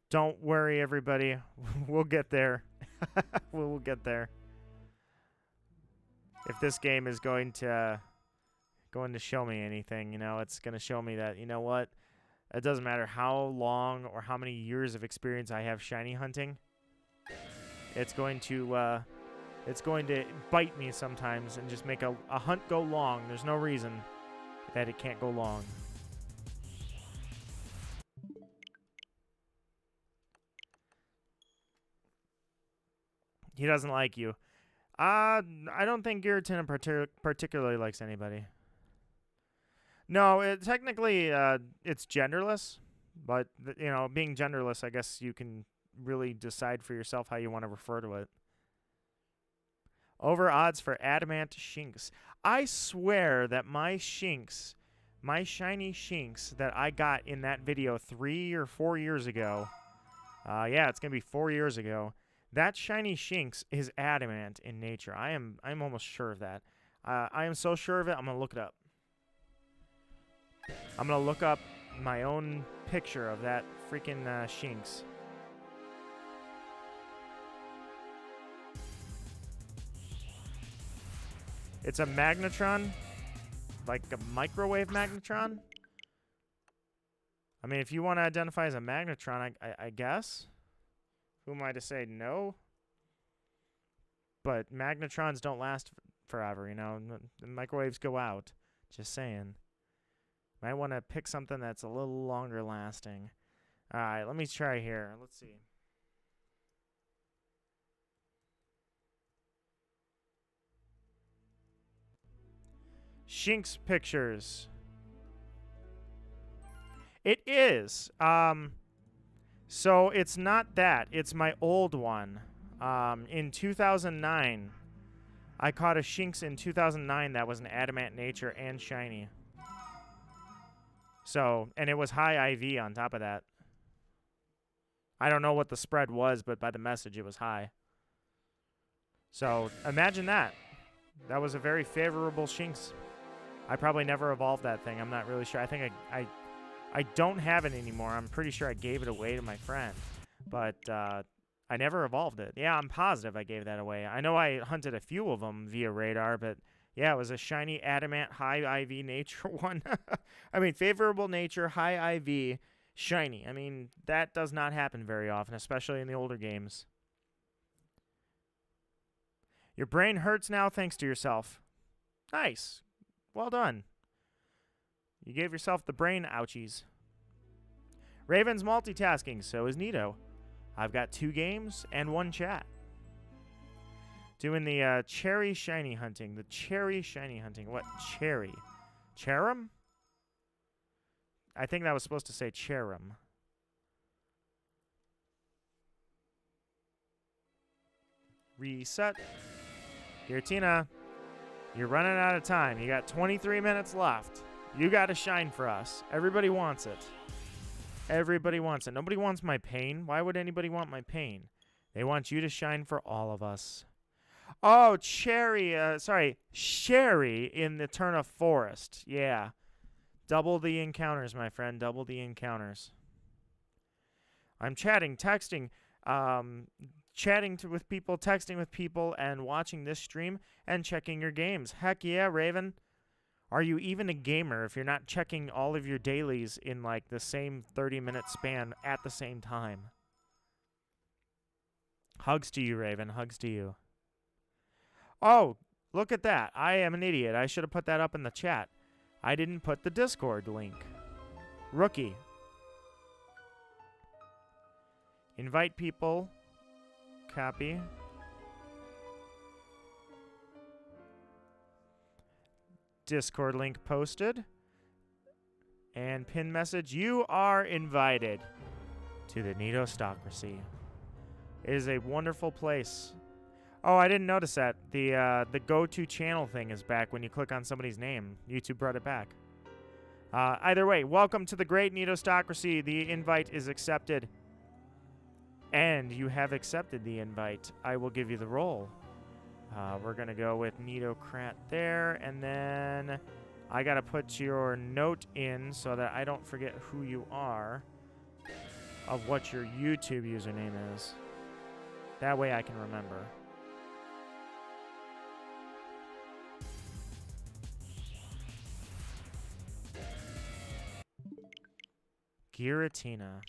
Speaker 1: Don't worry, everybody. We'll get there. We'll get there. If this game is going to show me anything, you know, it's going to show me that, you know what? It doesn't matter how long or how many years of experience I have shiny hunting. It's going to bite me sometimes and just make a hunt go long. There's no reason that it can't go long. He doesn't like you. I don't think Giratina particularly likes anybody. No, technically, it's genderless. But, you know, being genderless, I guess you can really decide for yourself how you want to refer to it. Over odds for Adamant Shinx. I swear that my Shinx, my shiny Shinx that I got in that video 3 or 4 years ago. Yeah, it's going to be 4 years ago. That shiny Shinx is adamant in nature. I'm almost sure of that. I am so sure of it, I'm going to look it up. I'm going to look up my own picture of that freaking Shinx. It's a magnetron, like a microwave magnetron. I mean, if you want to identify as a magnetron, I guess. Who am I to say no? But magnetrons don't last forever, you know. The microwaves go out. Just saying. Might want to pick something that's a little longer lasting. All right, let me try here. Let's see. Shinx pictures. It is. So it's not that. It's my old one. In 2009, I caught a Shinx in 2009 that was an adamant nature and shiny. So, and it was high IV on top of that. I don't know what the spread was, but by the message, it was high. So, imagine that. That was a very favorable Shinx. I probably never evolved that thing. I'm not really sure. I think I don't have it anymore. I'm pretty sure I gave it away to my friend. But I never evolved it. Yeah, I'm positive I gave that away. I know I hunted a few of them via radar, but yeah, it was a shiny adamant high IV nature one. I mean, favorable nature, high IV, shiny. I mean, that does not happen very often, especially in the older games. Your brain hurts now thanks to yourself. Nice. Well done. You gave yourself the brain ouchies. Raven's multitasking, so is Nito. I've got 2 games and 1 chat. Doing the cherry shiny hunting. The cherry shiny hunting. What? Cherry. Cherum? I think that was supposed to say Cherum. Reset. Giratina, you're running out of time. You got 23 minutes left. You got to shine for us. Everybody wants it. Everybody wants it. Nobody wants my pain. Why would anybody want my pain? They want you to shine for all of us. Oh, Sherry in the Turn of Forest. Yeah. Double the encounters, my friend. Double the encounters. I'm chatting, texting, with people, texting with people, and watching this stream and checking your games. Heck yeah, Raven. Are you even a gamer if you're not checking all of your dailies in like the same 30-minute span at the same time? Hugs to you, Raven. Hugs to you. Oh, look at that. I am an idiot. I should have put that up in the chat. I didn't put the Discord link. Rookie. Invite people. Copy. Discord link posted. And pin message. You are invited to the Nidostocracy. It is a wonderful place. Oh, I didn't notice that. The go-to channel thing is back when you click on somebody's name. YouTube brought it back. Either way, welcome to the great Nidostocracy. The invite is accepted. And you have accepted the invite. I will give you the role. We're going to go with Nidocrat there. And then I got to put your note in so that I don't forget who you are of what your YouTube username is. That way I can remember. Giratina.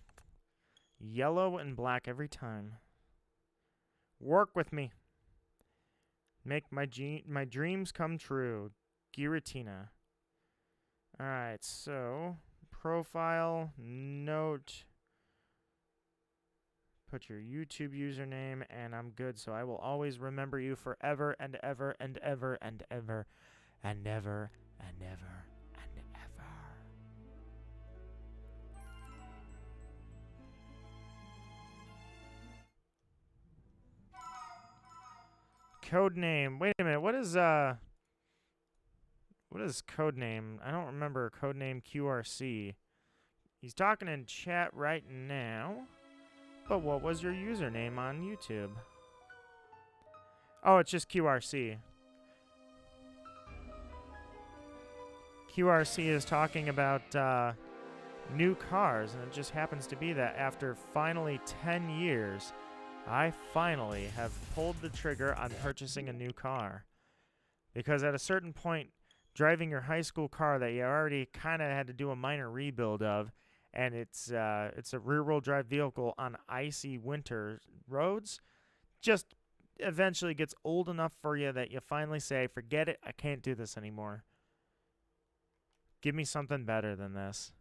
Speaker 1: Yellow and black every time. Work with me. Make my dreams come true. Giratina. Alright, so profile, note, put your YouTube username, and I'm good. So I will always remember you forever and ever and ever and ever and ever and ever and ever. Codename. Wait a minute. What is codename? I don't remember codename QRC. He's talking in chat right now. But what was your username on YouTube? Oh, it's just QRC. QRC is talking about new cars, and it just happens to be that after finally 10 years, I finally have pulled the trigger on purchasing a new car. Because at a certain point, driving your high school car that you already kind of had to do a minor rebuild of, and it's a rear-wheel drive vehicle on icy winter roads, just eventually gets old enough for you that you finally say, forget it, I can't do this anymore. Give me something better than this.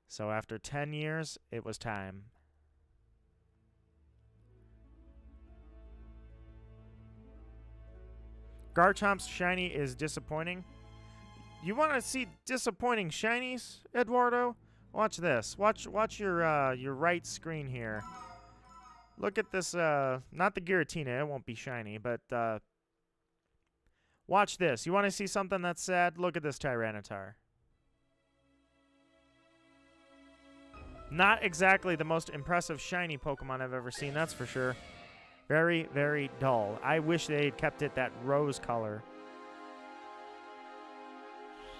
Speaker 1: So after 10 years, it was time. Garchomp's shiny is disappointing. You want to see disappointing shinies, Eduardo? Watch this. Watch your right screen here. Look at this. Not the Giratina. It won't be shiny, but watch this. You want to see something that's sad? Look at this Tyranitar. Not exactly the most impressive shiny Pokemon I've ever seen, that's for sure. Very, very dull. I wish they had kept it that rose color.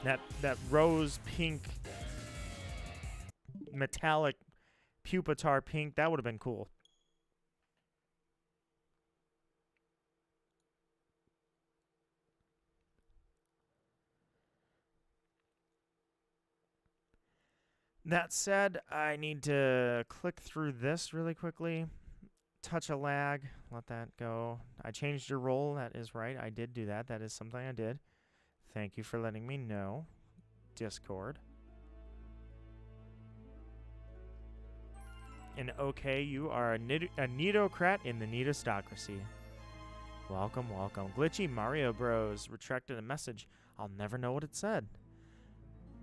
Speaker 1: That rose pink, metallic Pupitar pink. That would have been cool. That said, I need to click through this really quickly. Touch a lag. Let that go. I changed your role. That is right. I did do that. That is something I did. Thank you for letting me know. Discord. And okay, you are a Nidocrat in the Nidostocracy. Welcome, welcome. Glitchy Mario Bros. Retracted a message. I'll never know what it said.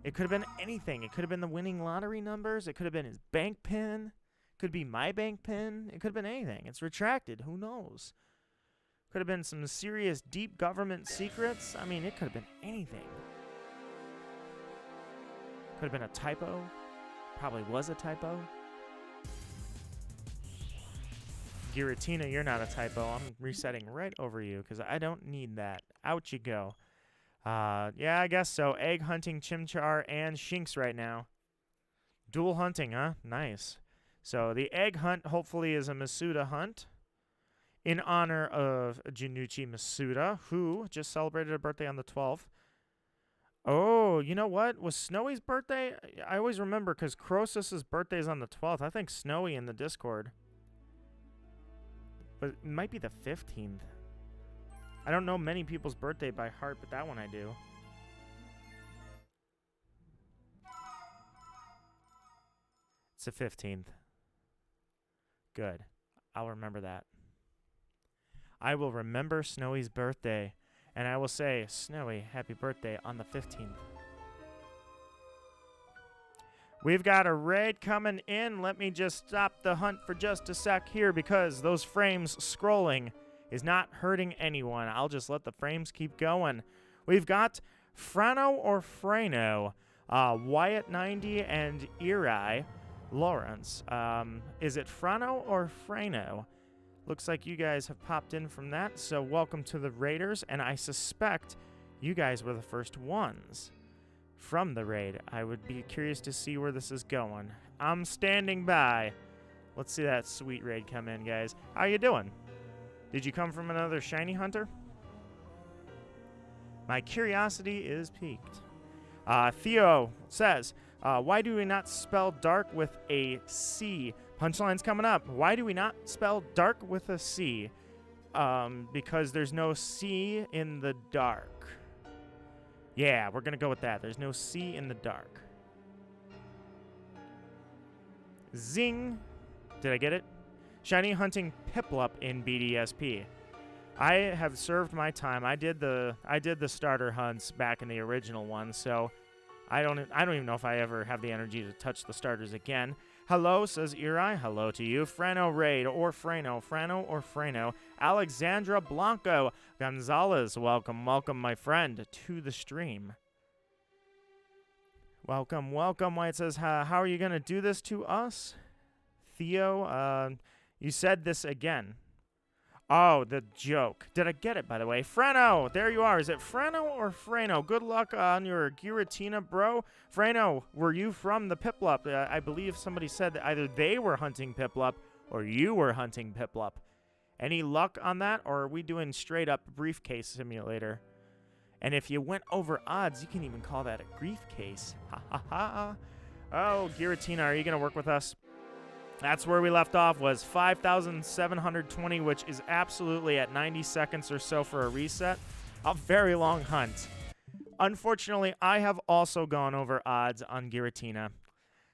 Speaker 1: It could have been anything. It could have been the winning lottery numbers. It could have been his bank pin. It could be my bank pin. It could have been anything. It's retracted. Who knows? Could have been some serious deep government secrets. I mean, it could have been anything. Could have been a typo. Probably was a typo. Giratina, you're not a typo. I'm resetting right over you because I don't need that. Out you go. Yeah, I guess so. Egg hunting Chimchar and Shinx right now. Dual hunting, huh? Nice. So the egg hunt hopefully is a Masuda hunt in honor of Junichi Masuda, who just celebrated a birthday on the 12th. Oh, you know what? Was Snowy's birthday? I always remember because Croesus's birthday is on the 12th. I think Snowy in the Discord. But it might be the 15th. I don't know many people's birthday by heart, but that one I do. It's the 15th. Good. I'll remember that. I will remember Snowy's birthday, and I will say, Snowy, happy birthday on the 15th. We've got a raid coming in. Let me just stop the hunt for just a sec here because those frames scrolling is not hurting anyone. I'll just let the frames keep going. We've got Frano or Frano, Wyatt90 and Eri Lawrence. Is it Frano or Frano? Looks like you guys have popped in from that, so welcome to the Raiders, and I suspect you guys were the first ones from the raid. I would be curious to see where this is going. I'm standing by. Let's see that sweet raid come in, guys. How you doing? Did you come from another shiny hunter? My curiosity is piqued. Theo says, why do we not spell dark with a C? Punchline's coming up. Why do we not spell dark with a C? Because there's no C in the dark. Yeah, we're going to go with that. There's no C in the dark. Zing. Did I get it? Shiny hunting Piplup in BDSP. I have served my time. I did the starter hunts back in the original one, so I don't even know if I ever have the energy to touch the starters again. Hello, says Eri. Hello to you. Frano Raid or Frano. Frano or Frano. Alexandra Blanco Gonzalez. Welcome, welcome, my friend, to the stream. Welcome, welcome. White says, how are you going to do this to us? Theo, you said this again. Oh, the joke. Did I get it, by the way? Frano, there you are. Is it Frano or Frano? Good luck on your Giratina, bro. Frano, were you from the Piplup? I believe somebody said that either they were hunting Piplup or you were hunting Piplup. Any luck on that, or are we doing straight-up briefcase simulator? And if you went over odds, you can even call that a briefcase. Ha ha ha. Oh, Giratina, are you going to work with us? That's where we left off, was 5,720, which is absolutely at 90 seconds or so for a reset. A very long hunt. Unfortunately, I have also gone over odds on Giratina.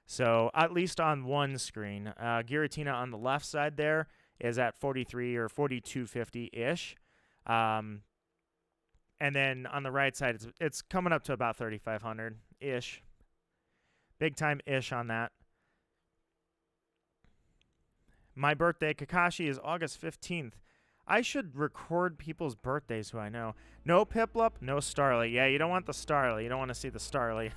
Speaker 1: So, at least on one screen. Giratina on the left side there is at 43 or 4250-ish. And then on the right side, it's coming up to about 3,500-ish. Big time-ish on that. My birthday, Kakashi, is August 15th. I should record people's birthdays who I know. No Piplup, no Starly. Yeah, you don't want the Starly. You don't want to see the Starly.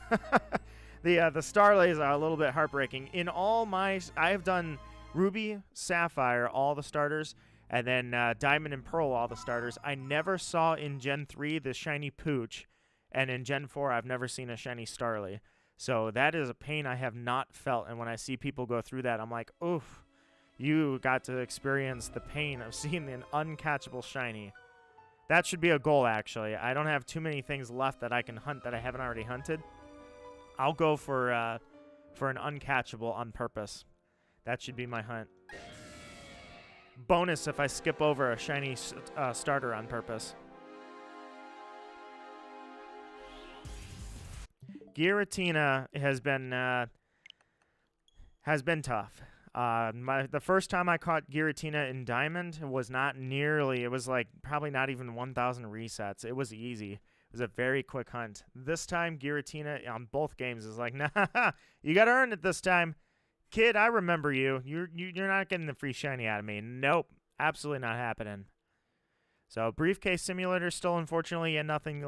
Speaker 1: The Starlays are a little bit heartbreaking. In all my... I have done Ruby, Sapphire, all the starters, and then Diamond and Pearl, all the starters. I never saw in Gen 3 the shiny Pooch, and in Gen 4 I've never seen a shiny Starly. So that is a pain I have not felt, and when I see people go through that, I'm like, oof. You got to experience the pain of seeing an uncatchable shiny. That should be a goal, actually. I don't have too many things left that I can hunt that I haven't already hunted. I'll go for an uncatchable on purpose. That should be my hunt. Bonus if I skip over a shiny starter on purpose. Giratina has been tough. The first time I caught Giratina in Diamond was not nearly, it was like probably not even 1,000 resets. It was easy. It was a very quick hunt. This time, Giratina on both games is like, nah, you got to earn it this time. Kid, I remember you. You're not getting the free shiny out of me. Nope. Absolutely not happening. So, Briefcase Simulator still, unfortunately, and nothing.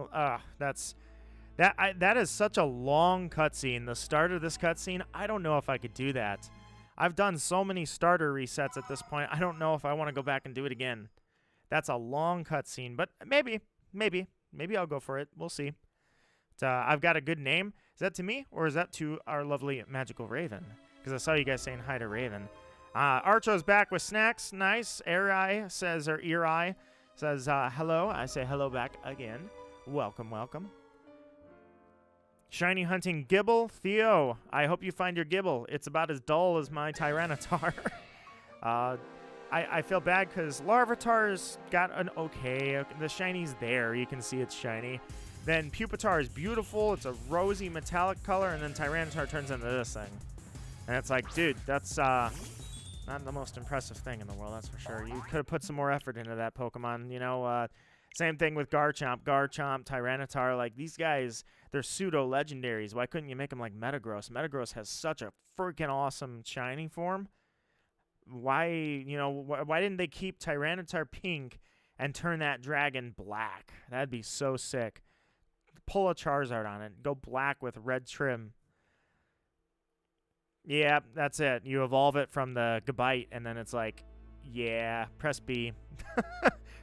Speaker 1: That is such a long cutscene. The start of this cutscene, I don't know if I could do that. I've done so many starter resets at this point. I don't know if I want to go back and do it again. That's a long cutscene, but maybe I'll go for it. We'll see. I've got a good name. Is that to me, or is that to our lovely magical Raven? Because I saw you guys saying hi to Raven. Archo's back with snacks. Nice. Ear says hello. I say hello back again. Welcome, welcome. Shiny hunting Gibble. Theo, I hope you find your Gibble. It's about as dull as my Tyranitar. I feel bad because Larvitar's got an okay. The shiny's there. You can see it's shiny. Then Pupitar is beautiful. It's a rosy metallic color. And then Tyranitar turns into this thing. And it's like, dude, that's not the most impressive thing in the world, that's for sure. You could have put some more effort into that Pokemon. You know, same thing with Garchomp, Tyranitar. Like, these guys, they're pseudo-legendaries. Why couldn't you make them like Metagross? Metagross has such a freaking awesome shiny form. Why, you know, why didn't they keep Tyranitar pink and turn that dragon black? That'd be so sick. Pull a Charizard on it. Go black with red trim. Yeah, that's it. You evolve it from the Gabite, and then it's like, yeah, press B.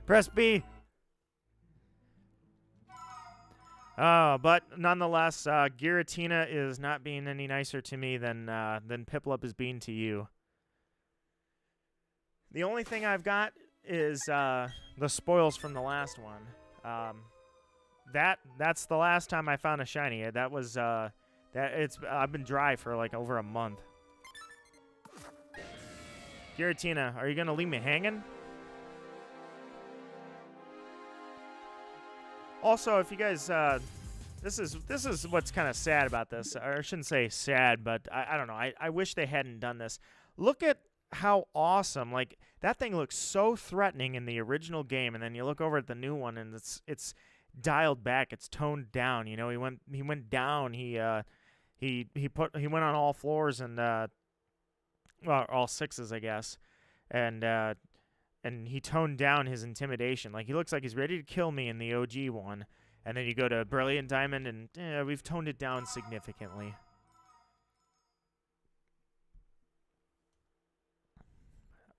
Speaker 1: Press B. But nonetheless, Giratina is not being any nicer to me than Piplup is being to you. The only thing I've got is the spoils from the last one. That's the last time I found a shiny. That was I've been dry for like over a month. Giratina, are you gonna leave me hanging? Also, if you guys, this is what's kind of sad about this. Or I shouldn't say sad, but I don't know. I wish they hadn't done this. Look at how awesome! Like, that thing looks so threatening in the original game, and then you look over at the new one, and it's dialed back. It's toned down. You know, he went down. He went on all floors and well, all sixes, I guess, and he toned down his intimidation. Like, he looks like he's ready to kill me in the OG one, and then you go to Brilliant Diamond, and we've toned it down significantly.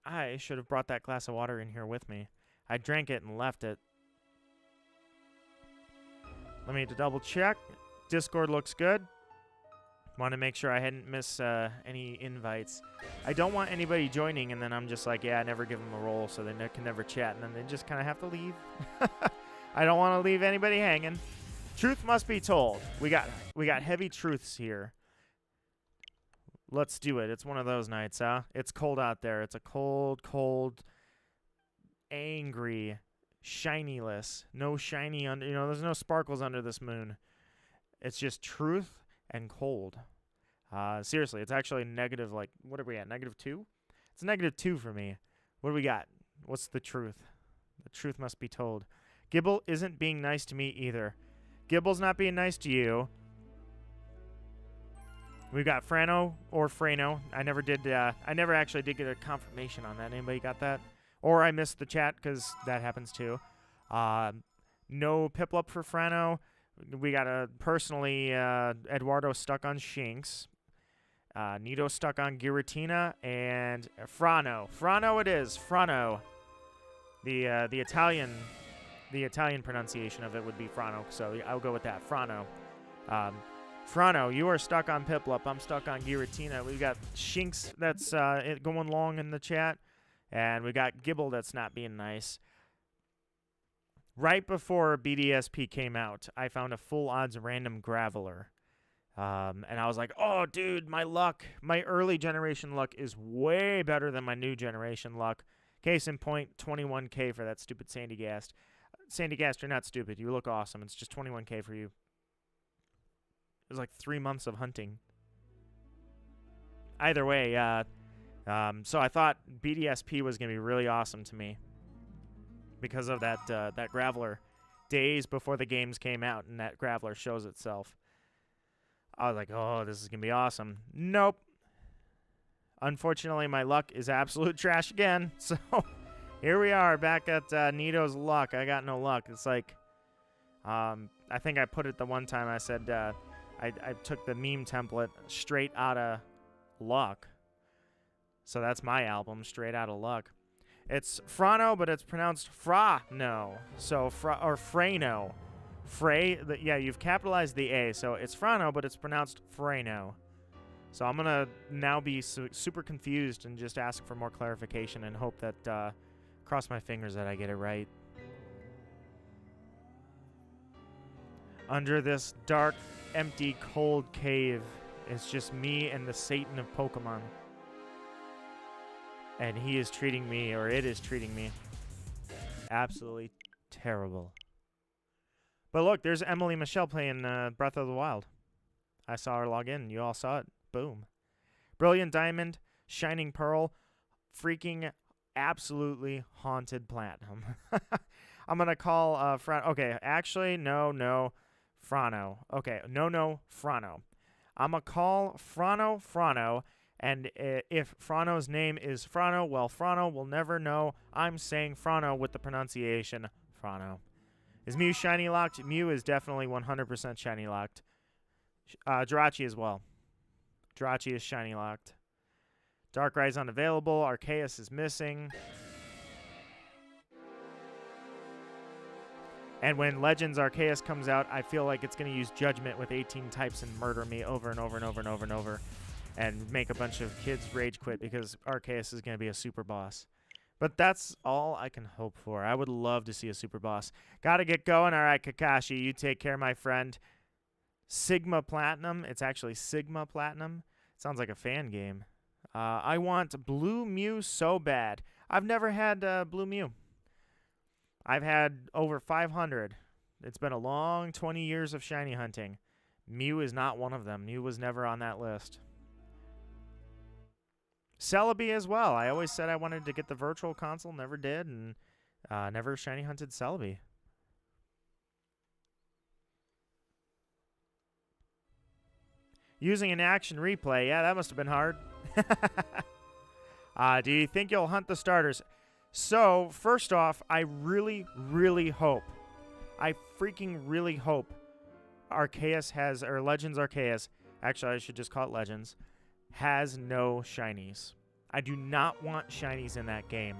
Speaker 1: I should have brought that glass of water in here with me. I drank it and left it. Let me double check. Discord looks good. Want to make sure I hadn't missed any invites. I don't want anybody joining, and then I'm just like, yeah, I never give them a role, so they can never chat, and then they just kind of have to leave. I don't want to leave anybody hanging. Truth must be told. We got heavy truths here. Let's do it. It's one of those nights, huh? It's cold out there. It's a cold, angry, shinyless. No shiny under. You know, there's no sparkles under this moon. It's just truth and cold. Seriously, it's actually negative, like, what are we at, -2? It's -2 for me. What do we got? What's the truth? The truth must be told. Gibble isn't being nice to me either. Gibble's not being nice to you. We've got Frano or Frano. I never actually did get a confirmation on that. Anybody got that? Or I missed the chat, because that happens too. No Piplup for Frano. We got personally Eduardo stuck on Shinx. Nito stuck on Giratina, and Frano. Frano it is. Frano. The Italian pronunciation of it would be Frano, so I'll go with that. Frano. Frano, you are stuck on Piplup. I'm stuck on Giratina. We've got Shinx that's going long in the chat, and we got Gibble that's not being nice. Right before BDSP came out, I found a full odds random Graveler. And I was like, oh, dude, my early generation luck is way better than my new generation luck. Case in point, 21K for that stupid Sandygast. Sandygast, you're not stupid. You look awesome. It's just 21K for you. It was like 3 months of hunting. Either way, so I thought BDSP was going to be really awesome to me because of that Graveler. Days before the games came out and that Graveler shows itself. I was like, oh, this is going to be awesome. Nope. Unfortunately, my luck is absolute trash again. So here we are back at Nito's luck. I got no luck. It's like, I think I put it the one time I said, I took the meme template straight out of luck. So that's my album, straight out of luck. It's Frano, but it's pronounced Fra-no. So Frano. Yeah, you've capitalized the A, so it's Frano, but it's pronounced Frano. So I'm going to now be super confused and just ask for more clarification and hope that, cross my fingers that I get it right. Under this dark, empty, cold cave, it's just me and the Satan of Pokemon. And he is treating me, or it is treating me, absolutely terrible. But look, there's Emily Michelle playing Breath of the Wild. I saw her log in. You all saw it. Boom. Brilliant Diamond, Shining Pearl, freaking absolutely haunted platinum. I'm going to call Frano. Okay, actually, no, Frano. Okay, no, Frano. I'm going to call Frano, and if Frano's name is Frano, well, Frano will never know I'm saying Frano with the pronunciation Frano. Is Mew shiny locked? Mew is definitely 100% shiny locked. Jirachi as well. Jirachi is shiny locked. Darkrai's unavailable. Arceus is missing. And when Legends Arceus comes out, I feel like it's going to use Judgment with 18 types and murder me over and over and over and over and over. And make a bunch of kids rage quit because Arceus is going to be a super boss. But that's all I can hope for. I would love to see a super boss. Gotta get going. All right, Kakashi, you take care, my friend. Sigma Platinum. It's actually Sigma Platinum. Sounds like a fan game. I want Blue Mew so bad. I've never had Blue Mew. I've had over 500. It's been a long 20 years of shiny hunting. Mew is not one of them. Mew was never on that list. Celebi as well. I always said I wanted to get the virtual console. Never did, and never shiny hunted Celebi. Using an action replay. Yeah, that must have been hard. Do you think you'll hunt the starters? So, first off, I really, really hope, I freaking really hope Arceus has, or Legends Arceus, actually I should just call it Legends, has no shinies. I do not want shinies in that game.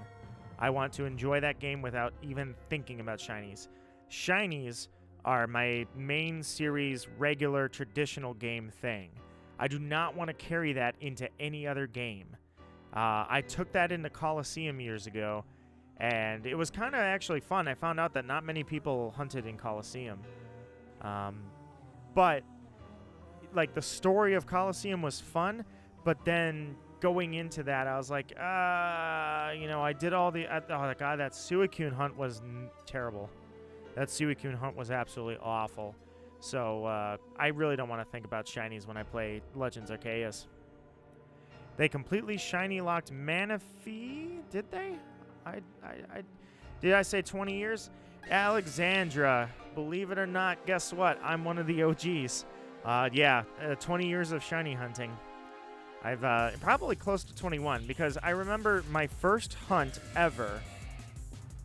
Speaker 1: I want to enjoy that game without even thinking about shinies. Shinies are my main series, regular, traditional game thing. I do not want to carry that into any other game. I took that into Coliseum years ago, and it was kind of actually fun. I found out that not many people hunted in Coliseum. But, like, the story of Coliseum was fun, but then going into that, I was like, you know, I did all the... oh, God, that Suicune hunt was terrible. That Suicune hunt was absolutely awful. So, I really don't want to think about shinies when I play Legends Arceus. They completely shiny locked Manaphy, did they? Did I say 20 years? Alexandra, believe it or not, guess what? I'm one of the OGs. Yeah, 20 years of shiny hunting. I've probably close to 21 because I remember my first hunt ever.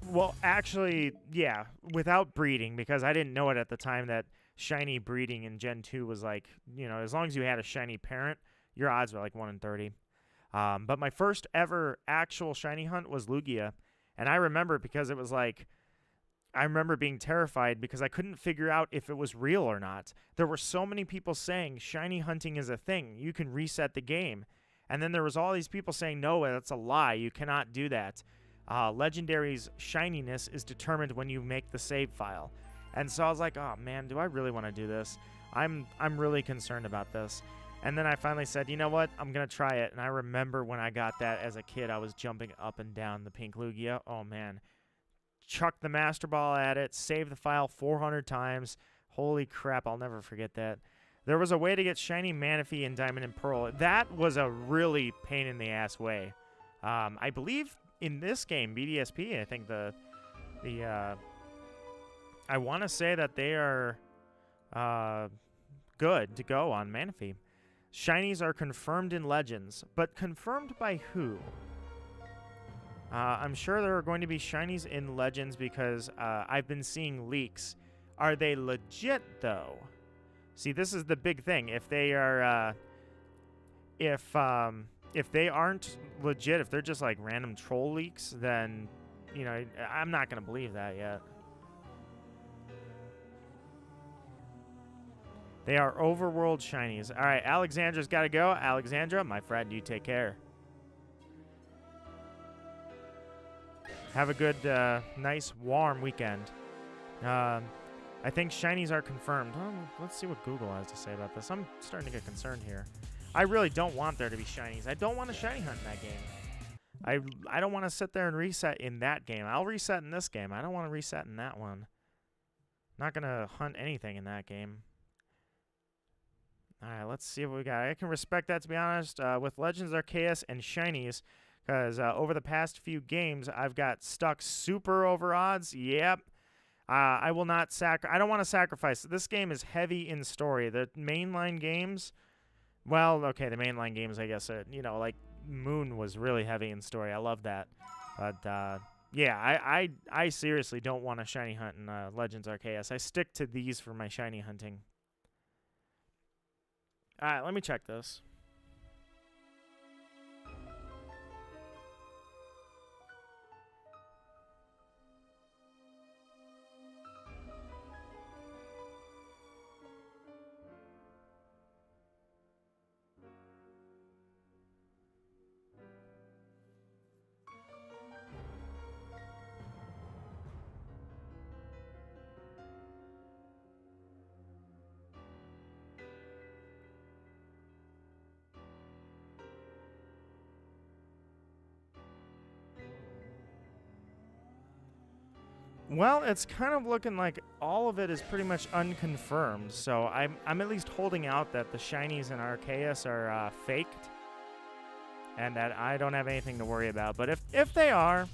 Speaker 1: Well, actually, yeah, without breeding, because I didn't know it at the time that shiny breeding in Gen 2 was like, you know, as long as you had a shiny parent, your odds were like 1 in 30. But my first ever actual shiny hunt was Lugia. And I remember because it was like, I remember being terrified because I couldn't figure out if it was real or not. There were so many people saying shiny hunting is a thing. You can reset the game. And then there was all these people saying, no, that's a lie. You cannot do that. Legendary's shininess is determined when you make the save file. And so I was like, oh man, do I really want to do this? I'm really concerned about this. And then I finally said, you know what? I'm going to try it. And I remember when I got that as a kid, I was jumping up and down the pink Lugia. Oh man. Chuck the Master Ball at it, save the file 400 times. Holy crap, I'll never forget that. There was a way to get shiny Manaphy in Diamond and Pearl. That was a really pain-in-the-ass way. I believe in this game, BDSP, I think I want to say that they are good to go on Manaphy. Shinies are confirmed in Legends, but confirmed by who? I'm sure there are going to be shinies in Legends because I've been seeing leaks. Are they legit, though? See, this is the big thing. If they are, if if they aren't legit, if they're just like random troll leaks, then, you know, I'm not going to believe that yet. They are overworld shinies. All right, Alexandra's got to go. Alexandra, my friend, you take care. Have a good, nice, warm weekend. I think shinies are confirmed. Let's see what Google has to say about this. I'm starting to get concerned here. I really don't want there to be shinies. I don't want to shiny hunt in that game. I don't want to sit there and reset in that game. I'll reset in this game. I don't want to reset in that one. Not going to hunt anything in that game. All right, let's see what we got. I can respect that, to be honest, with Legends Arceus and shinies, because over the past few games, I've got stuck super over odds. Yep. I will not I don't want to sacrifice. This game is heavy in story. The mainline games, well, okay, the mainline games, I guess, you know, like Moon was really heavy in story. I love that. But, yeah, I seriously don't want to shiny hunt in Legends Arceus. I stick to these for my shiny hunting. All right, let me check this. Well, it's kind of looking like all of it is pretty much unconfirmed, so I'm at least holding out that the shinies in Arceus are faked, and that I don't have anything to worry about. But if they are,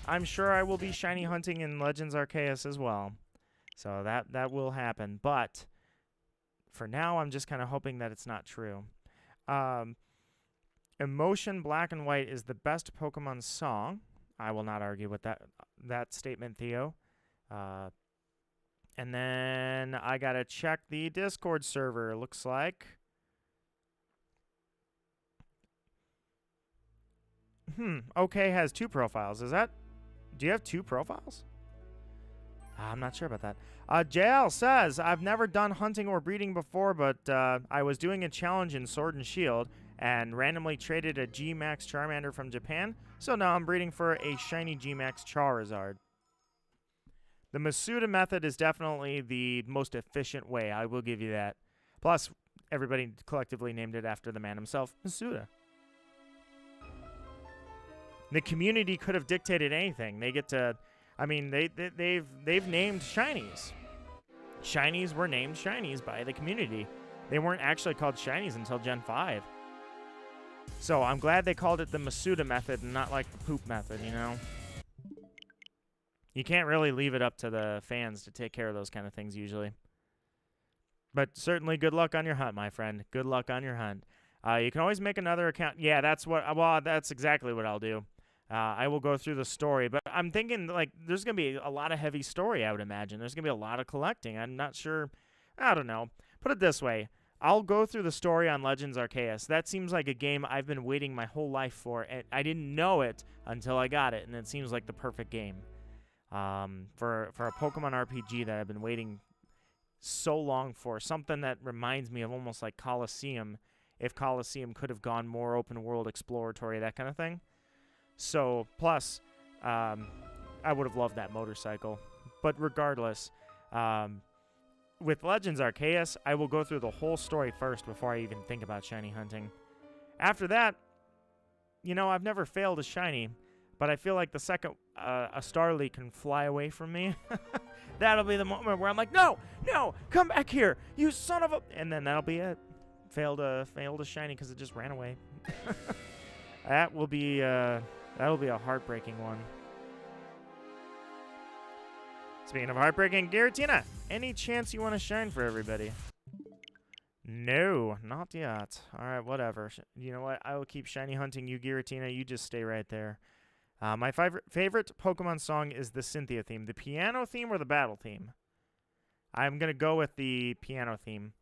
Speaker 1: I'm sure I will be shiny hunting in Legends Arceus as well. So that will happen. But for now, I'm just kind of hoping that it's not true. Emotion Black and White is the best Pokemon song. I will not argue with that statement, Theo. And then I got to check the Discord server, looks like. Okay has 2 profiles. Do you have 2 profiles? I'm not sure about that. JL says, I've never done hunting or breeding before, but I was doing a challenge in Sword and Shield and randomly traded a G-Max Charmander from Japan, so now I'm breeding for a shiny G-Max Charizard. The Masuda method is definitely the most efficient way, I will give you that. Plus, everybody collectively named it after the man himself, Masuda. The community could have dictated anything. They get to, I mean, they've named shinies. Shinies were named shinies by the community. They weren't actually called shinies until Gen 5. So I'm glad they called it the Masuda method and not like the poop method, you know? You can't really leave it up to the fans to take care of those kind of things usually. But certainly good luck on your hunt, my friend. Good luck on your hunt. You can always make another account. Yeah, that's exactly what I'll do. I will go through the story, but I'm thinking, like, there's going to be a lot of heavy story, I would imagine. There's going to be a lot of collecting. I'm not sure. I don't know. Put it this way. I'll go through the story on Legends Arceus. That seems like a game I've been waiting my whole life for, and I didn't know it until I got it, and it seems like the perfect game. For a Pokemon RPG that I've been waiting so long for. Something that reminds me of almost like Colosseum, if Colosseum could have gone more open world exploratory, that kind of thing. So, plus, I would have loved that motorcycle. But regardless, with Legends Arceus, I will go through the whole story first before I even think about shiny hunting. After that, you know, I've never failed a shiny, but I feel like the second a Starly can fly away from me, that'll be the moment where I'm like, no, come back here, you son of a... And then that'll be it. Failed a shiny because it just ran away. That'll be a heartbreaking one. Speaking of heartbreaking, Giratina, any chance you want to shine for everybody? No, not yet. All right, whatever. You know what? I will keep shiny hunting you, Giratina. You just stay right there. My favorite Pokemon song is the Cynthia theme. The piano theme or the battle theme? I'm going to go with the piano theme.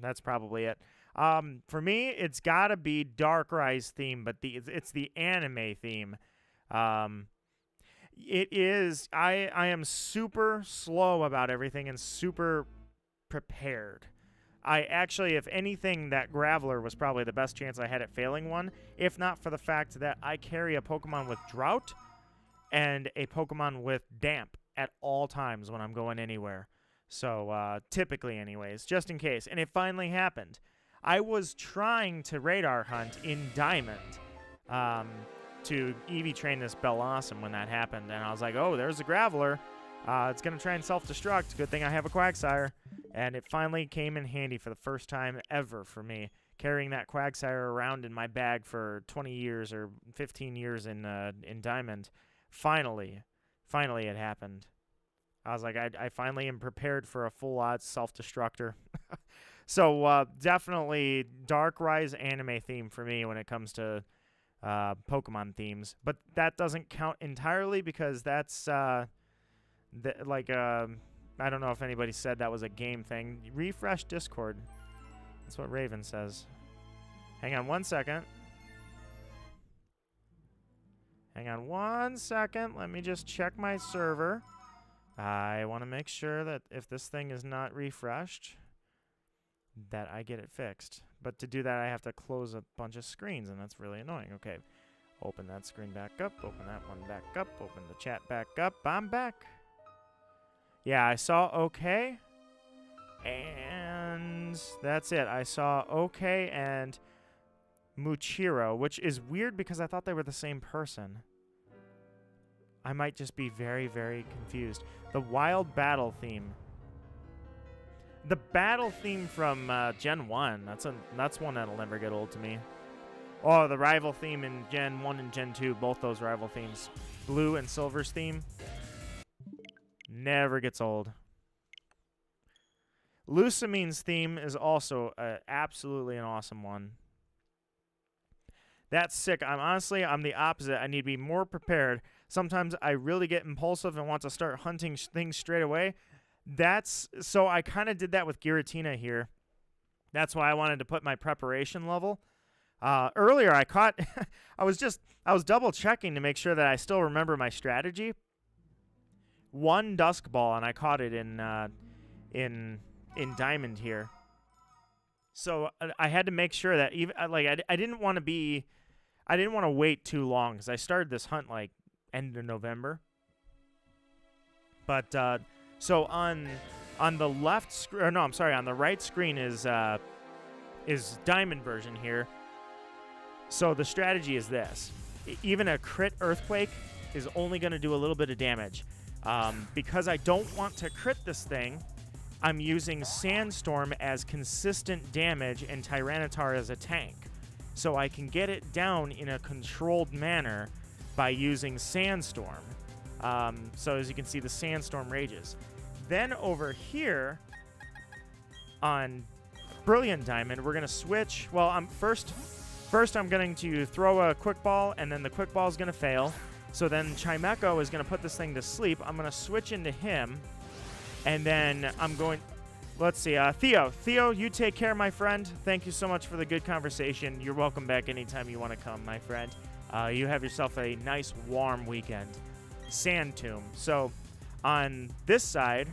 Speaker 1: That's probably it. For me, it's got to be Darkrise theme, but it's the anime theme. It is. I am super slow about everything and super prepared. I actually, if anything, that Graveler was probably the best chance I had at failing one, if not for the fact that I carry a Pokemon with Drought and a Pokemon with Damp at all times when I'm going anywhere. So, typically anyways, just in case. And it finally happened. I was trying to radar hunt in Diamond to Eevee train this Bellossom when that happened. And I was like, oh, there's a Graveler. It's going to try and self-destruct. Good thing I have a Quagsire. And it finally came in handy for the first time ever for me, carrying that Quagsire around in my bag for 20 years or 15 years in Diamond. Finally it happened. I was like, I finally am prepared for a full-odds self-destructor. So definitely Darkrise anime theme for me when it comes to Pokemon themes. But that doesn't count entirely because that's I don't know if anybody said that was a game thing. Refresh Discord. That's what Raven says. Hang on 1 second. Hang on 1 second. Let me just check my server. I want to make sure that if this thing is not refreshed, that I get it fixed. But to do that, I have to close a bunch of screens, and that's really annoying. Okay. Open that screen back up. Open that one back up. Open the chat back up. I'm back. Yeah, I saw OK, and that's it. I saw OK and Muchiro, which is weird because I thought they were the same person. I might just be very, very confused. The Wild Battle theme. The battle theme from Gen 1, that's one that'll never get old to me. Oh, the rival theme in Gen 1 and Gen 2, both those rival themes. Blue and Silver's theme. Never gets old. Lucamine's theme is also absolutely an awesome one. That's sick. I'm the opposite. I need to be more prepared. Sometimes I really get impulsive and want to start hunting things straight away. So I kind of did that with Giratina here. That's why I wanted to put my preparation level. Earlier I caught I was double checking to make sure that I still remember my strategy. One Dusk Ball, and I caught it in Diamond here. So I had to make sure that even I didn't want to wait too long because I started this hunt like end of November. But so on the left screen, no, I'm sorry, on the right screen is Diamond version here. So the strategy is this: even a crit Earthquake is only going to do a little bit of damage. Because I don't want to crit this thing, I'm using Sandstorm as consistent damage and Tyranitar as a tank. So I can get it down in a controlled manner by using Sandstorm. So as you can see, the Sandstorm rages. Then over here on Brilliant Diamond, we're going to switch. Well, first I'm going to throw a Quick Ball, and then the Quick Ball is going to fail. So then Chimecho is going to put this thing to sleep. I'm going to switch into him. And then I'm going... Let's see. Theo. Theo, you take care, my friend. Thank you so much for the good conversation. You're welcome back anytime you want to come, my friend. You have yourself a nice, warm weekend. Sand Tomb. So on this side,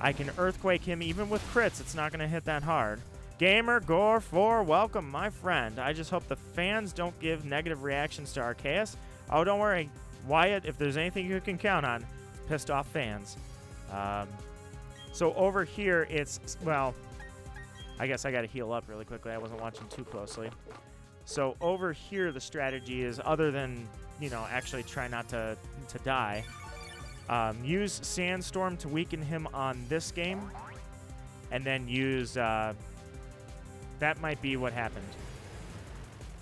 Speaker 1: I can Earthquake him even with crits. It's not going to hit that hard. Gamer Gore 4, welcome, my friend. I just hope the fans don't give negative reactions to Arceus. Oh, don't worry, Wyatt, if there's anything you can count on, pissed off fans. So over here, well, I guess I got to heal up really quickly. I wasn't watching too closely. So over here, the strategy is, other than, actually try not to die, use Sandstorm to weaken him on this game, and then use, that might be what happened.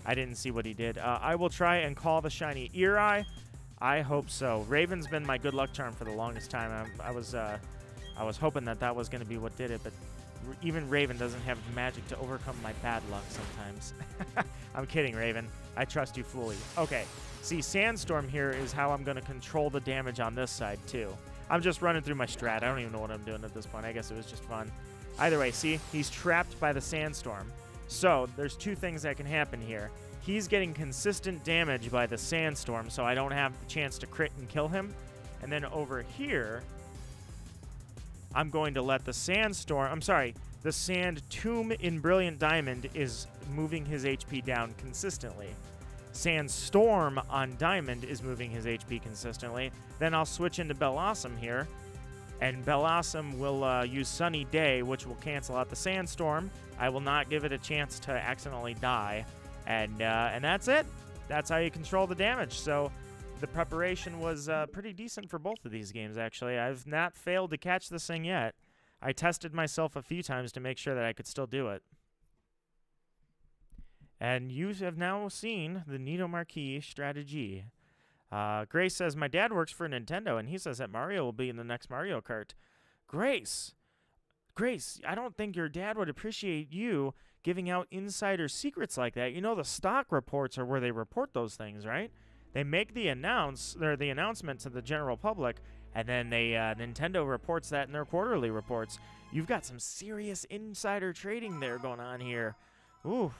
Speaker 1: I didn't see what he did. I will try and call the shiny Ear Eye. I hope so. Raven's been my good luck charm for the longest time. I was hoping that was going to be what did it, but even Raven doesn't have magic to overcome my bad luck sometimes. I'm kidding, Raven. I trust you fully. Okay. See, Sandstorm here is how I'm going to control the damage on this side, too. I'm just running through my strat. I don't even know what I'm doing at this point. I guess it was just fun. Either way, see? He's trapped by the sandstorm. So there's two things that can happen here. He's getting consistent damage by the sandstorm, so I don't have the chance to crit and kill him. And then over here, I'm going to let the sandstorm... I'm sorry, the sand tomb in Brilliant Diamond is moving his HP down consistently. Sandstorm on Diamond is moving his HP consistently. Then I'll switch into Bellossom here. And Bellossom will use Sunny Day, which will cancel out the sandstorm. I will not give it a chance to accidentally die. And that's it. That's how you control the damage. So the preparation was pretty decent for both of these games, actually. I've not failed to catch this thing yet. I tested myself a few times to make sure that I could still do it. And you have now seen the Nito Marquis strategy. Grace says, my dad works for Nintendo, and he says that Mario will be in the next Mario Kart. Grace, I don't think your dad would appreciate you giving out insider secrets like that. You know, the stock reports are where they report those things, right? They make the announcement to the general public, and then Nintendo reports that in their quarterly reports. You've got some serious insider trading there going on here. Ooh,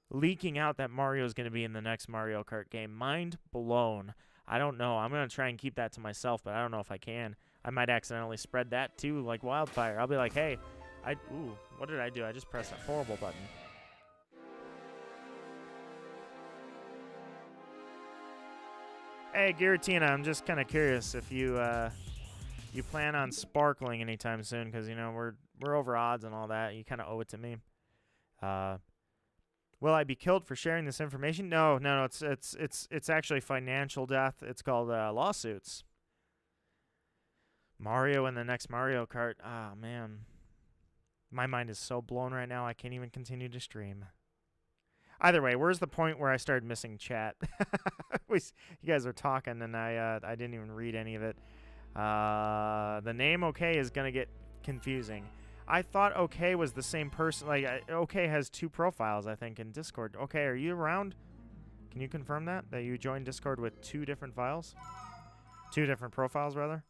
Speaker 1: leaking out that Mario's going to be in the next Mario Kart game. Mind blown. I don't know. I'm going to try and keep that to myself, but I don't know if I can. I might accidentally spread that too, like wildfire. I'll be like, hey, ooh, what did I do? I just pressed that horrible button. Hey, Giratina, I'm just kind of curious if you plan on sparkling anytime soon, because you know we're over odds and all that. You kind of owe it to me. Will I be killed for sharing this information? No. It's actually financial death. It's called lawsuits. Mario in the next Mario Kart. Ah, man. My mind is so blown right now, I can't even continue to stream. Either way, where's the point where I started missing chat? You guys are talking, and I didn't even read any of it. The name OK is going to get confusing. I thought OK was the same person. Like, OK has two profiles, I think, in Discord. OK, are you around? Can you confirm that you joined Discord with two different files? Two different profiles, rather?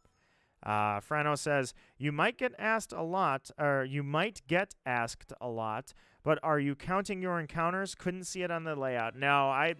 Speaker 1: Frano says, you might get asked a lot, but are you counting your encounters? Couldn't see it on the layout. No, I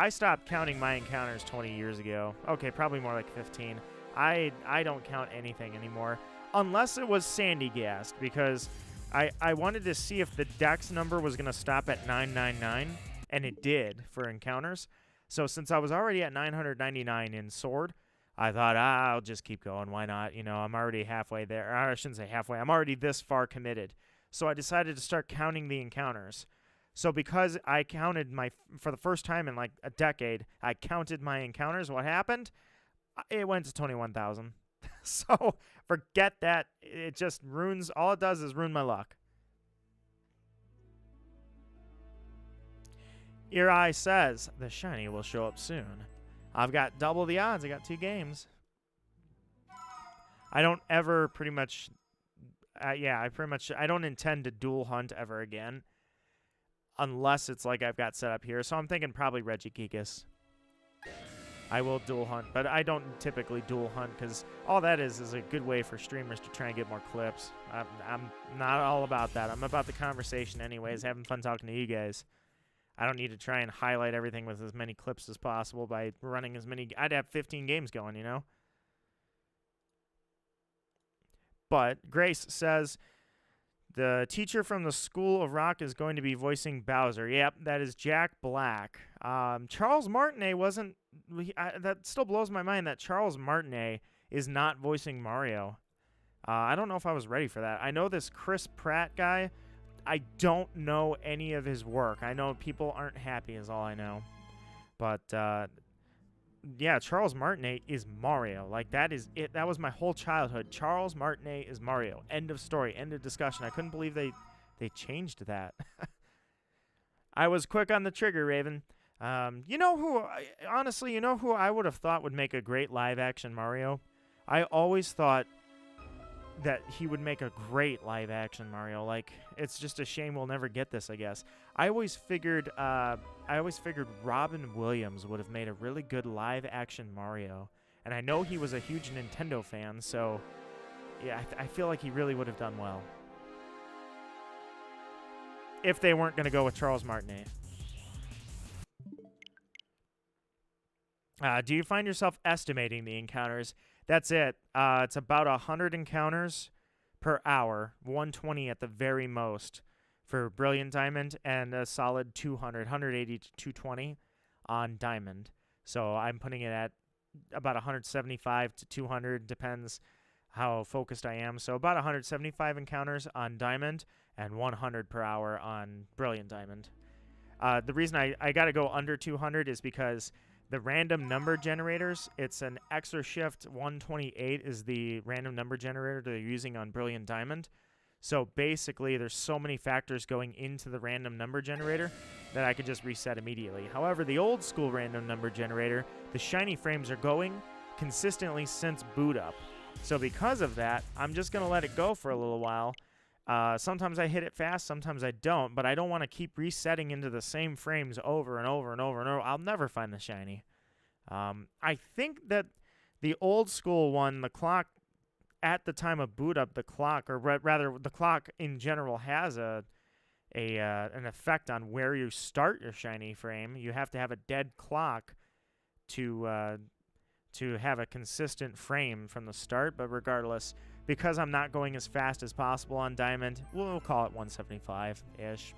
Speaker 1: stopped counting my encounters 20 years ago. Okay, probably more like 15. I don't count anything anymore, unless it was Sandy Gassed, because I wanted to see if the dex number was going to stop at 999, and it did for encounters. So since I was already at 999 in Sword, I thought, I'll just keep going. Why not? You know, I'm already halfway there. Or I shouldn't say halfway. I'm already this far committed. So I decided to start counting the encounters. So because I counted for the first time in like a decade, I counted my encounters. What happened? It went to 21,000. So forget that. It just ruins. All it does is ruin my luck. Ear Eye says, the shiny will show up soon. I've got double the odds. I got 2 games. I don't ever pretty much... I don't intend to dual hunt ever again. Unless it's like I've got set up here. So I'm thinking probably Regigigas. I will dual hunt, but I don't typically dual hunt because all that is a good way for streamers to try and get more clips. I'm not all about that. I'm about the conversation anyways, having fun talking to you guys. I don't need to try and highlight everything with as many clips as possible by running as many... I'd have 15 games going, you know? But Grace says, the teacher from the School of Rock is going to be voicing Bowser. Yep, that is Jack Black. Charles Martinet wasn't... that still blows my mind that Charles Martinet is not voicing Mario. I don't know if I was ready for that. I know this Chris Pratt guy... I don't know any of his work. I know people aren't happy is all I know. But, yeah, Charles Martinet is Mario. Like, that is it. That was my whole childhood. Charles Martinet is Mario. End of story. End of discussion. I couldn't believe they changed that. I was quick on the trigger, Raven. You know who, honestly, you know who I would have thought would make a great live-action Mario? I always thought that he would make a great live-action Mario. Like, it's just a shame we'll never get this, I guess. I always figured Robin Williams would have made a really good live-action Mario. And I know he was a huge Nintendo fan, so yeah, I feel like he really would have done well. if they weren't going to go with Charles Martinet. Do you find yourself estimating the encounters? That's it. It's about 100 encounters per hour, 120 at the very most for Brilliant Diamond, and a solid 200, 180 to 220 on Diamond. So I'm putting it at about 175 to 200, depends how focused I am. So about 175 encounters on Diamond and 100 per hour on Brilliant Diamond. The reason I got to go under 200 is because the random number generators, it's an extra shift 128 is the random number generator they're using on Brilliant Diamond. So basically, there's so many factors going into the random number generator that I could just reset immediately. However, the old school random number generator, the shiny frames are going consistently since boot up. So because of that, I'm just going to let it go for a little while. Sometimes I hit it fast, sometimes I don't, but I don't want to keep resetting into the same frames over and over and over and over. I'll never find the shiny. I think that the old school one, the clock, at the time of boot up, the clock, or rather the clock in general, has an effect on where you start your shiny frame. You have to have a dead clock to have a consistent frame from the start, but regardless, because I'm not going as fast as possible on Diamond, we'll call it 175-ish. It's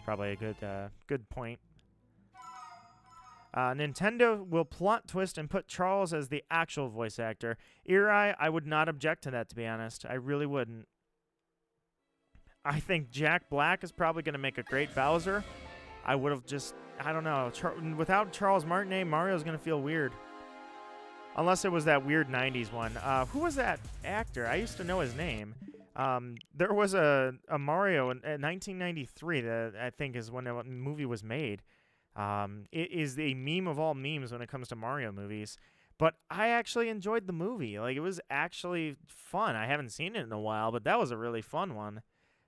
Speaker 1: probably a good point. Nintendo will plot twist and put Charles as the actual voice actor. Eri, I would not object to that, to be honest. I really wouldn't. I think Jack Black is probably going to make a great Bowser. I would have just, I don't know. Without Charles Martinet, Mario's going to feel weird. Unless it was that weird 90s one. Who was that actor? I used to know his name. There was a Mario in 1993 that I think is when the movie was made. It is a meme of all memes when it comes to Mario movies. But I actually enjoyed the movie. Like, it was actually fun. I haven't seen it in a while, but that was a really fun one.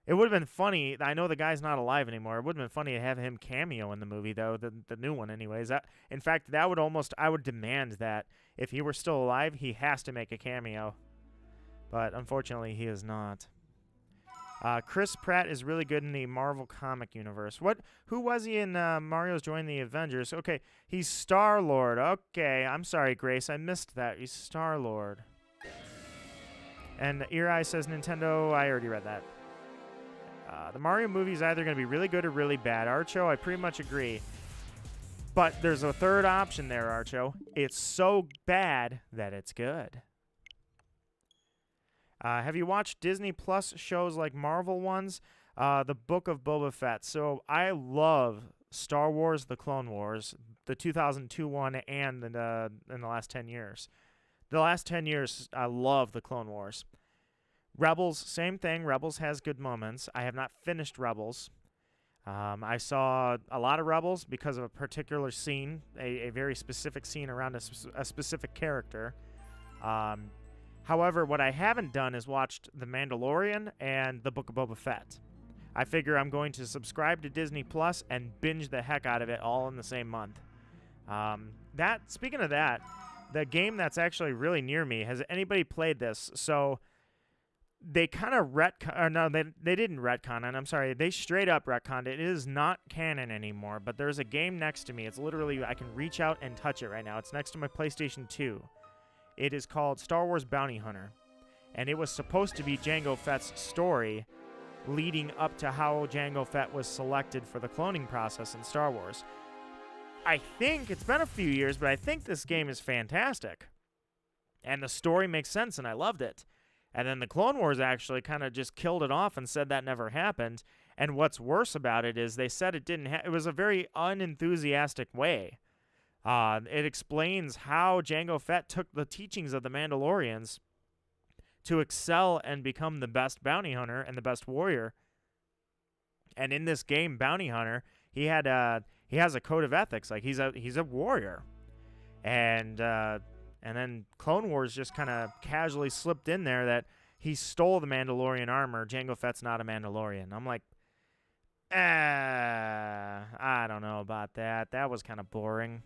Speaker 1: It would have been funny. I know the guy's not alive anymore. It would have been funny to have him cameo in the movie, though, the new one anyways. In fact, that would almost, I would demand that if he were still alive, he has to make a cameo. But unfortunately, he is not. Chris Pratt is really good in the Marvel comic universe. Who was he in Mario's Join the Avengers? Okay, he's Star-Lord. Okay, I'm sorry, Grace. I missed that. He's Star-Lord. And Ear Eye says Nintendo. I already read that. The Mario movie is either going to be really good or really bad. Archo, I pretty much agree. But there's a third option there, Archo. It's so bad that it's good. Have you watched Disney Plus shows like Marvel ones? The Book of Boba Fett. So I love Star Wars, The Clone Wars, the 2002 one, and in the last 10 years. The last 10 years, I love The Clone Wars. Rebels, same thing. Rebels has good moments. I have not finished Rebels. I saw a lot of Rebels because of a particular scene, a very specific scene around a specific character. However, what I haven't done is watched The Mandalorian and The Book of Boba Fett. I figure I'm going to subscribe to Disney Plus and binge the heck out of it all in the same month. Speaking of that, the game that's actually really near me, has anybody played this? So they kind of they didn't retcon it. I'm sorry. They straight up retconned it. It is not canon anymore, but there's a game next to me. It's literally, I can reach out and touch it right now. It's next to my PlayStation 2. It is called Star Wars Bounty Hunter, and it was supposed to be Jango Fett's story leading up to how Jango Fett was selected for the cloning process in Star Wars. I think, it's been a few years, but I think this game is fantastic. And the story makes sense, and I loved it. And then the Clone Wars actually kind of just killed it off and said that never happened. And what's worse about it is they said it didn't it was a very unenthusiastic way. It explains how Jango Fett took the teachings of the Mandalorians to excel and become the best bounty hunter and the best warrior. And in this game, Bounty Hunter, he has a code of ethics. Like, he's a warrior. And then Clone Wars just kind of casually slipped in there that he stole the Mandalorian armor. Jango Fett's not a Mandalorian. I'm like, I don't know about that. That was kind of boring.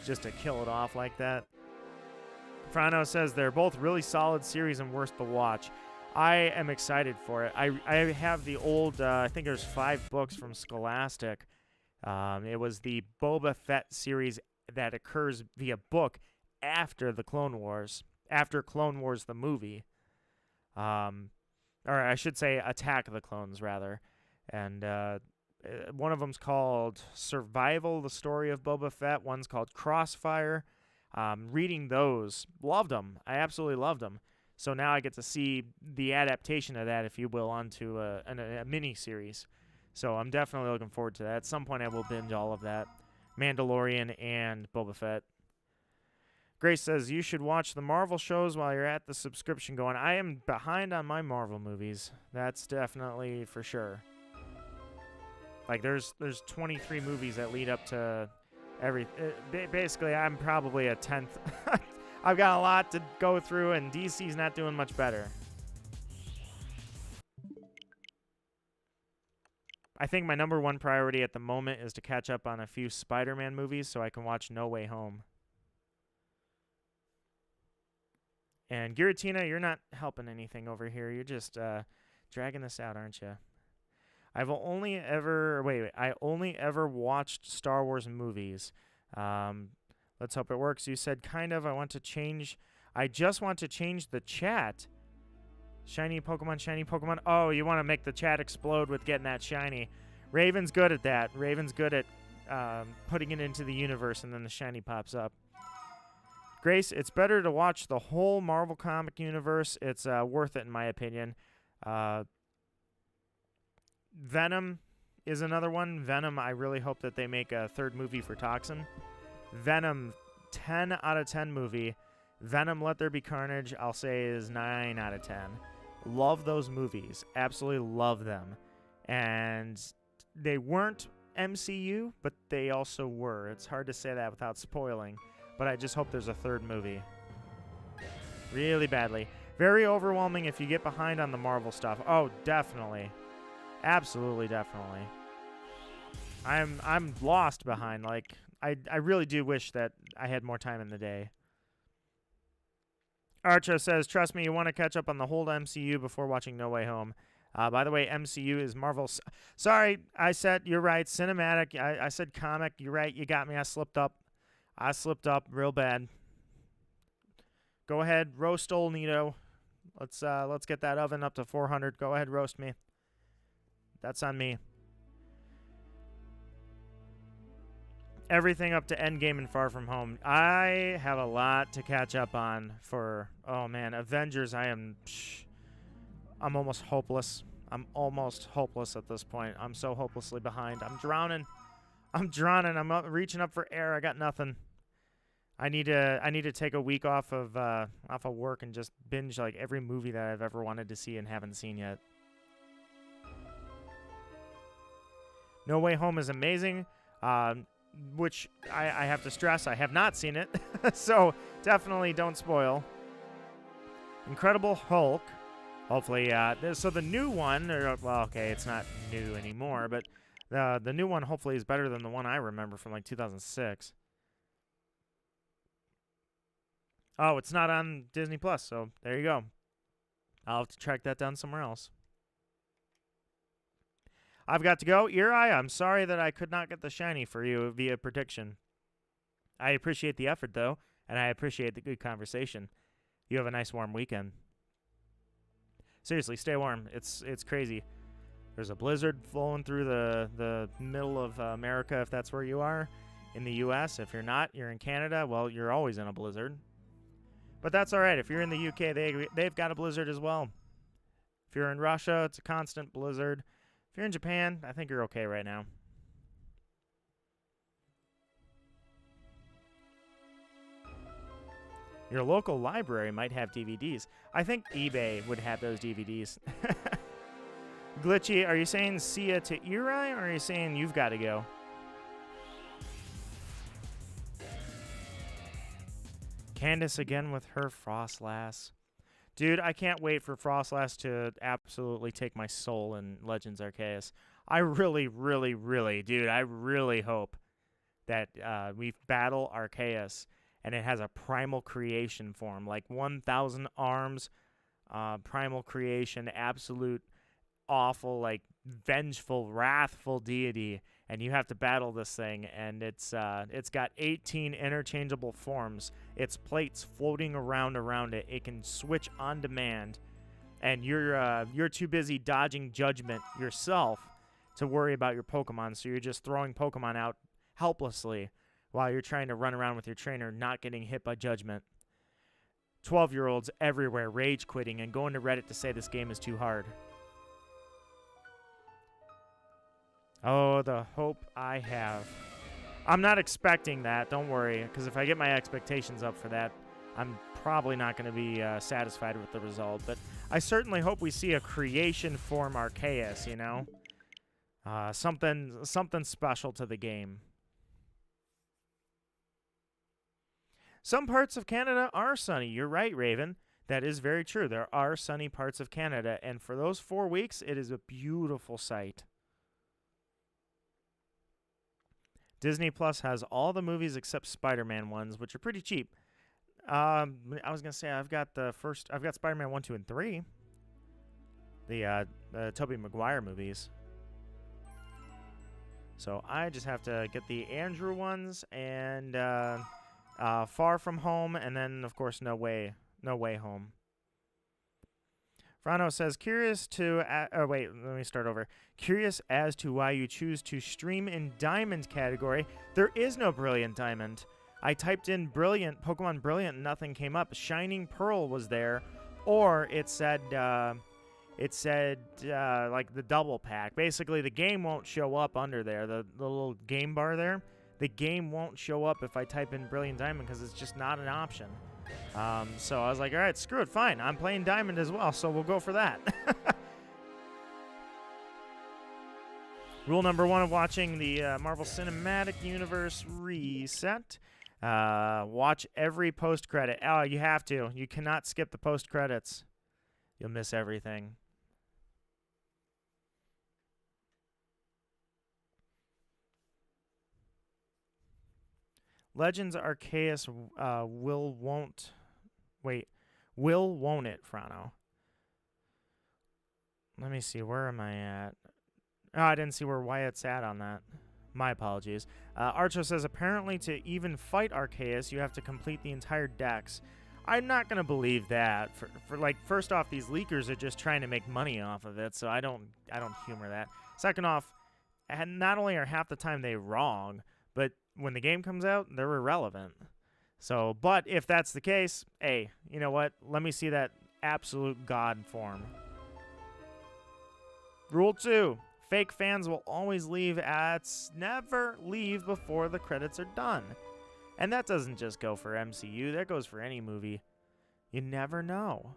Speaker 1: Just to kill it off like that. Frano says they're both really solid series and worth the watch. I am excited for it. I have the old, I think there's 5 books from Scholastic. It was the Boba Fett series that occurs via book after the Clone Wars, after Clone Wars the movie. Or I should say Attack of the Clones, rather. And one of them's called Survival, the Story of Boba Fett. One's called Crossfire. Reading those, loved them. I absolutely loved them. So now I get to see the adaptation of that, if you will, onto a mini-series. So I'm definitely looking forward to that. At some point I will binge all of that. Mandalorian and Boba Fett. Grace says, you should watch the Marvel shows while you're at the subscription going. I am behind on my Marvel movies. That's definitely for sure. Like, there's 23 movies that lead up to every... basically, I'm probably a 10th. I've got a lot to go through, and DC's not doing much better. I think my number one priority at the moment is to catch up on a few Spider-Man movies so I can watch No Way Home. And Giratina, you're not helping anything over here. You're just dragging this out, aren't you? I only ever watched Star Wars movies. Let's hope it works. You said kind of. I just want to change the chat. Shiny Pokemon, shiny Pokemon. Oh, you want to make the chat explode with getting that shiny. Raven's good at that. Raven's good at putting it into the universe, and then the shiny pops up. Grace, it's better to watch the whole Marvel comic universe. It's worth it, in my opinion. Venom is another one. Venom, I really hope that they make a 3rd movie for Toxin. Venom, 10 out of 10 movie. Venom, Let There Be Carnage, I'll say is 9 out of 10. Love those movies. Absolutely love them. And they weren't MCU, but they also were. It's hard to say that without spoiling. But I just hope there's a 3rd movie. Really badly. Very overwhelming if you get behind on the Marvel stuff. Oh, definitely. Absolutely, definitely. I'm lost behind. Like, I really do wish that I had more time in the day. Archo says, trust me, you want to catch up on the whole MCU before watching No Way Home. By the way, MCU is Marvel. Sorry, you're right. Cinematic. I said comic. You're right. You got me. I slipped up. Real bad. Go ahead, roast old Nito. Let's get that oven up to 400. Go ahead, roast me. That's on me. Everything up to Endgame and Far From Home. I have a lot to catch up on for, oh man, Avengers. I'm almost hopeless. I'm almost hopeless at this point. I'm so hopelessly behind. I'm drowning. I'm reaching up for air. I got nothing. I need to take a week off of work and just binge like every movie that I've ever wanted to see and haven't seen yet. No Way Home is amazing, which I have to stress I have not seen it, so definitely don't spoil. Incredible Hulk. Hopefully, so the new one, it's not new anymore, but the new one hopefully is better than the one I remember from like 2006. Oh, it's not on Disney Plus, so there you go. I'll have to track that down somewhere else. I've got to go. Eri, I'm sorry that I could not get the shiny for you via prediction. I appreciate the effort, though, and I appreciate the good conversation. You have a nice warm weekend. Seriously, stay warm. It's crazy. There's a blizzard flowing through the middle of America, if that's where you are. In the U.S., if you're not, you're in Canada, well, you're always in a blizzard. But that's all right. If you're in the U.K., they've got a blizzard as well. If you're in Russia, it's a constant blizzard. If you're in Japan, I think you're okay right now. Your local library might have DVDs. I think eBay would have those DVDs. Glitchy, are you saying see ya to Eri, or are you saying you've got to go? Candace again with her Frostlass. Dude, I can't wait for Frostlass to absolutely take my soul in Legends Arceus. I really, really, really, dude, I really hope that we battle Arceus and it has a primal creation form, like 1,000 arms, primal creation, absolute awful, like vengeful, wrathful deity, and you have to battle this thing. And it's got 18 interchangeable forms. Its plates floating around it. It can switch on demand, and you're too busy dodging judgment yourself to worry about your Pokemon. So you're just throwing Pokemon out helplessly while you're trying to run around with your trainer, not getting hit by judgment. 12-year-olds everywhere rage quitting and going to Reddit to say this game is too hard. Oh, the hope I have. I'm not expecting that, don't worry, because if I get my expectations up for that, I'm probably not going to be satisfied with the result. But I certainly hope we see a creation form Arceus, you know? Something special to the game. Some parts of Canada are sunny. You're right, Raven. That is very true. There are sunny parts of Canada, and for those 4 weeks, it is a beautiful sight. Disney Plus has all the movies except Spider-Man ones, which are pretty cheap. I was gonna say I've got Spider-Man 1, 2, and 3. The Tobey Maguire movies. So I just have to get the Andrew ones and Far From Home, and then of course No Way Home. Frano says, curious as to why you choose to stream in Diamond category. There is no Brilliant Diamond. I typed in Brilliant, Pokemon Brilliant, and nothing came up. Shining Pearl was there, or it said like the double pack. Basically, the game won't show up under there. The little game bar there, the game won't show up if I type in Brilliant Diamond because it's just not an option. So I was like, all right, screw it, fine. I'm playing Diamond as well, so we'll go for that. Rule number 1 of watching the Marvel Cinematic Universe reset. Watch every post-credit. Oh, you have to. You cannot skip the post-credits. You'll miss everything. Legends Arceus won't it, Frano? Let me see, where am I at? Oh, I didn't see where Wyatt's at on that. My apologies. Archo says, apparently to even fight Arceus, you have to complete the entire dex. I'm not going to believe that. For like, first off, these leakers are just trying to make money off of it, so I don't humor that. Second off, and not only are half the time they wrong, but when the game comes out, they're irrelevant. So, but if that's the case, hey, you know what? Let me see that absolute god form. Rule 2. Fake fans will always leave ads. Never leave before the credits are done. And that doesn't just go for MCU. That goes for any movie. You never know.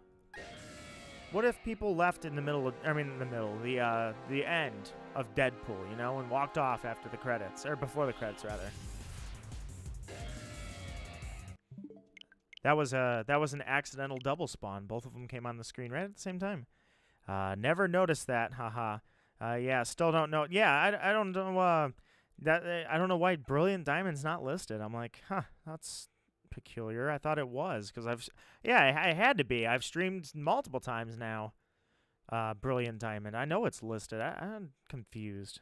Speaker 1: What if people left in the middle of, the end of Deadpool, you know, and walked off after the credits, or before the credits, rather? That was an accidental double spawn. Both of them came on the screen right at the same time. Never noticed that. Haha. Yeah, still don't know. Yeah, I don't know. I don't know why Brilliant Diamond's not listed. I'm like, that's peculiar. I thought it was because I had to be. I've streamed multiple times now. Brilliant Diamond. I know it's listed. I'm confused.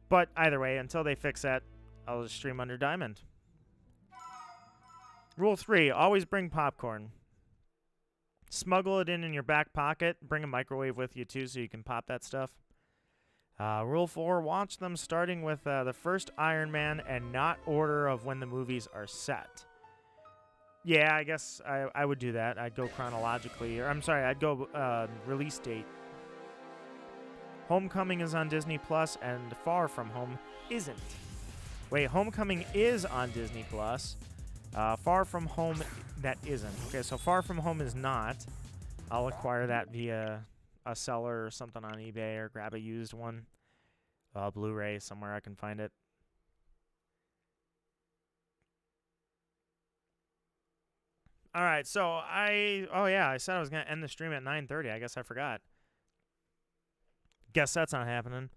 Speaker 1: But either way, until they fix that, I'll just stream under Diamond. Rule 3, always bring popcorn. Smuggle it in your back pocket. Bring a microwave with you, too, so you can pop that stuff. Rule 4, watch them starting with the first Iron Man and not order of when the movies are set. Yeah, I guess I would do that. I'd go chronologically. Or I'm sorry, I'd go release date. Homecoming is on Disney Plus, and Far From Home isn't. Wait, Homecoming is on Disney Plus. Far From Home, that isn't. Okay, so Far From Home is not. I'll acquire that via a seller or something on eBay, or grab a used one. Blu-ray, somewhere I can find it. All right, so I said I was going to end the stream at 9:30. I guess I forgot. Guess that's not happening.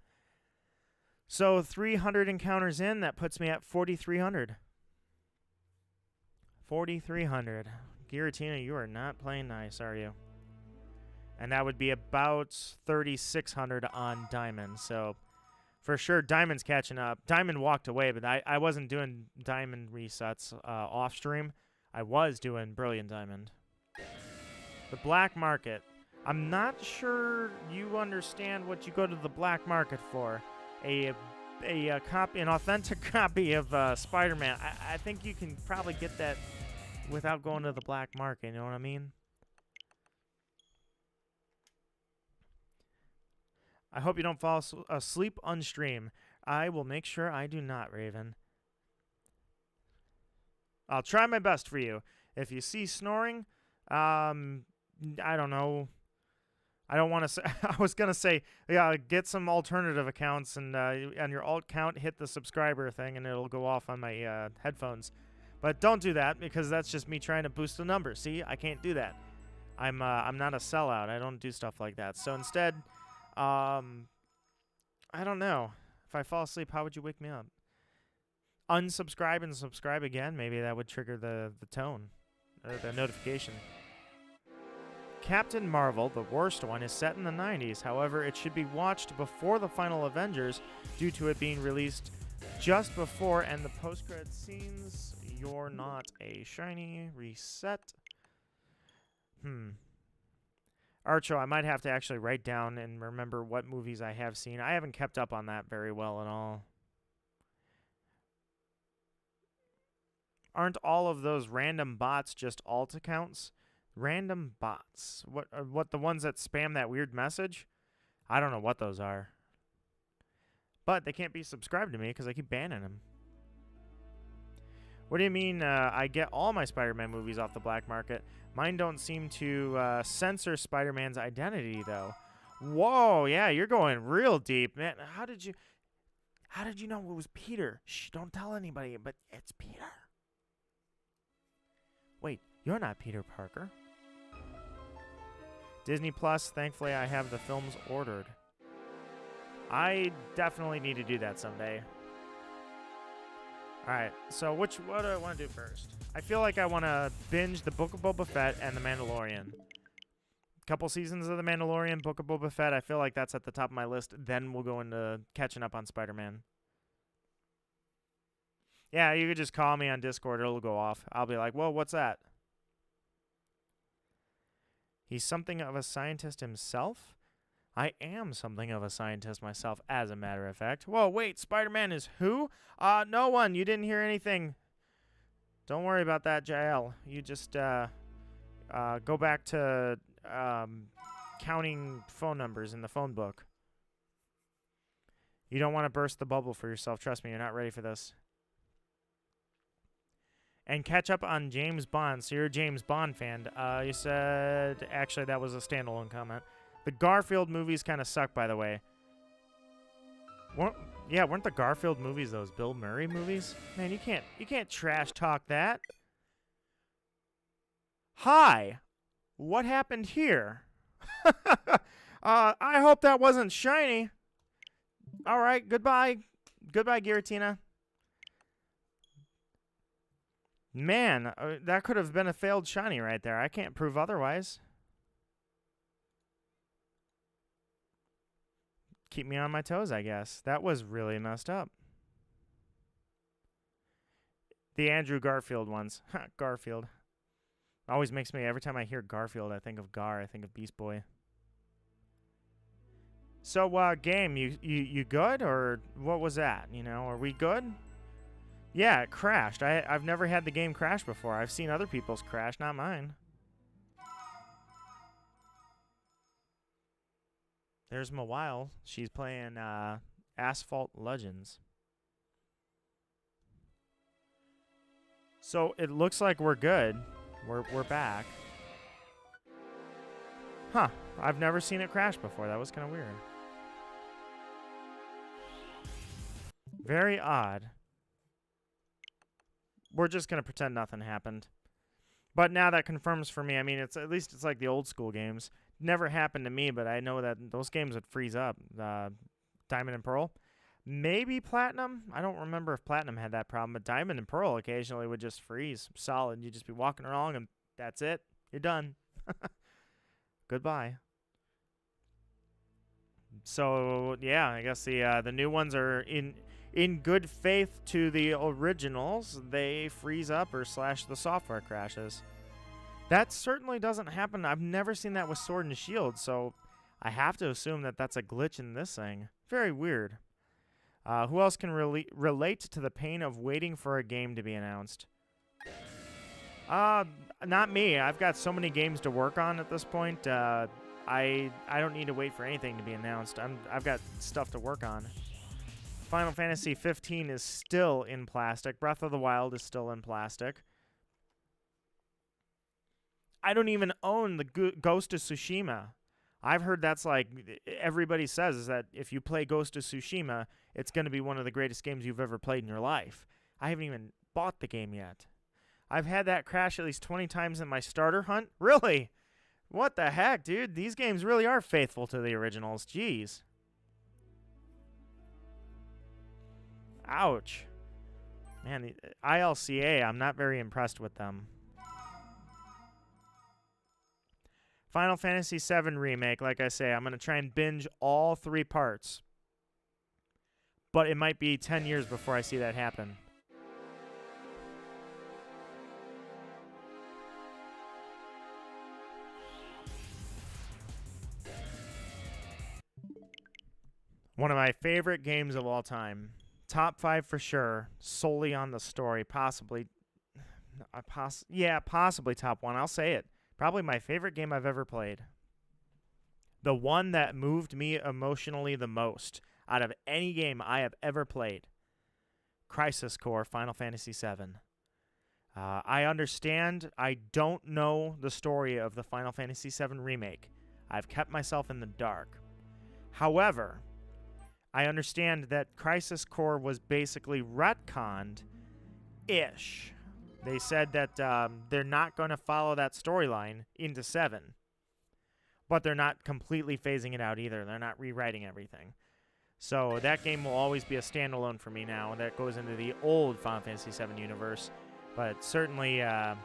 Speaker 1: So 300 encounters in, that puts me at 4,300. 4,300. Giratina, you are not playing nice, are you? And that would be about 3,600 on Diamond. So, for sure, Diamond's catching up. Diamond walked away, but I wasn't doing Diamond resets off stream. I was doing Brilliant Diamond. The black market. I'm not sure you understand what you go to the black market for. An authentic copy of Spider-Man. I think you can probably get that without going to the black market. You know what I mean? I hope you don't fall asleep on stream. I will make sure I do not, Raven. I'll try my best for you. If you see snoring, I don't know. I don't want to say. I was gonna say, yeah, get some alternative accounts and on your alt count, hit the subscriber thing, and it'll go off on my headphones. But don't do that because that's just me trying to boost the numbers. See, I can't do that. I'm not a sellout. I don't do stuff like that. So instead, I don't know. If I fall asleep, how would you wake me up? Unsubscribe and subscribe again. Maybe that would trigger the tone, or the notification. Captain Marvel, the worst one, is set in the 90s. However, it should be watched before the final Avengers due to it being released just before and the post-credit scenes. You're not a shiny reset. Archo, I might have to actually write down and remember what movies I have seen. I haven't kept up on that very well at all. Aren't all of those random bots just alt accounts? Random bots. What the ones that spam that weird message? I don't know what those are. But they can't be subscribed to me because I keep banning them. What do you mean I get all my Spider-Man movies off the black market? Mine don't seem to censor Spider-Man's identity, though. Whoa, yeah, you're going real deep, man. How did you know it was Peter? Shh, don't tell anybody, but it's Peter. Wait, you're not Peter Parker. Disney Plus, thankfully I have the films ordered. I definitely need to do that someday. Alright, so what do I want to do first? I feel like I want to binge the Book of Boba Fett and The Mandalorian. Couple seasons of The Mandalorian, Book of Boba Fett, I feel like that's at the top of my list. Then we'll go into catching up on Spider-Man. Yeah, you could just call me on Discord, it'll go off. I'll be like, whoa, what's that? He's something of a scientist himself? I am something of a scientist myself, as a matter of fact. Whoa, wait, Spider-Man is who? No one. You didn't hear anything. Don't worry about that, JL. You just go back to counting phone numbers in the phone book. You don't want to burst the bubble for yourself. Trust me, you're not ready for this. And catch up on James Bond. So you're a James Bond fan. You said... Actually, that was a standalone comment. The Garfield movies kind of suck, by the way. Weren't the Garfield movies those Bill Murray movies? Man, you can't trash talk that. Hi. What happened here? I hope that wasn't shiny. All right, goodbye. Goodbye, Giratina. Man, that could have been a failed shiny right there. I can't prove otherwise. Keep me on my toes, I guess. That was really messed up. The Andrew Garfield ones. Garfield. Always makes me, every time I hear Garfield, I think of Gar. I think of Beast Boy. So, game, you good? Or what was that? You know, are we good? Yeah, it crashed. I've never had the game crash before. I've seen other people's crash, not mine. There's Mawile. She's playing Asphalt Legends. So it looks like we're good. We're back. Huh. I've never seen it crash before. That was kind of weird. Very odd. We're just going to pretend nothing happened. But now that confirms for me. I mean, at least it's like the old school games. Never happened to me, but I know that those games would freeze up. Diamond and Pearl. Maybe Platinum. I don't remember if Platinum had that problem, but Diamond and Pearl occasionally would just freeze solid. You'd just be walking along and That's it. You're done. Goodbye. So yeah, I guess the new ones are in good faith to the originals. They freeze up or slash the software crashes. That certainly doesn't happen. I've never seen that with Sword and Shield, so I have to assume that that's a glitch in this thing. Very weird. Who else can relate to the pain of waiting for a game to be announced? Not me. I've got so many games to work on at this point. I don't need to wait for anything to be announced. I've got stuff to work on. Final Fantasy 15 is still in plastic. Breath of the Wild is still in plastic. I don't even own the Ghost of Tsushima. I've heard that's like, everybody says is that if you play Ghost of Tsushima, it's going to be one of the greatest games you've ever played in your life. I haven't even bought the game yet. I've had that crash at least 20 times in my starter hunt. Really? What the heck, dude? These games really are faithful to the originals. Jeez. Ouch. Man, the ILCA, I'm not very impressed with them. Final Fantasy VII Remake, like I say, I'm going to try and binge all 3 parts. But it might be 10 years before I see that happen. One of my favorite games of all time. Top 5 for sure, solely on the story. Possibly top 1. I'll say it. Probably my favorite game I've ever played. The one that moved me emotionally the most out of any game I have ever played. Crisis Core Final Fantasy VII. I understand I don't know the story of the Final Fantasy VII Remake. I've kept myself in the dark. However, I understand that Crisis Core was basically retconned-ish. They said that they're not going to follow that storyline into 7. But they're not completely phasing it out either. They're not rewriting everything. So that game will always be a standalone for me now. That goes into the old Final Fantasy VII universe. But certainly, I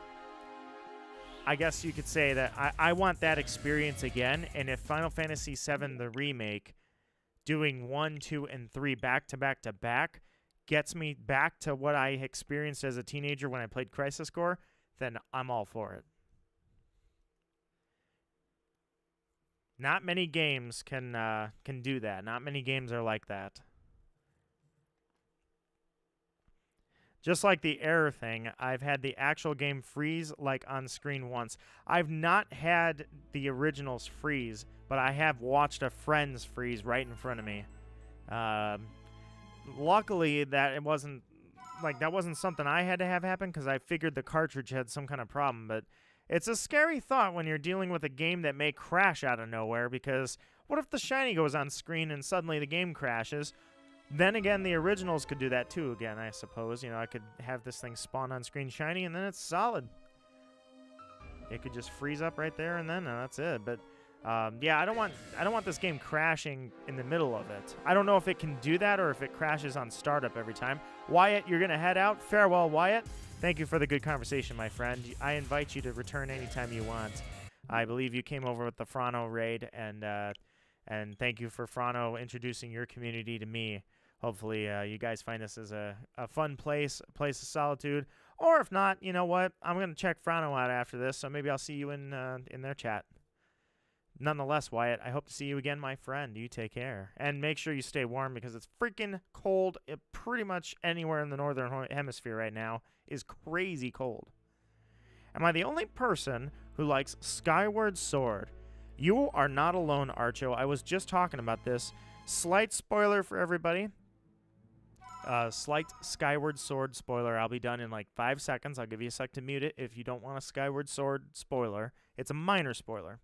Speaker 1: guess you could say that I want that experience again. And if Final Fantasy VII, the remake, doing 1, 2, and 3 back to back to back, gets me back to what I experienced as a teenager when I played Crisis Core, then I'm all for it. Not many games can do that. Not many games are like that. Just like the error thing, I've had the actual game freeze like on screen once. I've not had the originals freeze, but I have watched a friend's freeze right in front of me. Luckily, that wasn't something I had to have happen because I figured the cartridge had some kind of problem. But it's a scary thought when you're dealing with a game that may crash out of nowhere, because what if the shiny goes on screen and suddenly the game crashes? Then again, the originals could do that too again, I suppose. You know, I could have this thing spawn on screen shiny and then it's solid. It could just freeze up right there and then that's it. But yeah, I don't want this game crashing in the middle of it. I don't know if it can do that or if it crashes on startup every time. Wyatt, you're going to head out. Farewell, Wyatt. Thank you for the good conversation, my friend. I invite you to return anytime you want. I believe you came over with the Frano raid, and thank you for Frano introducing your community to me. Hopefully you guys find this as a fun place, a place of solitude. Or if not, you know what? I'm going to check Frano out after this, so maybe I'll see you in their chat. Nonetheless, Wyatt, I hope to see you again, my friend. You take care. And make sure you stay warm because it's freaking cold. Pretty much anywhere in the northern hemisphere right now is crazy cold. Am I the only person who likes Skyward Sword? You are not alone, Archo. I was just talking about this. Slight spoiler for everybody. Slight Skyward Sword spoiler. I'll be done in like 5 seconds. I'll give you a sec to mute it if you don't want a Skyward Sword spoiler. It's a minor spoiler.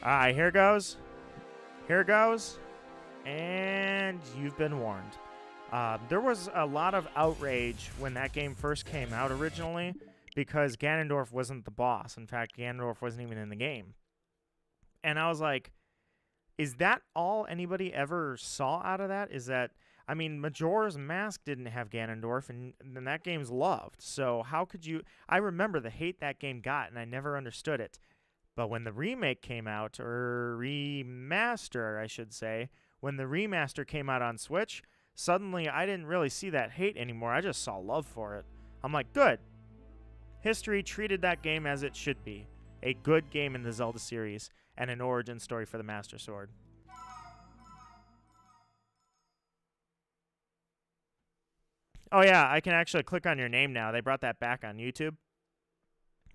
Speaker 1: Alright, here goes. Here goes. And you've been warned. There was a lot of outrage when that game first came out originally because Ganondorf wasn't the boss. In fact, Ganondorf wasn't even in the game. And I was like, is that all anybody ever saw out of that? Is that I mean, Majora's Mask didn't have Ganondorf, and that game's loved. So how could you... I remember the hate that game got, and I never understood it. But when the remake came out, or remaster, I should say, when the remaster came out on Switch, suddenly I didn't really see that hate anymore. I just saw love for it. I'm like, good. History treated that game as it should be. A good game in the Zelda series, and an origin story for the Master Sword. Oh yeah, I can actually click on your name now. They brought that back on YouTube.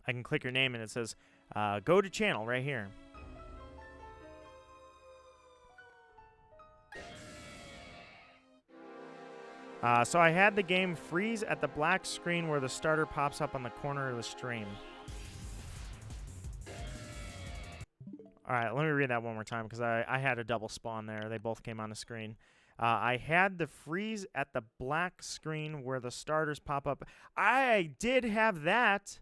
Speaker 1: I can click your name and it says, go to channel right here. So I had the game freeze at the black screen where the starter pops up on the corner of the stream. All right, let me read that one more time because I had a double spawn there. They both came on the screen. I had the freeze at the black screen where the starters pop up. I did have that.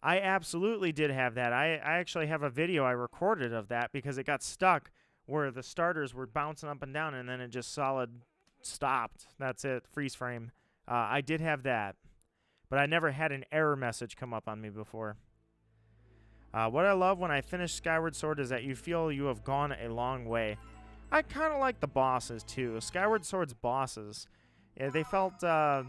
Speaker 1: I absolutely did have that. I actually have a video I recorded of that because it got stuck where the starters were bouncing up and down and then it just solid stopped. That's it. Freeze frame. I did have that. But I never had an error message come up on me before. What I love when I finish Skyward Sword is that you feel you have gone a long way. I kind of like the bosses, too. Skyward Sword's bosses, yeah, they felt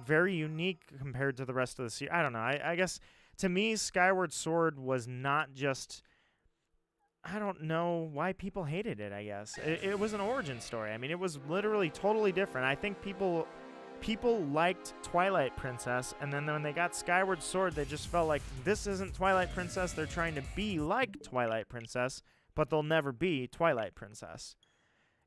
Speaker 1: very unique compared to the rest of the series. I don't know. I guess, to me, Skyward Sword was not just... I don't know why people hated it, I guess. It was an origin story. I mean, it was literally totally different. I think people liked Twilight Princess, and then when they got Skyward Sword, they just felt like, this isn't Twilight Princess. They're trying to be like Twilight Princess, but they'll never be Twilight Princess.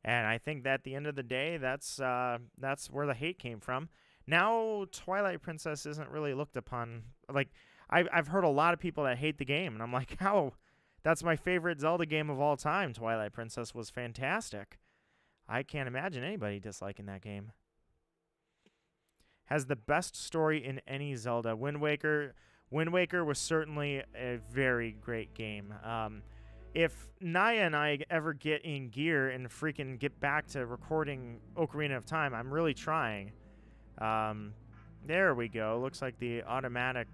Speaker 1: And I think that at the end of the day, that's where the hate came from. Now, Twilight Princess isn't really looked upon. Like, I've heard a lot of people that hate the game, and I'm like, how? That's my favorite Zelda game of all time. Twilight Princess was fantastic. I can't imagine anybody disliking that game. Has the best story in any Zelda. Wind Waker was certainly a very great game. If Naya and I ever get in gear and freaking get back to recording Ocarina of Time, I'm really trying. There we go. Looks like the automatic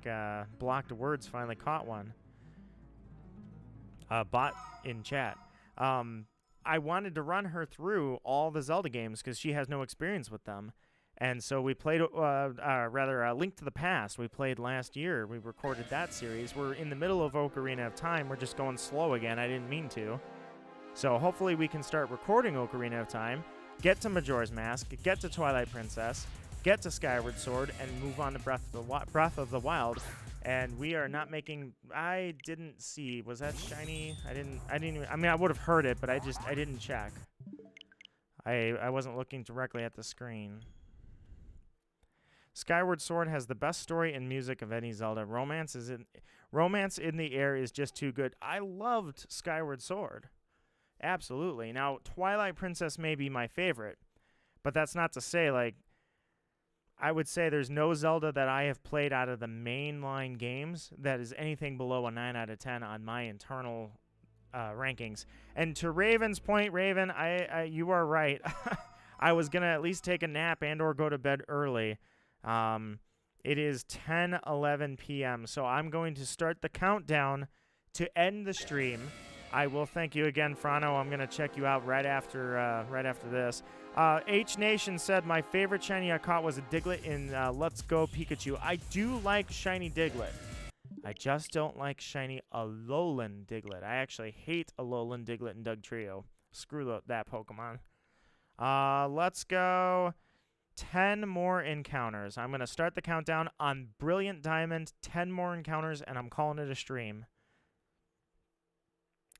Speaker 1: blocked words finally caught one. Bot in chat. I wanted to run her through all the Zelda games because she has no experience with them. And so we played, Link to the Past. We played last year. We recorded that series. We're in the middle of Ocarina of Time. We're just going slow again. I didn't mean to. So hopefully we can start recording Ocarina of Time, get to Majora's Mask, get to Twilight Princess, get to Skyward Sword, and move on to Breath of the Wild. And we are not making... I didn't see... Was that shiny? I didn't even... I mean, I would have heard it, but I didn't check. I wasn't looking directly at the screen. Skyward Sword has the best story and music of any Zelda. Romance in the Air is just too good. I loved Skyward Sword. Absolutely. Now, Twilight Princess may be my favorite, but that's not to say, like, I would say there's no Zelda that I have played out of the mainline games that is anything below a 9 out of 10 on my internal rankings. And to Raven's point, Raven, you are right. I was going to at least take a nap and or go to bed early. It is 10:11 p.m., so I'm going to start the countdown to end the stream. I will thank you again, Frano. I'm going to check you out right after this. H Nation said, my favorite shiny I caught was a Diglett in Let's Go Pikachu. I do like shiny Diglett. I just don't like shiny Alolan Diglett. I actually hate Alolan Diglett and Dugtrio. Screw that Pokemon. Let's go. 10 more encounters. I'm going to start the countdown on Brilliant Diamond. 10 more encounters, and I'm calling it a stream.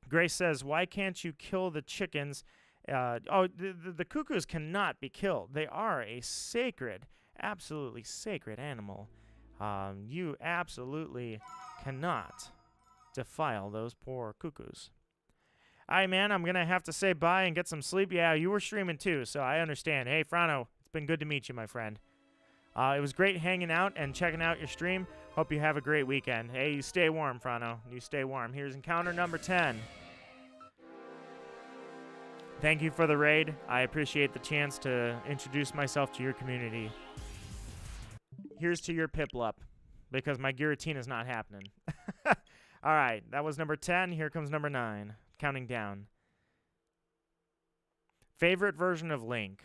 Speaker 1: Grace says, why can't you kill the chickens? The cuckoos cannot be killed. They are a sacred, absolutely sacred animal. You absolutely cannot defile those poor cuckoos. All right, man, I'm going to have to say bye and get some sleep. Yeah, you were streaming too, so I understand. Hey, Frano, it's been good to meet you, my friend. It was great hanging out and checking out your stream. Hope you have a great weekend. Hey, you stay warm, Frano. You stay warm. Here's encounter number 10. Thank you for the raid. I appreciate the chance to introduce myself to your community. Here's to your Piplup, because my Giratina is not happening. All right, that was number 10. Here comes number 9. Counting down. Favorite version of Link.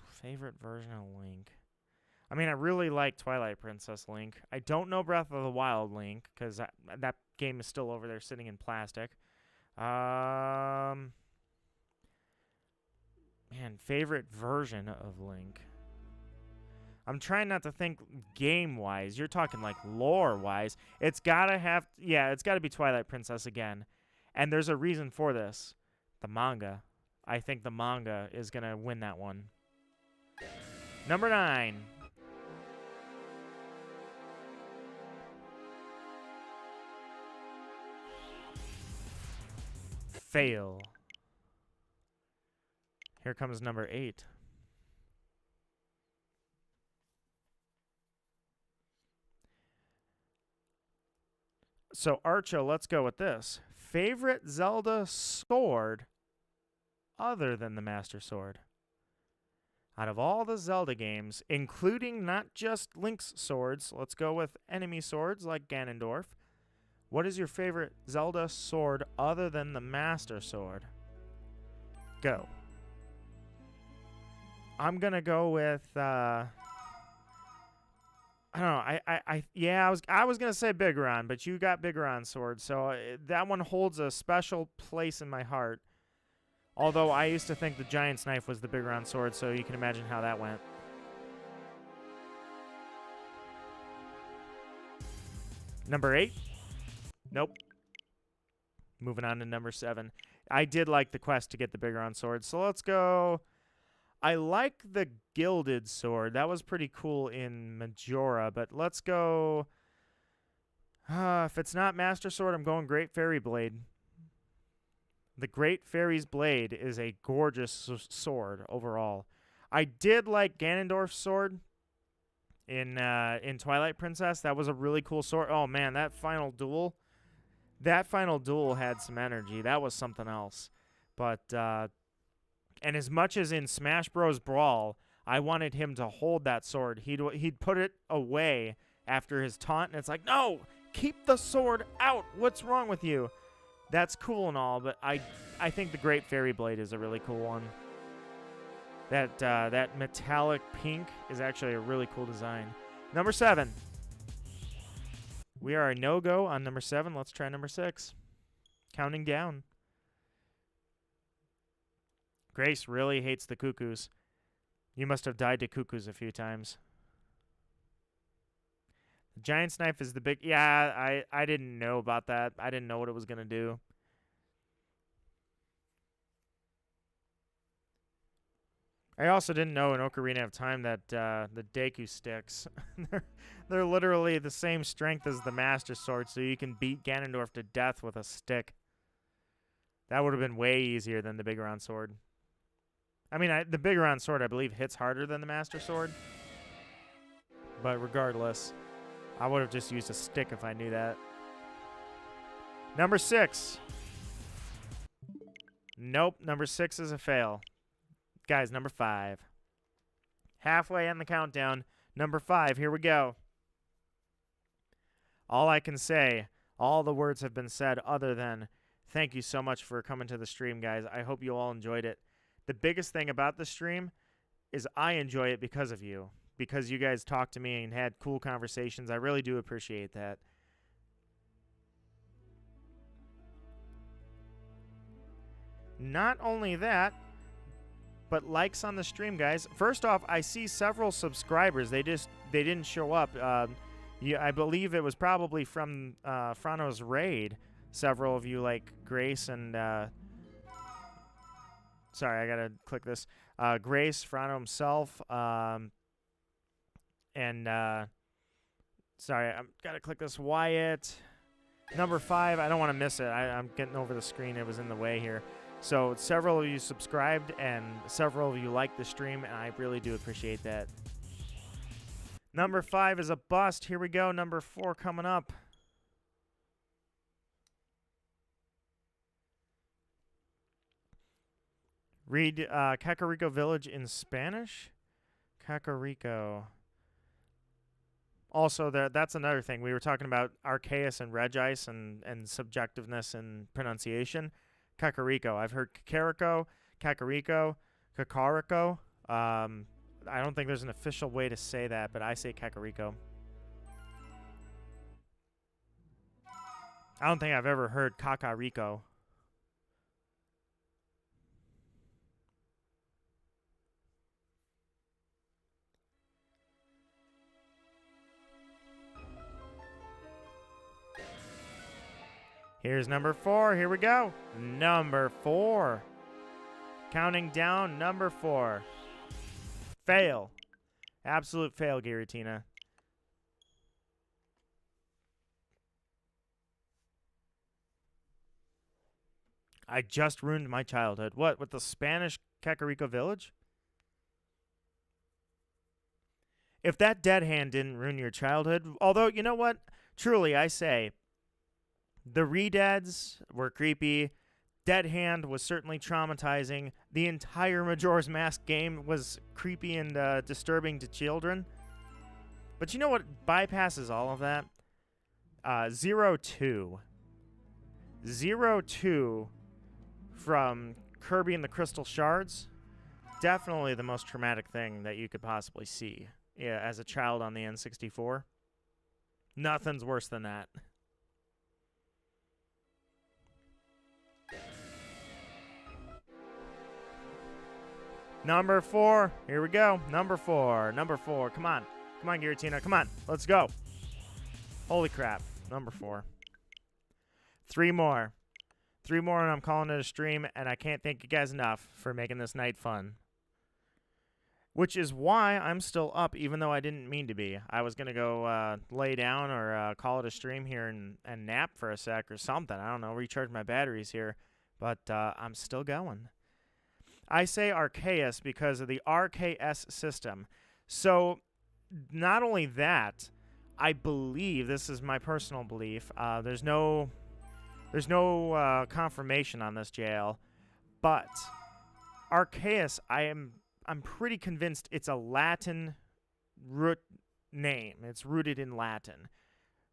Speaker 1: Favorite version of Link. I mean, I really like Twilight Princess Link. I don't know Breath of the Wild Link, because that game is still over there sitting in plastic. Man, favorite version of Link. I'm trying not to think game-wise. You're talking like lore-wise. It's gotta have, yeah, it's gotta be Twilight Princess again. And there's a reason for this. The manga. I think the manga is gonna win that one. Number 9. Fail. Here comes number 8. So, Archo, let's go with this. Favorite Zelda sword other than the Master Sword? Out of all the Zelda games, including not just Link's swords, let's go with enemy swords like Ganondorf. What is your favorite Zelda sword other than the Master Sword? Go. I'm going to go with... I don't know. I was gonna say Bigoron, but you got Bigoron sword, so that one holds a special place in my heart. Although I used to think the Giant's Knife was the Bigoron sword, so you can imagine how that went. Number 8. Nope. Moving on to number 7. I did like the quest to get the Bigoron sword, so let's go. I like the Gilded Sword. That was pretty cool in Majora, but let's go... if it's not Master Sword, I'm going Great Fairy Blade. The Great Fairy's Blade is a gorgeous sword overall. I did like Ganondorf's sword in Twilight Princess. That was a really cool sword. Oh, man, that final duel had some energy. That was something else. But... and as much as in Smash Bros. Brawl, I wanted him to hold that sword, he'd put it away after his taunt, and it's like, no, keep the sword out. What's wrong with you? That's cool and all, but I think the Great Fairy Blade is a really cool one. That metallic pink is actually a really cool design. Number 7. We are a no-go on number 7. Let's try number 6. Counting down. Grace really hates the cuckoos. You must have died to cuckoos a few times. The Giant's Knife is the big... Yeah, I didn't know about that. I didn't know what it was going to do. I also didn't know in Ocarina of Time that the Deku sticks, they're literally the same strength as the Master Sword, so you can beat Ganondorf to death with a stick. That would have been way easier than the Bigoron Sword. I mean, the Bigoron Sword, I believe, hits harder than the Master Sword. But regardless, I would have just used a stick if I knew that. Number 6. Nope, number 6 is a fail. Guys, number 5. Halfway on the countdown. Number 5, here we go. All I can say, all the words have been said other than, thank you so much for coming to the stream, guys. I hope you all enjoyed it. The biggest thing about the stream is I enjoy it because of you. Because you guys talked to me and had cool conversations. I really do appreciate that. Not only that, but likes on the stream, guys. First off, I see several subscribers. They didn't show up. I believe it was probably from Frano's raid. Several of you, like Grace and... sorry, I gotta click this. Grace, Frano himself, and sorry, I'm gotta click this. Wyatt, number 5. I don't want to miss it. I'm getting over the screen. It was in the way here. So several of you subscribed and several of you liked the stream, and I really do appreciate that. Number 5 is a bust. Here we go. Number 4 coming up. Read Kakariko Village in Spanish? Kakariko. Also, that's another thing. We were talking about Arceus and Regice and subjectiveness and pronunciation. Kakariko. I've heard Kakariko, Kakariko, Kakariko. I don't think there's an official way to say that, but I say Kakariko. I don't think I've ever heard Kakariko. Here's number 4. Here we go. Number 4. Counting down, number 4. Fail. Absolute fail, Giratina. I just ruined my childhood. What, with the Spanish Kakariko Village? If that dead hand didn't ruin your childhood, although, you know what? Truly, I say, the re-deads were creepy. Dead Hand was certainly traumatizing. The entire Majora's Mask game was creepy and disturbing to children. But you know what bypasses all of that? 0-2. 0-2 from Kirby and the Crystal Shards. Definitely the most traumatic thing that you could possibly see. Yeah, as a child on the N64. Nothing's worse than that. Number 4. Here we go. Number 4. Number 4. Come on. Come on, Giratina. Come on. Let's go. Holy crap. Number 4. 3 more. 3 more and I'm calling it a stream, and I can't thank you guys enough for making this night fun. Which is why I'm still up, even though I didn't mean to be. I was going to go lay down or call it a stream here and nap for a sec or something. I don't know. Recharge my batteries here. But I'm still going. I say Arceus because of the RKS system. So, not only that, I believe, this is my personal belief, there's no confirmation on this, JL, but Arceus, I'm pretty convinced it's a Latin root name. It's rooted in Latin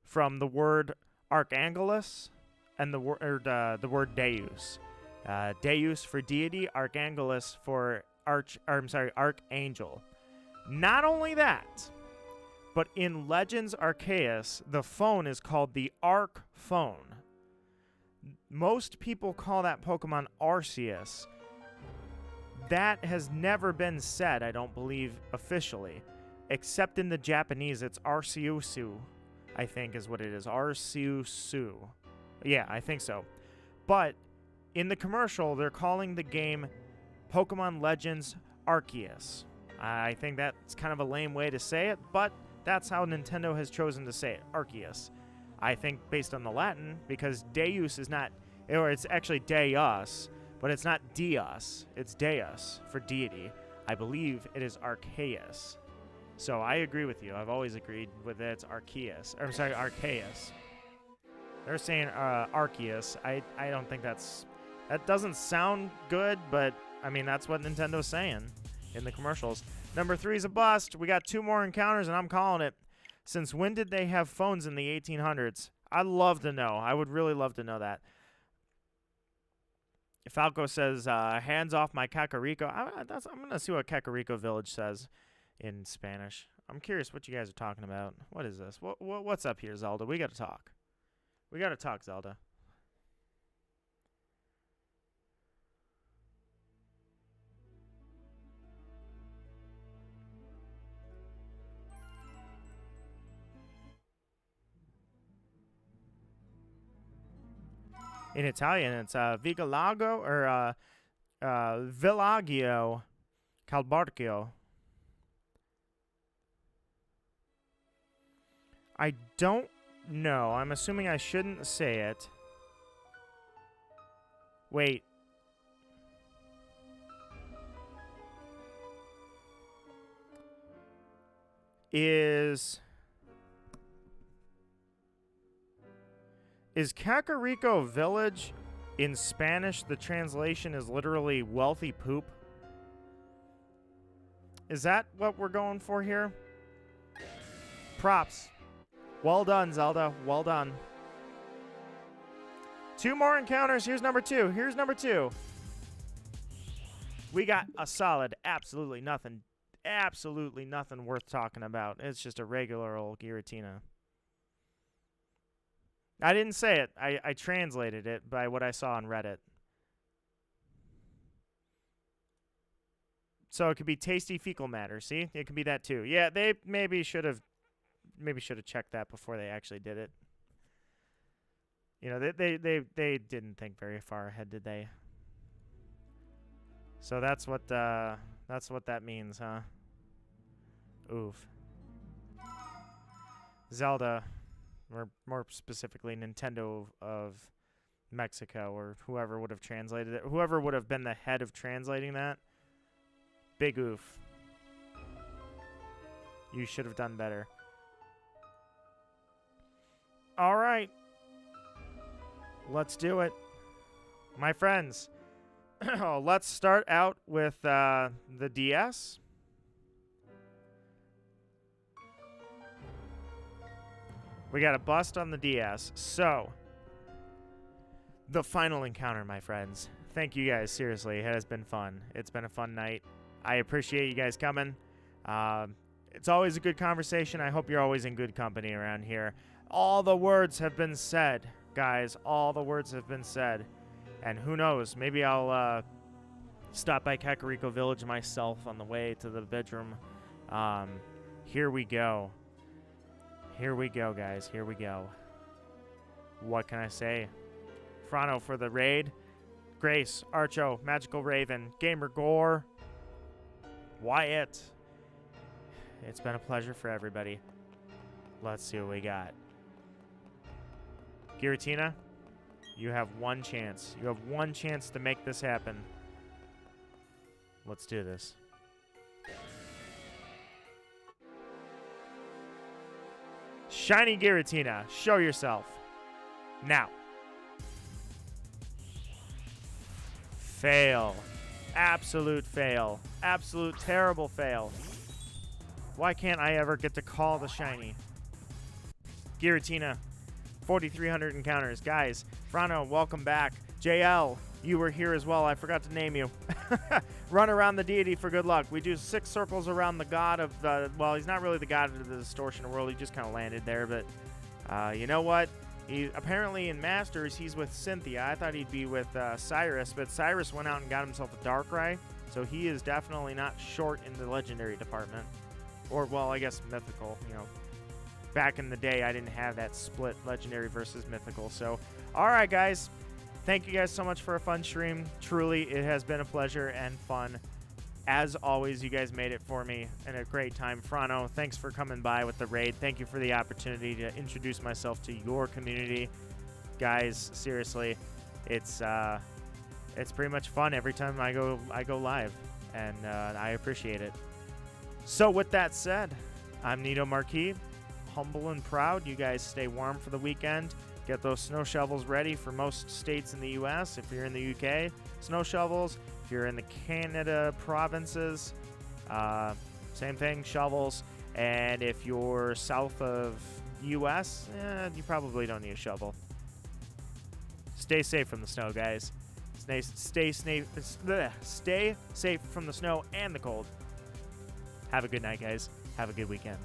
Speaker 1: from the word Archangelus and the word Deus. Deus for deity, Archangelus for archangel. Not only that, but in Legends Arceus, the phone is called the Arc Phone. Most people call that Pokemon Arceus. That has never been said, I don't believe, officially. Except in the Japanese, it's Arceusu, I think is what it is. Arceusu. Yeah, I think so. But in the commercial, they're calling the game Pokemon Legends Arceus. I think that's kind of a lame way to say it, but that's how Nintendo has chosen to say it, Arceus. I think based on the Latin, because Deus is not, or it's actually Deus, but it's not Deus, it's Deus for deity. I believe it is Arceus. So I agree with you. I've always agreed with it. It's Arceus. Or, I'm sorry, Arceus. They're saying Arceus. I don't think that doesn't sound good, but I mean, that's what Nintendo's saying in the commercials. Number 3 is a bust. We got 2 more encounters, and I'm calling it. Since when did they have phones in the 1800s? I'd love to know. I would really love to know that. Falco says, hands off my Kakariko. I'm going to see what Kakariko Village says in Spanish. I'm curious what you guys are talking about. What is this? What's up here, Zelda? We got to talk. We got to talk, Zelda. In Italian, it's Vigalago or Villaggio Calbarchio. I don't know. I'm assuming I shouldn't say it. Wait. Is Kakariko Village In Spanish, the translation is literally wealthy poop. Is that what we're going for here? Props. Well done, Zelda. Well done. 2 more encounters. Here's number 2. Here's number 2. We got a solid, absolutely nothing worth talking about. It's just a regular old Giratina. I didn't say it. I translated it by what I saw on Reddit. So it could be tasty fecal matter. See? It could be that too. Yeah, they maybe should have checked that before they actually did it. You know, they didn't think very far ahead, did they? So that's what that means, huh? Oof. Zelda, or more specifically Nintendo of Mexico, or whoever would have translated it, whoever would have been the head of translating that. Big oof. You should have done better. All right. Let's do it. My friends, let's start out with the DS. We got a bust on the DS. So, the final encounter, my friends. Thank you guys, seriously. It has been fun. It's been a fun night. I appreciate you guys coming. It's always a good conversation. I hope you're always in good company around here. All the words have been said, guys. All the words have been said. And who knows, maybe I'll stop by Kakariko Village myself on the way to the bedroom. Here we go. Here we go, guys. Here we go. What can I say? Frano for the raid. Grace, Archo, Magical Raven, Gamer Gore, Wyatt. It's been a pleasure for everybody. Let's see what we got. Giratina, you have one chance. You have one chance to make this happen. Let's do this. Shiny Giratina, show yourself. Now. Fail. Absolute fail. Absolute terrible fail. Why can't I ever get to call the shiny? Giratina, 4,300 encounters. Guys, Frano, welcome back. JL, you were here as well. I forgot to name you. Run around the deity for good luck. We do 6 circles around the god of the... Well, he's not really the god of the distortion world. He just kind of landed there. But you know what? He apparently in Masters, he's with Cynthia. I thought he'd be with Cyrus. But Cyrus went out and got himself a Darkrai. So he is definitely not short in the legendary department. Or, well, I guess mythical, you know. Back in the day, I didn't have that split legendary versus mythical. So, all right, guys. Thank you guys so much for a fun stream. Truly, it has been a pleasure and fun. As always, you guys made it for me and a great time. Frano, thanks for coming by with the raid. Thank you for the opportunity to introduce myself to your community. Guys, seriously, it's pretty much fun every time I go live, and I appreciate it. So with that said, I'm Nito Marquis, humble and proud. You guys stay warm for the weekend. Get those snow shovels ready for most states in the U.S. If you're in the UK, snow shovels. If you're in the Canada provinces, same thing, shovels. And if you're south of U.S., you probably don't need a shovel. Stay safe from the snow, guys. Stay safe from the snow and the cold. Have a good night, guys. Have a good weekend.